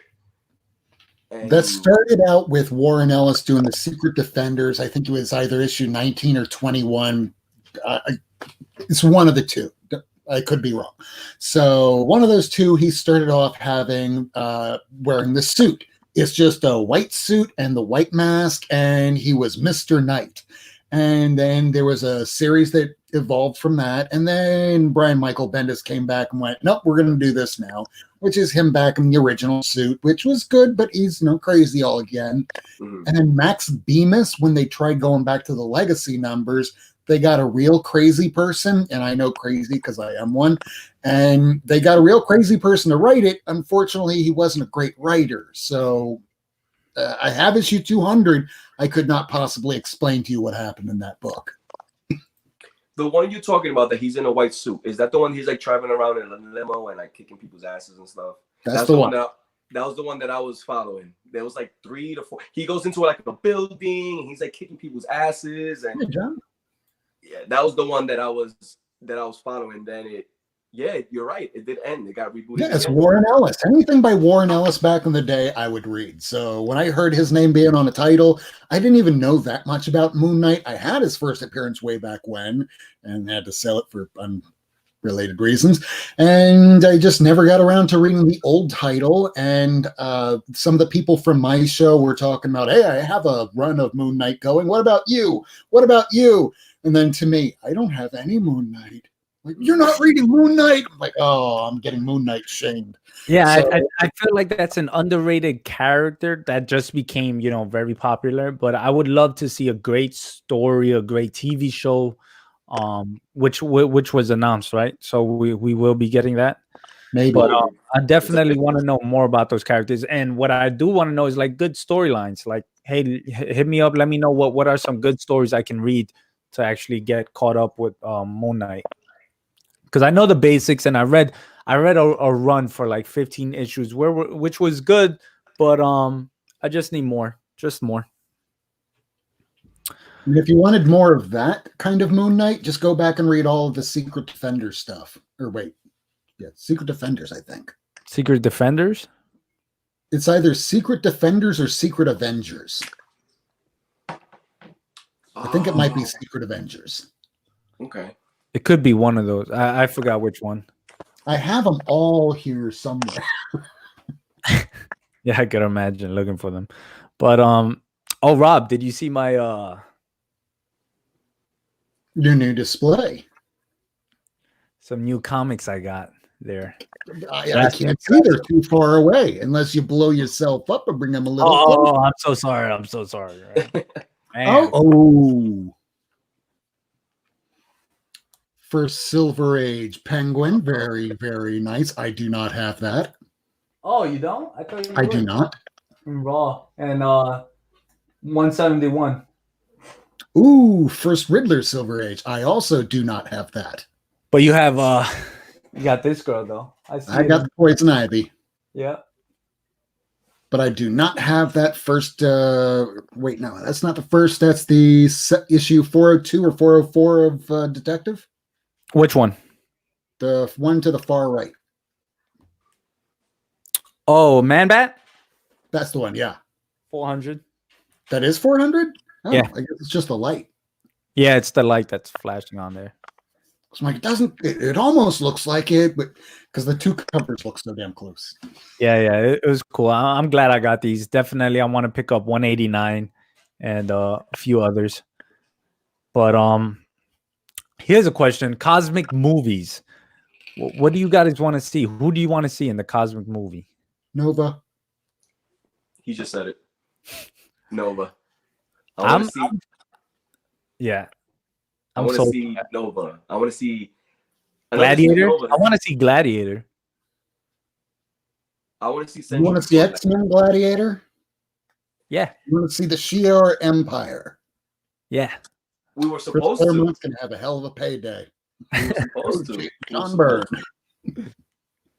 [SPEAKER 1] And
[SPEAKER 3] that started out with Warren Ellis doing the Secret Defenders. I think it was either issue 19 or 21. It's one of the two. I could be wrong. So one of those two, he started off having wearing the suit. It's just a white suit and the white mask, and he was Mr. Knight. And then there was a series that evolved from that. And then Brian Michael Bendis came back and went, nope, we're going to do this now, which is him back in the original suit, which was good, but he's crazy all again. Mm-hmm. And then Max Bemis, when they tried going back to the legacy numbers, they got a real crazy person, and I know crazy because I am one, and they got a real crazy person to write it. Unfortunately, he wasn't a great writer. So I have issue 200. I could not possibly explain to you what happened in that book.
[SPEAKER 1] The one you're talking about that he's in a white suit, is that the one he's like driving around in a limo and like kicking people's asses and stuff?
[SPEAKER 3] That's the one.
[SPEAKER 1] That was the one that I was following. There was like 3 to 4. He goes into like a building and he's like kicking people's asses. And
[SPEAKER 3] hey, John.
[SPEAKER 1] Yeah, that was the one that I was following. Then you're right. It did end. It got rebooted.
[SPEAKER 3] Yeah, it's Warren Ellis. Anything by Warren Ellis back in the day, I would read. So when I heard his name being on a title, I didn't even know that much about Moon Knight. I had his first appearance way back when and had to sell it for unrelated reasons. And I just never got around to reading the old title. And some of the people from my show were talking about, hey, I have a run of Moon Knight going. What about you? What about you? And then to me, I don't have any Moon Knight. Like, you're not reading Moon Knight. I'm like, oh, I'm getting Moon Knight shamed.
[SPEAKER 2] Yeah, so, I feel like that's an underrated character that just became, very popular. But I would love to see a great story, a great TV show, which was announced, right? So we will be getting that.
[SPEAKER 3] Maybe.
[SPEAKER 2] But I definitely want to know more about those characters. And what I do want to know is like good storylines. Like, hey, hit me up. Let me know what are some good stories I can read to actually get caught up with Moon Knight. Because I know the basics, and I read a run for like 15 issues, which was good, but I just need more, just more.
[SPEAKER 3] And if you wanted more of that kind of Moon Knight, just go back and read all of the Secret Defenders stuff. Or wait, yeah, Secret Defenders, I think.
[SPEAKER 2] Secret Defenders?
[SPEAKER 3] It's either Secret Defenders or Secret Avengers. I think it might be Secret Avengers.
[SPEAKER 1] Okay.
[SPEAKER 2] It could be one of those. I forgot which one.
[SPEAKER 3] I have them all here somewhere.
[SPEAKER 2] Yeah, I could imagine looking for them. But oh, Rob, did you see my
[SPEAKER 3] Your new display.
[SPEAKER 2] some new comics I got there?
[SPEAKER 3] I can't see they're too far away unless you blow yourself up or bring them a little closer.
[SPEAKER 2] Oh, I'm so sorry. I'm so sorry.
[SPEAKER 3] Man. Oh. First Silver Age Penguin. Very, very nice. I do not have that.
[SPEAKER 2] Oh, you don't? I thought you
[SPEAKER 3] I do not.
[SPEAKER 2] Raw and 171.
[SPEAKER 3] Ooh, First Riddler Silver Age. I also do not have that.
[SPEAKER 2] But you have you got this girl though.
[SPEAKER 3] I got the Poison Ivy.
[SPEAKER 2] Yeah.
[SPEAKER 3] But I do not have that first. Wait, no, that's not the first. That's the issue 402 or 404 of Detective.
[SPEAKER 2] Which one?
[SPEAKER 3] The one to the far right.
[SPEAKER 2] Oh, Man Bat?
[SPEAKER 3] That's the one, yeah.
[SPEAKER 2] 400.
[SPEAKER 3] That is 400? Oh,
[SPEAKER 2] yeah.
[SPEAKER 3] I guess it's just a light.
[SPEAKER 2] Yeah, it's the light that's flashing on there.
[SPEAKER 3] So I'm like, it almost looks like it, but because the two covers look so damn close.
[SPEAKER 2] Yeah, it was cool. I'm glad I got these. Definitely, I want to pick up 189 and a few others. But here's a question: Cosmic movies. What do you guys want to see? Who do you want to see in the Cosmic movie?
[SPEAKER 3] Nova.
[SPEAKER 1] He just said it. Nova. I want to see.
[SPEAKER 2] Yeah.
[SPEAKER 1] I want to see Nova. I want to see
[SPEAKER 2] Gladiator. I want to see Gladiator.
[SPEAKER 1] I want to see.
[SPEAKER 3] You want to see X-Men Gladiator?
[SPEAKER 2] Yeah.
[SPEAKER 3] You want to see the Shi'ar Empire?
[SPEAKER 2] Yeah.
[SPEAKER 1] We were supposed to.
[SPEAKER 3] Chris can have a hell of a payday.
[SPEAKER 1] We were supposed to.
[SPEAKER 3] John Byrne.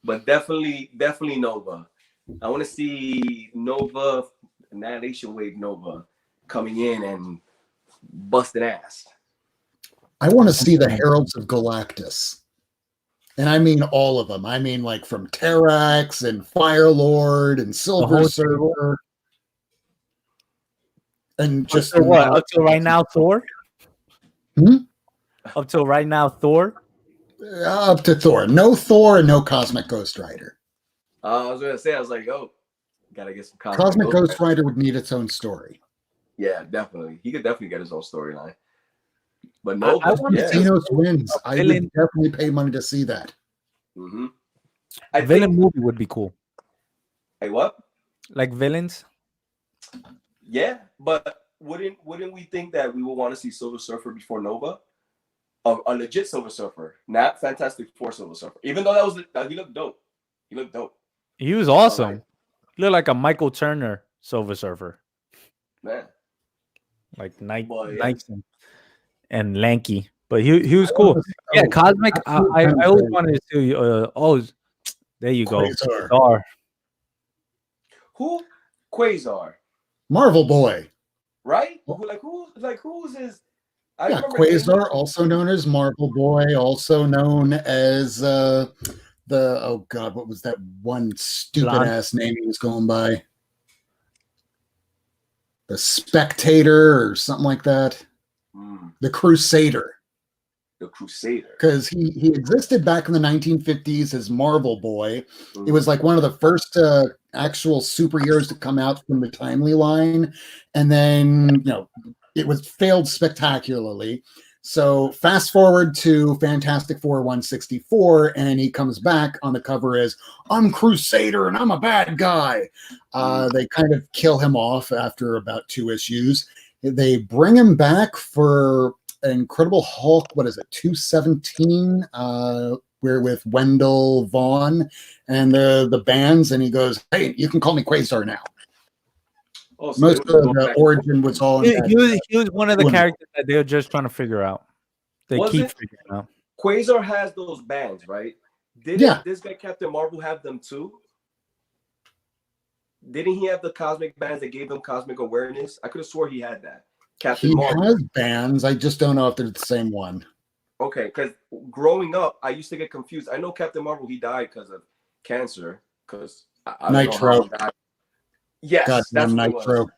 [SPEAKER 1] But definitely Nova. I want to see Nova, Annihilation Wave Nova, coming in and busting ass.
[SPEAKER 3] I want to see the Heralds of Galactus. And I mean all of them. I mean like from Terrax and Firelord and Silver Surfer. And just
[SPEAKER 2] what? Up till right now, Thor? Up till right now, Thor?
[SPEAKER 3] Up to Thor. No Thor and no Cosmic Ghost Rider.
[SPEAKER 1] I was going to say, I was like, oh, gotta get some
[SPEAKER 3] Cosmic Ghost Rider would need its own story.
[SPEAKER 1] Yeah, definitely. He could definitely get his own storyline. But no,
[SPEAKER 3] I want to see Thanos wins. I would definitely pay money to see that.
[SPEAKER 1] Mm-hmm.
[SPEAKER 2] A villain movie would be cool.
[SPEAKER 1] Hey, what?
[SPEAKER 2] Like villains?
[SPEAKER 1] Yeah, but wouldn't we think that we would want to see Silver Surfer before Nova? A legit Silver Surfer, not Fantastic Four Silver Surfer. Even though he looked dope. He looked dope.
[SPEAKER 2] He was awesome. He looked like a Michael Turner Silver Surfer.
[SPEAKER 1] Man.
[SPEAKER 2] Like nice and lanky. But he was cool. Yeah, Cosmic. I always wanted to see. There you go. Quasar.
[SPEAKER 1] Who? Quasar.
[SPEAKER 3] Marvel Boy.
[SPEAKER 1] Right? Who's his?
[SPEAKER 3] Yeah, Quasar, also known as Marvel Boy, also known as what was that one stupid ass name he was going by? The Spectator or something like that. The Crusader.
[SPEAKER 1] The Crusader.
[SPEAKER 3] Because he existed back in the 1950s as Marvel Boy. It was like one of the first actual superheroes to come out from the Timely line. And then, it was failed spectacularly. So fast forward to Fantastic Four 164, and he comes back on the cover as, I'm Crusader and I'm a bad guy. They kind of kill him off after about 2 issues. They bring him back for Incredible Hulk, 217, we're with Wendell Vaughn and the bands, and he goes, hey, you can call me Quasar now. Oh, so most of the origin was all
[SPEAKER 2] he was one of the characters that they were just trying to figure out. They keep figuring out.
[SPEAKER 1] Quasar has those bands, right? Did this guy Captain Marvel have them too? Didn't he have the cosmic bands that gave him cosmic awareness? I could have swore he had that.
[SPEAKER 3] Captain Marvel has bands. I just don't know if they're the same one.
[SPEAKER 1] Okay, because growing up, I used to get confused. I know Captain Marvel, he died because of cancer. because I don't
[SPEAKER 3] Nitro.
[SPEAKER 1] know how. Yes,
[SPEAKER 3] God,
[SPEAKER 1] that's what
[SPEAKER 3] Nitro.
[SPEAKER 1] it was.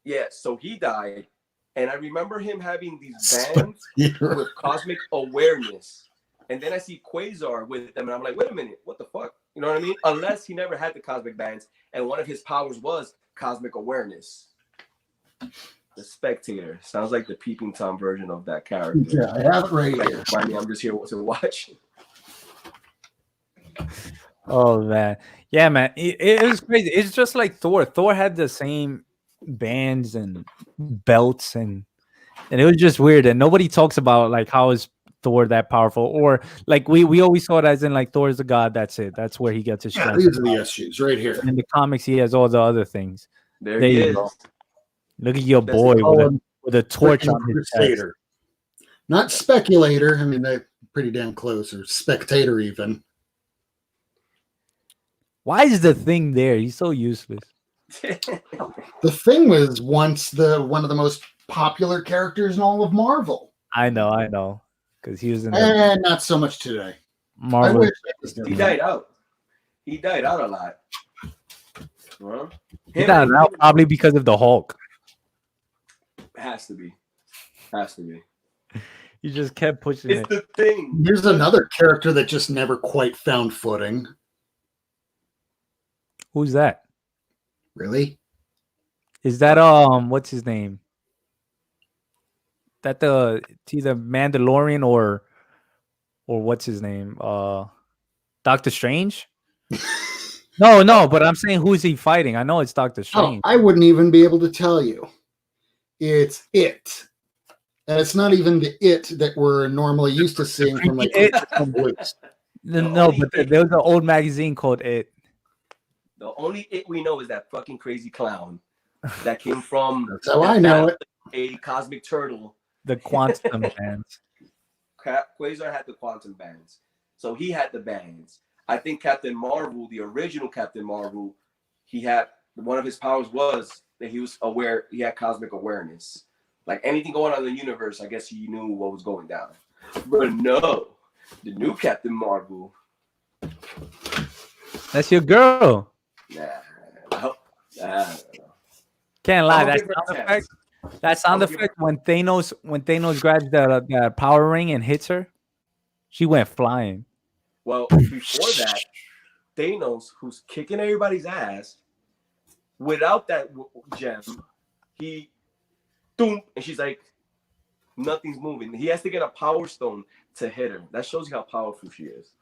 [SPEAKER 1] Yeah, so he died, and I remember him having these bands with cosmic awareness. And then I see Quasar with them, and I'm like, wait a minute, what the fuck? You know what I mean? Unless he never had the cosmic bands, and one of his powers was cosmic awareness. The Spectator sounds like the Peeping Tom version of that character.
[SPEAKER 3] Yeah, I have it right here.
[SPEAKER 1] Remind me, I'm just here to watch.
[SPEAKER 2] Oh man, yeah, man, it was crazy. It's just like Thor. Thor had the same bands and belts, and it was just weird. And nobody talks about like how is Thor that powerful, or like we always saw it as in like Thor is a god. That's it. That's where he gets his
[SPEAKER 3] Yeah,
[SPEAKER 2] strength.
[SPEAKER 3] these are the issues right here.
[SPEAKER 2] In the comics, he has all the other things.
[SPEAKER 1] There he
[SPEAKER 2] you
[SPEAKER 1] is.
[SPEAKER 2] go. Look at your
[SPEAKER 1] That's
[SPEAKER 2] boy
[SPEAKER 3] it.
[SPEAKER 2] with a torch on his chest.
[SPEAKER 3] Crusader. Not speculator. I mean, they're pretty damn close, or spectator even.
[SPEAKER 2] Why is the Thing there? He's so useless.
[SPEAKER 3] The Thing was once one of the most popular characters in all of Marvel.
[SPEAKER 2] I know, because he was in the
[SPEAKER 3] And not so much today.
[SPEAKER 2] Marvel.
[SPEAKER 1] He died out. He died out a lot. Huh?
[SPEAKER 2] He died out probably because of the Hulk.
[SPEAKER 1] Has to be. Has to be.
[SPEAKER 2] You just kept pushing
[SPEAKER 1] It's
[SPEAKER 2] it.
[SPEAKER 1] the Thing.
[SPEAKER 3] Here's another character that just never quite found footing.
[SPEAKER 2] Who's that?
[SPEAKER 3] Really?
[SPEAKER 2] Is that what's his name? That it's either Mandalorian or what's his name? Doctor Strange? No, but I'm saying who's he fighting? I know it's Doctor
[SPEAKER 3] Oh,
[SPEAKER 2] Strange.
[SPEAKER 3] I wouldn't even be able to tell you. It's It. And it's not even the It that we're normally used to seeing from like
[SPEAKER 2] It.
[SPEAKER 3] Blues.
[SPEAKER 2] No, but there was an old magazine called It.
[SPEAKER 1] The only It we know is that fucking crazy clown that came from.
[SPEAKER 3] That's how I know it.
[SPEAKER 1] A cosmic turtle.
[SPEAKER 2] The quantum bands.
[SPEAKER 1] Quasar had the quantum bands, so he had the bands. I think Captain Marvel, the original Captain Marvel, he had one of his powers was that he was aware. He had cosmic awareness, like anything going on in the universe. I guess he knew what was going down. But no, the new Captain Marvel.
[SPEAKER 2] That's your girl.
[SPEAKER 1] Nah.
[SPEAKER 2] Can't lie.
[SPEAKER 1] I'm
[SPEAKER 2] That
[SPEAKER 1] gonna give her
[SPEAKER 2] sound
[SPEAKER 1] a chance.
[SPEAKER 2] effect. That sound effect when Thanos grabs the power ring and hits her, she went flying.
[SPEAKER 1] Well, before that, Thanos, who's kicking everybody's ass, without that gem, and she's like, nothing's moving. He has to get a power stone to hit her. That shows you how powerful she is.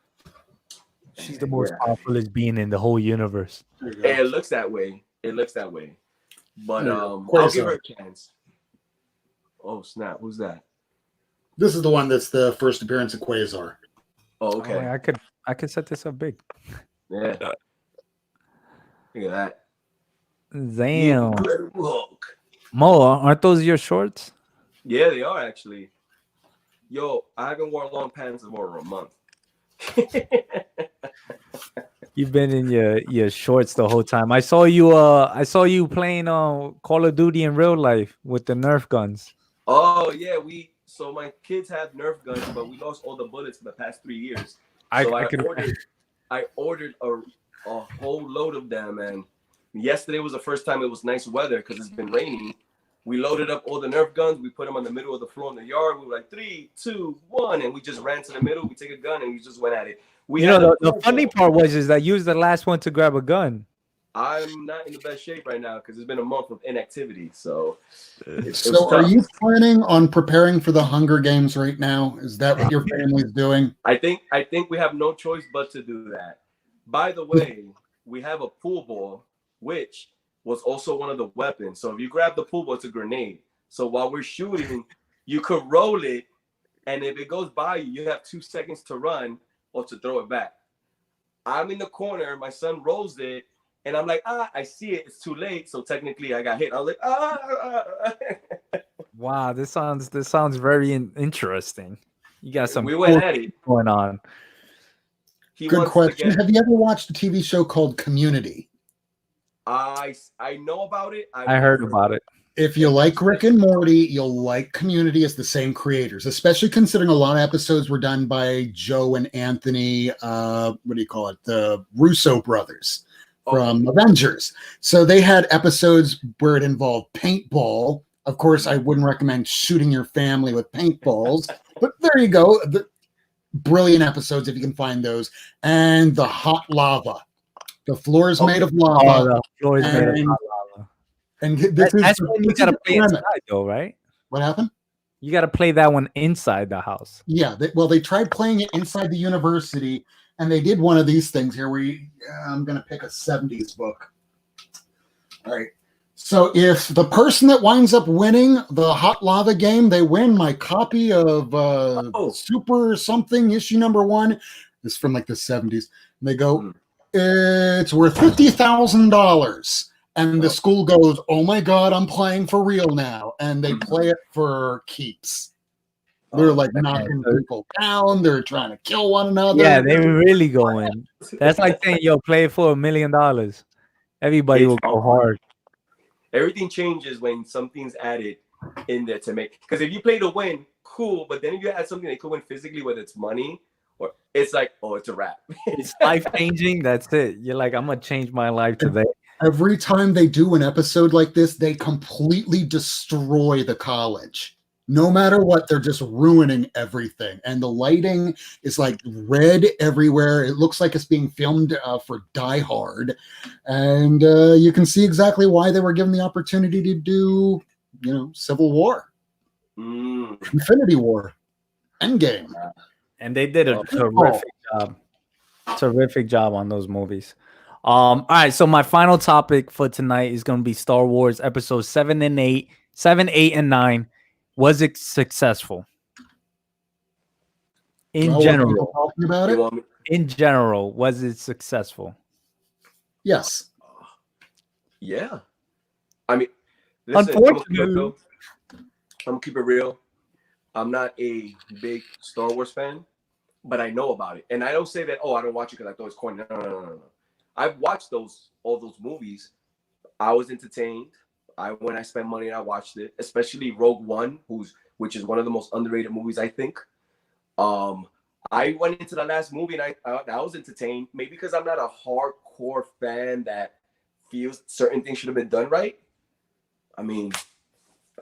[SPEAKER 2] She's the most powerful being in the whole universe.
[SPEAKER 1] It looks that way. But I'll give her a chance. Oh snap! Who's that?
[SPEAKER 3] This is the one that's the first appearance of Quasar.
[SPEAKER 1] Oh, okay.
[SPEAKER 2] Oh, I could set this up big.
[SPEAKER 1] Yeah. Look at that.
[SPEAKER 2] Damn.
[SPEAKER 1] Hulk.
[SPEAKER 2] Mo, aren't those your shorts?
[SPEAKER 1] Yeah, they are actually. Yo, I haven't worn long pants in over a month.
[SPEAKER 2] You've been in your shorts the whole time. I saw you playing Call of Duty in real life with the Nerf guns.
[SPEAKER 1] Oh yeah, so my kids have Nerf guns, but we lost all the bullets for the past 3 years. So I ordered a whole load of them, and yesterday was the first time it was nice weather because it's been raining. We loaded up all the Nerf guns. We put them on the middle of the floor in the yard. We were like 3, 2, 1, and we just ran to the middle. We take a gun and we just went at it.
[SPEAKER 2] The funny part was that you was the last one to grab a gun.
[SPEAKER 1] I'm not in the best shape right now because it's been a month of inactivity. So
[SPEAKER 3] are you planning on preparing for the Hunger Games right now? Is that what your family's doing?
[SPEAKER 1] I think we have no choice but to do that. By the way, we have a pool ball, which was also one of the weapons. So if you grab the pool ball, it's a grenade. So while we're shooting, you could roll it, and if it goes by you, you have 2 seconds to run or to throw it back. I'm in the corner, my son rolls it, and I'm like, I see it, it's too late. So technically I got hit. I was like,
[SPEAKER 2] Wow, this sounds very interesting. You got some
[SPEAKER 1] went at it
[SPEAKER 2] going on.
[SPEAKER 3] Good question. Have you ever watched a TV show called Community?
[SPEAKER 1] I know about it.
[SPEAKER 2] I heard about it.
[SPEAKER 3] If you like Rick and Morty, you'll like Community. As the same creators, especially considering a lot of episodes were done by Joe and Anthony. What do you call it? The Russo brothers. from Avengers. So they had episodes where it involved paintball. Of course, I wouldn't recommend shooting your family with paintballs, but there you go. Brilliant episodes if you can find those. And the hot lava. The floor is made of lava.
[SPEAKER 2] Oh, the floor is made of hot lava.
[SPEAKER 3] And
[SPEAKER 2] that's when you gotta play inside, though, right?
[SPEAKER 3] What happened?
[SPEAKER 2] You gotta play that one inside the house.
[SPEAKER 3] Yeah. They tried playing it inside the university, and they did one of these things here. I'm gonna pick a 70s book. All right. So if the person that winds up winning the hot lava game, they win my copy of Super something issue number 1. It's from like the 70s. And they go, it's worth $50,000. And the school goes, oh my God, I'm playing for real now. And they play it for keeps. They're like knocking people down. They're trying to kill one another.
[SPEAKER 2] Yeah, they were really going. That's like saying, yo, play it for $1 million. Everybody will go hard.
[SPEAKER 1] Everything changes when something's added in there to make. Because if you play to win, cool. But then if you add something that could win physically, whether it's money or it's like, oh, it's a wrap.
[SPEAKER 2] It's life changing. That's it. You're like, I'm gonna change my life today.
[SPEAKER 3] Every time they do an episode like this, they completely destroy the college. No matter what, they're just ruining everything. And the lighting is like red everywhere. It looks like it's being filmed for Die Hard. And you can see exactly why they were given the opportunity to do, Civil War, Infinity War, Endgame.
[SPEAKER 2] And they did a terrific job on those movies. All right, so my final topic for tonight is going to be Star Wars episodes 7, 8, and 9. Was it successful? In general,
[SPEAKER 3] talking about it.
[SPEAKER 2] In general, was it successful?
[SPEAKER 3] Yes.
[SPEAKER 1] Yeah. I mean, listen,
[SPEAKER 2] unfortunately,
[SPEAKER 1] I'm gonna keep it real. I'm not a big Star Wars fan, but I know about it, and I don't say that. Oh, I don't watch it because I thought it's corny. No. I've watched all those movies. I was entertained. When I spent money and I watched it, especially Rogue One, which is one of the most underrated movies, I think. I went into the last movie and I was entertained, maybe because I'm not a hardcore fan that feels certain things should have been done right. I mean,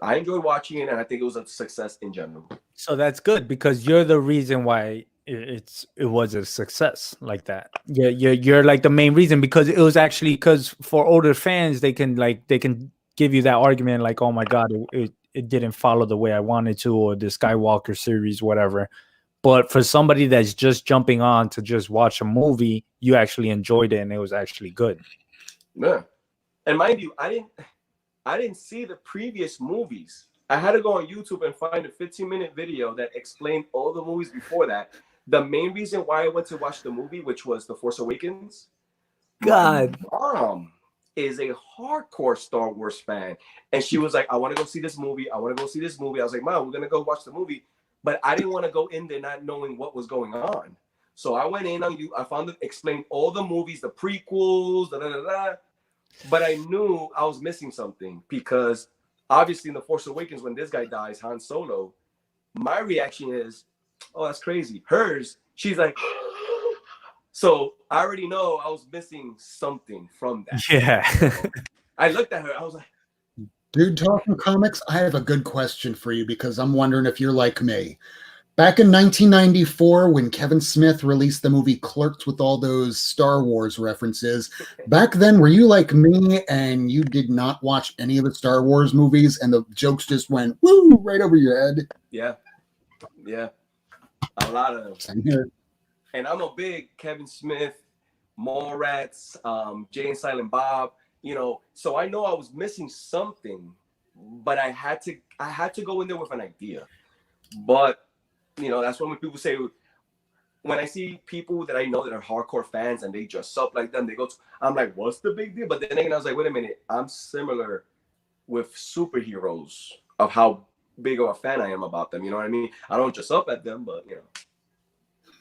[SPEAKER 1] I enjoyed watching it and I think it was a success in general.
[SPEAKER 2] So that's good because you're the reason why it was a success like that. You're like the main reason because it was actually because for older fans they can give you that argument like, oh my God, it didn't follow the way I wanted to, or the Skywalker series, whatever. But for somebody that's just jumping on to just watch a movie, you actually enjoyed it and it was actually good.
[SPEAKER 1] Yeah. And mind you, I didn't see the previous movies. I had to go on YouTube and find a 15-minute video that explained all the movies before that. The main reason why I went to watch the movie, which was The Force Awakens.
[SPEAKER 2] God.
[SPEAKER 1] My mom is a hardcore Star Wars fan. And she was like, I want to go see this movie. I want to go see this movie. I was like, Mom, we're going to go watch the movie. But I didn't want to go in there not knowing what was going on. So I went in on you. I found it, explained all the movies, the prequels, But I knew I was missing something because obviously in The Force Awakens, when this guy dies, Han Solo, my reaction is, oh, that's crazy. Hers, she's like, so I already know I was missing something from that.
[SPEAKER 2] Yeah.
[SPEAKER 1] I looked at her. I was like,
[SPEAKER 3] dude, talking comics, I have a good question for you because I'm wondering if you're like me. Back in 1994, when Kevin Smith released the movie Clerks with all those Star Wars references, back then, were you like me and you did not watch any of the Star Wars movies and the jokes just went, woo, right over your head?
[SPEAKER 1] Yeah. A lot of them.
[SPEAKER 3] Same here.
[SPEAKER 1] And I'm a big Kevin Smith, Mallrats, Jay and Silent Bob, so I know I was missing something, but I had to go in there with an idea. But that's when people say, when I see people that I know that are hardcore fans and they dress up like them, I'm like, what's the big deal? But then again, I was like, wait a minute, I'm similar with superheroes of how big of a fan I am about them. You know what I mean? I don't dress up at them, but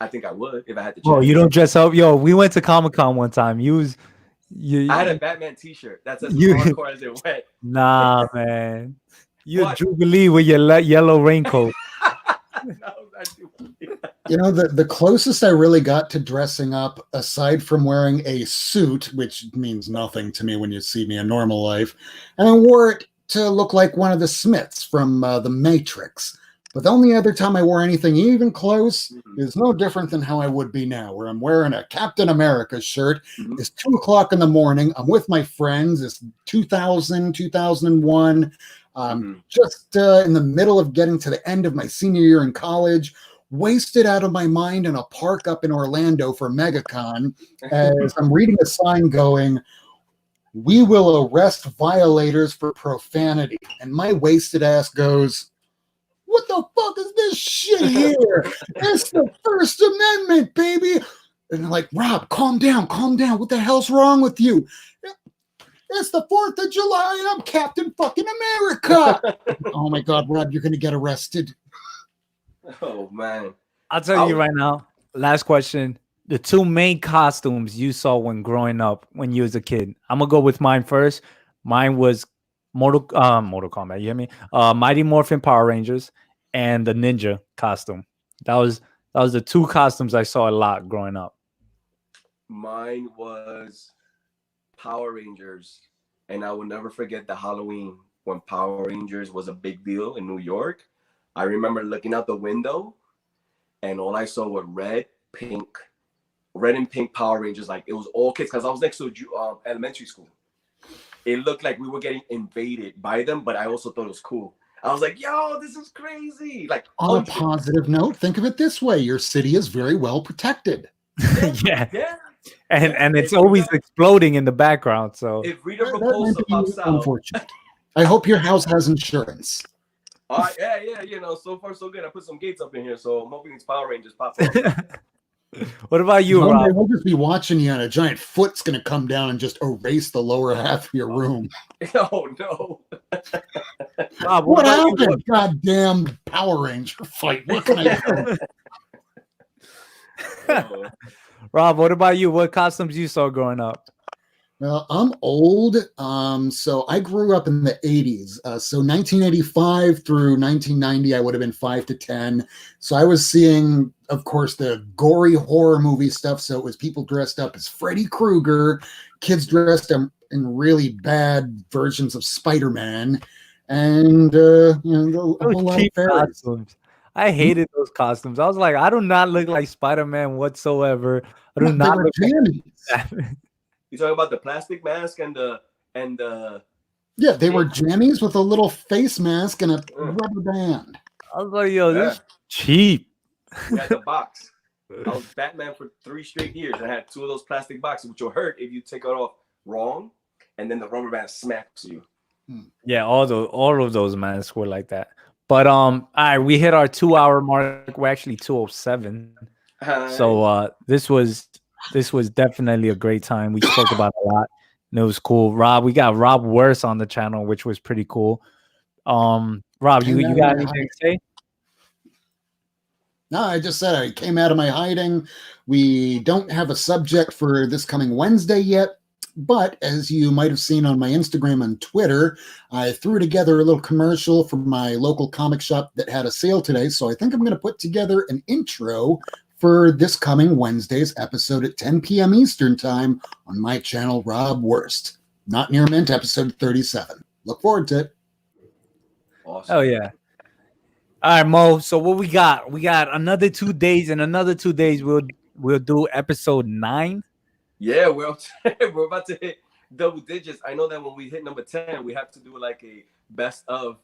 [SPEAKER 1] I think I would if I had to.
[SPEAKER 2] Oh, you don't dress up? Yo, we went to Comic-Con one time.
[SPEAKER 1] I had a Batman t-shirt. That's as hardcore as it went.
[SPEAKER 2] Nah, man. You're Jubilee with your yellow raincoat.
[SPEAKER 1] No, not Jubilee.
[SPEAKER 3] You know, the closest I really got to dressing up, aside from wearing a suit, which means nothing to me when you see me in normal life, and I wore it to look like one of the Smiths from The Matrix. But the only other time I wore anything even close is no different than how I would be now, where I'm wearing a Captain America shirt. It's 2 o'clock in the morning. I'm with my friends. It's 2000, 2001. Just in the middle of getting to the end of my senior year in college, wasted out of my mind in a park up in Orlando for MegaCon, as I'm reading a sign going, "We will arrest violators for profanity." And my wasted ass goes, "What the fuck is this shit here? It's the First Amendment, baby." And they're like, "Rob, calm down, calm down. What the hell's wrong with you?" "It's the 4th of July and I'm Captain fucking America." Oh my God, Rob, you're going to get arrested.
[SPEAKER 1] Oh, man.
[SPEAKER 2] I'll tell you right now, last question. The 2 main costumes you saw when growing up, when you was a kid. I'm going to go with mine first. Mine was Mortal Kombat, you hear me? Mighty Morphin Power Rangers and the ninja costume. That was the 2 costumes I saw a lot growing up.
[SPEAKER 1] Mine was Power Rangers, and I will never forget the Halloween when Power Rangers was a big deal in New York. I remember looking out the window, and all I saw were red and pink Power Rangers. Like, it was all kids, because I was next to elementary school. It looked like we were getting invaded by them, but I also thought it was cool. I was like, yo, this is crazy. Like,
[SPEAKER 3] on a positive note, think of it this way: your city is very well protected.
[SPEAKER 2] Yeah. And it's always exploding in the background. So
[SPEAKER 1] if Rita Repulsa pops out,
[SPEAKER 3] unfortunate. I hope your house has insurance.
[SPEAKER 1] Yeah, you know, so far so good. I put some gates up in here, so I'm hoping these Power Rangers pop up.
[SPEAKER 2] What about you, Rob?
[SPEAKER 3] We'll just be watching you, and a giant foot's going to come down and just erase the lower half of your room.
[SPEAKER 1] Oh, no.
[SPEAKER 3] Rob, what happened? Goddamn Power Ranger fight. What can I do?
[SPEAKER 2] Rob, what about you? What costumes you saw growing up?
[SPEAKER 3] Well, I'm old, so I grew up in the 80s. So 1985 through 1990, I would have been 5 to 10. So I was seeing, of course, the gory horror movie stuff. So it was people dressed up as Freddy Krueger, kids dressed in really bad versions of Spider-Man, and a whole lot of
[SPEAKER 2] costumes. I hated those costumes. I was like, I do not look like Spider-Man whatsoever. I do not look like
[SPEAKER 1] You talking about the plastic mask and the
[SPEAKER 3] yeah, they were jammies with a little face mask and a rubber band.
[SPEAKER 2] I was like, yo, this is cheap.
[SPEAKER 1] We had the box. I was Batman for 3 straight years. I had 2 of those plastic boxes, which will hurt if you take it off wrong, and then the rubber band smacks you.
[SPEAKER 2] Yeah, all of those masks were like that. But all right, we hit our 2-hour mark. We're actually 2:07. So this was definitely a great time. We spoke about a lot, and it was cool. Rob, we got Rob Worse on the channel, which was pretty cool. Rob, you got anything to say?
[SPEAKER 3] No, I just said I came out of my hiding. We don't have a subject for this coming Wednesday yet, but as you might have seen on my Instagram and Twitter, I threw together a little commercial for my local comic shop that had a sale today. So I think I'm going to put together an intro for this coming Wednesday's episode at 10 p.m. Eastern time on my channel, Rob Worst. Not Near Mint, episode 37. Look forward to it.
[SPEAKER 2] Awesome. Oh, yeah. All right, Mo. So what we got? We got another 2 days. In another 2 days, we'll do episode 9.
[SPEAKER 1] Yeah, we're about to hit double digits. I know that when we hit number 10, we have to do like a best of.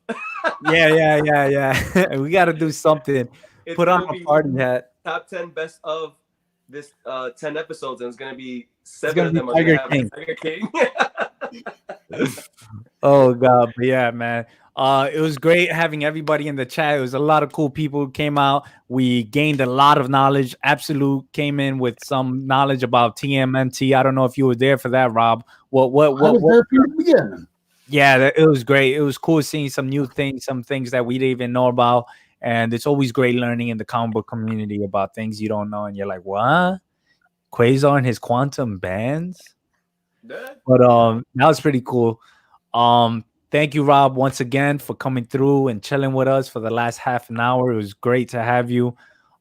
[SPEAKER 2] Yeah. We got to do something. Put on a party hat.
[SPEAKER 1] Top 10 best of this 10 episodes, and it's gonna be 7 of them are Tiger King.
[SPEAKER 2] Oh God, but yeah, man. It was great having everybody in the chat. It was a lot of cool people who came out. We gained a lot of knowledge. Absolute came in with some knowledge about TMNT. I don't know if you were there for that, Rob. What? I was there from the beginning. Yeah, it was great. It was cool seeing some new things, some things that we didn't even know about. And it's always great learning in the comic book community about things you don't know. And you're like, what? Quasar and his quantum bands? But that was pretty cool. Thank you, Rob, once again for coming through and chilling with us for the last half an hour. It was great to have you.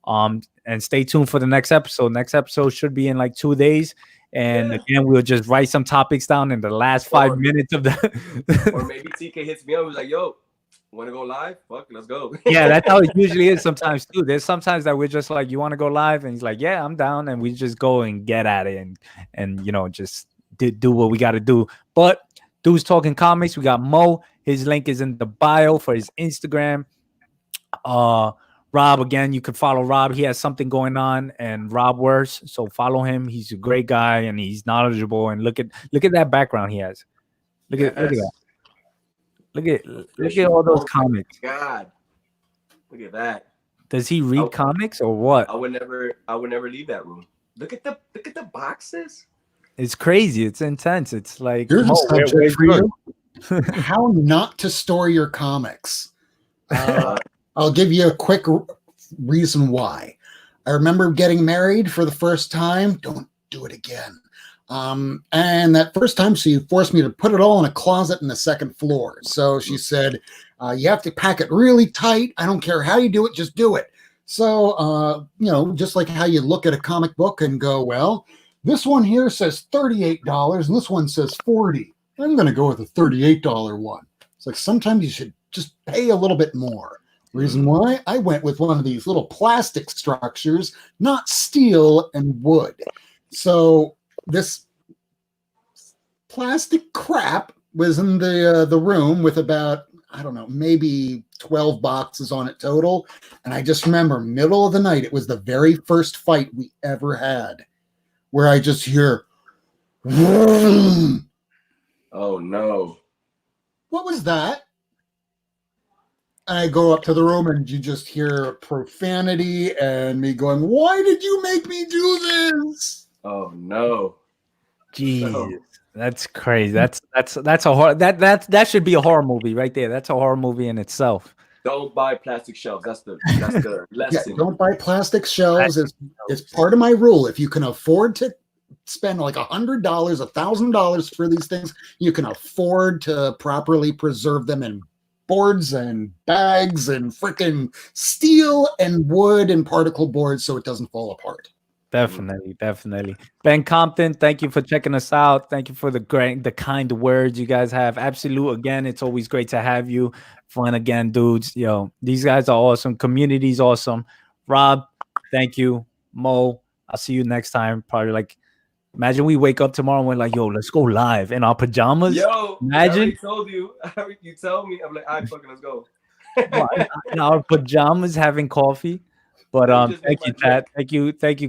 [SPEAKER 2] And and stay tuned for the next episode. Next episode should be in like 2 days. And again, we'll just write some topics down in the last 5 minutes of the.
[SPEAKER 1] Or maybe TK hits me up. He's like, "Yo, want to go live? Fuck, let's go."
[SPEAKER 2] Yeah, that's how it usually is sometimes too. There's sometimes that we're just like, "You want to go live?" And he's like, "Yeah, I'm down." And we just go and get at it and you know, just do what we got to do. But Dudes Talking Comics, we got Mo. His link is in the bio for his Instagram. Rob, again, you can follow Rob. He has something going on, and Rob Worse. So follow him. He's a great guy and he's knowledgeable. And look at that background he has. Look at that. Look at all those comics.
[SPEAKER 1] God, look at that.
[SPEAKER 2] Does he read comics or what?
[SPEAKER 1] I would never leave that room. Look at the boxes.
[SPEAKER 2] It's crazy. It's intense. It's like,
[SPEAKER 3] here's a subject for you. How not to store your comics. I'll give you a quick reason why. I remember getting married for the first time. Don't do it again. And that first time, she forced me to put it all in a closet in the second floor. So she said, you have to pack it really tight. I don't care how you do it, just do it. So, you know, just like how you look at a comic book and go, well, this one here says $38 and this one says $40. I'm going to go with the $38 one. It's like sometimes you should just pay a little bit more. Reason why? I went with one of these little plastic structures, not steel and wood. So this plastic crap was in the room with about, I don't know, maybe 12 boxes on it total. And I just remember middle of the night, it was the very first fight we ever had, where I just hear, vroom.
[SPEAKER 1] Oh no.
[SPEAKER 3] What was that? I go up to the room and you just hear profanity and me going, why did you make me do this?
[SPEAKER 1] Oh no.
[SPEAKER 2] Jeez. No. That's crazy. That's a horror that should be a horror movie right there. That's a horror movie in itself.
[SPEAKER 1] Don't buy plastic shelves. That's the lesson.
[SPEAKER 3] Yeah, don't buy plastic shelves. It's part of my rule. If you can afford to spend like $100, $1,000 for these things, you can afford to properly preserve them in boards and bags and freaking steel and wood and particle boards so it doesn't fall apart.
[SPEAKER 2] Definitely. Ben Compton, thank you for checking us out. Thank you for the kind words you guys have. Absolute, again, it's always great to have you. Fun again, dudes. Yo, these guys are awesome. Community's awesome. Rob, thank you. Mo, I'll see you next time. Probably like, imagine we wake up tomorrow and we're like, yo, let's go live in our pajamas.
[SPEAKER 1] Yo,
[SPEAKER 2] imagine.
[SPEAKER 1] I told you. You tell me. I'm like, all right, fucking let's go.
[SPEAKER 2] In our pajamas having coffee. But thank you, Chad. Thank you,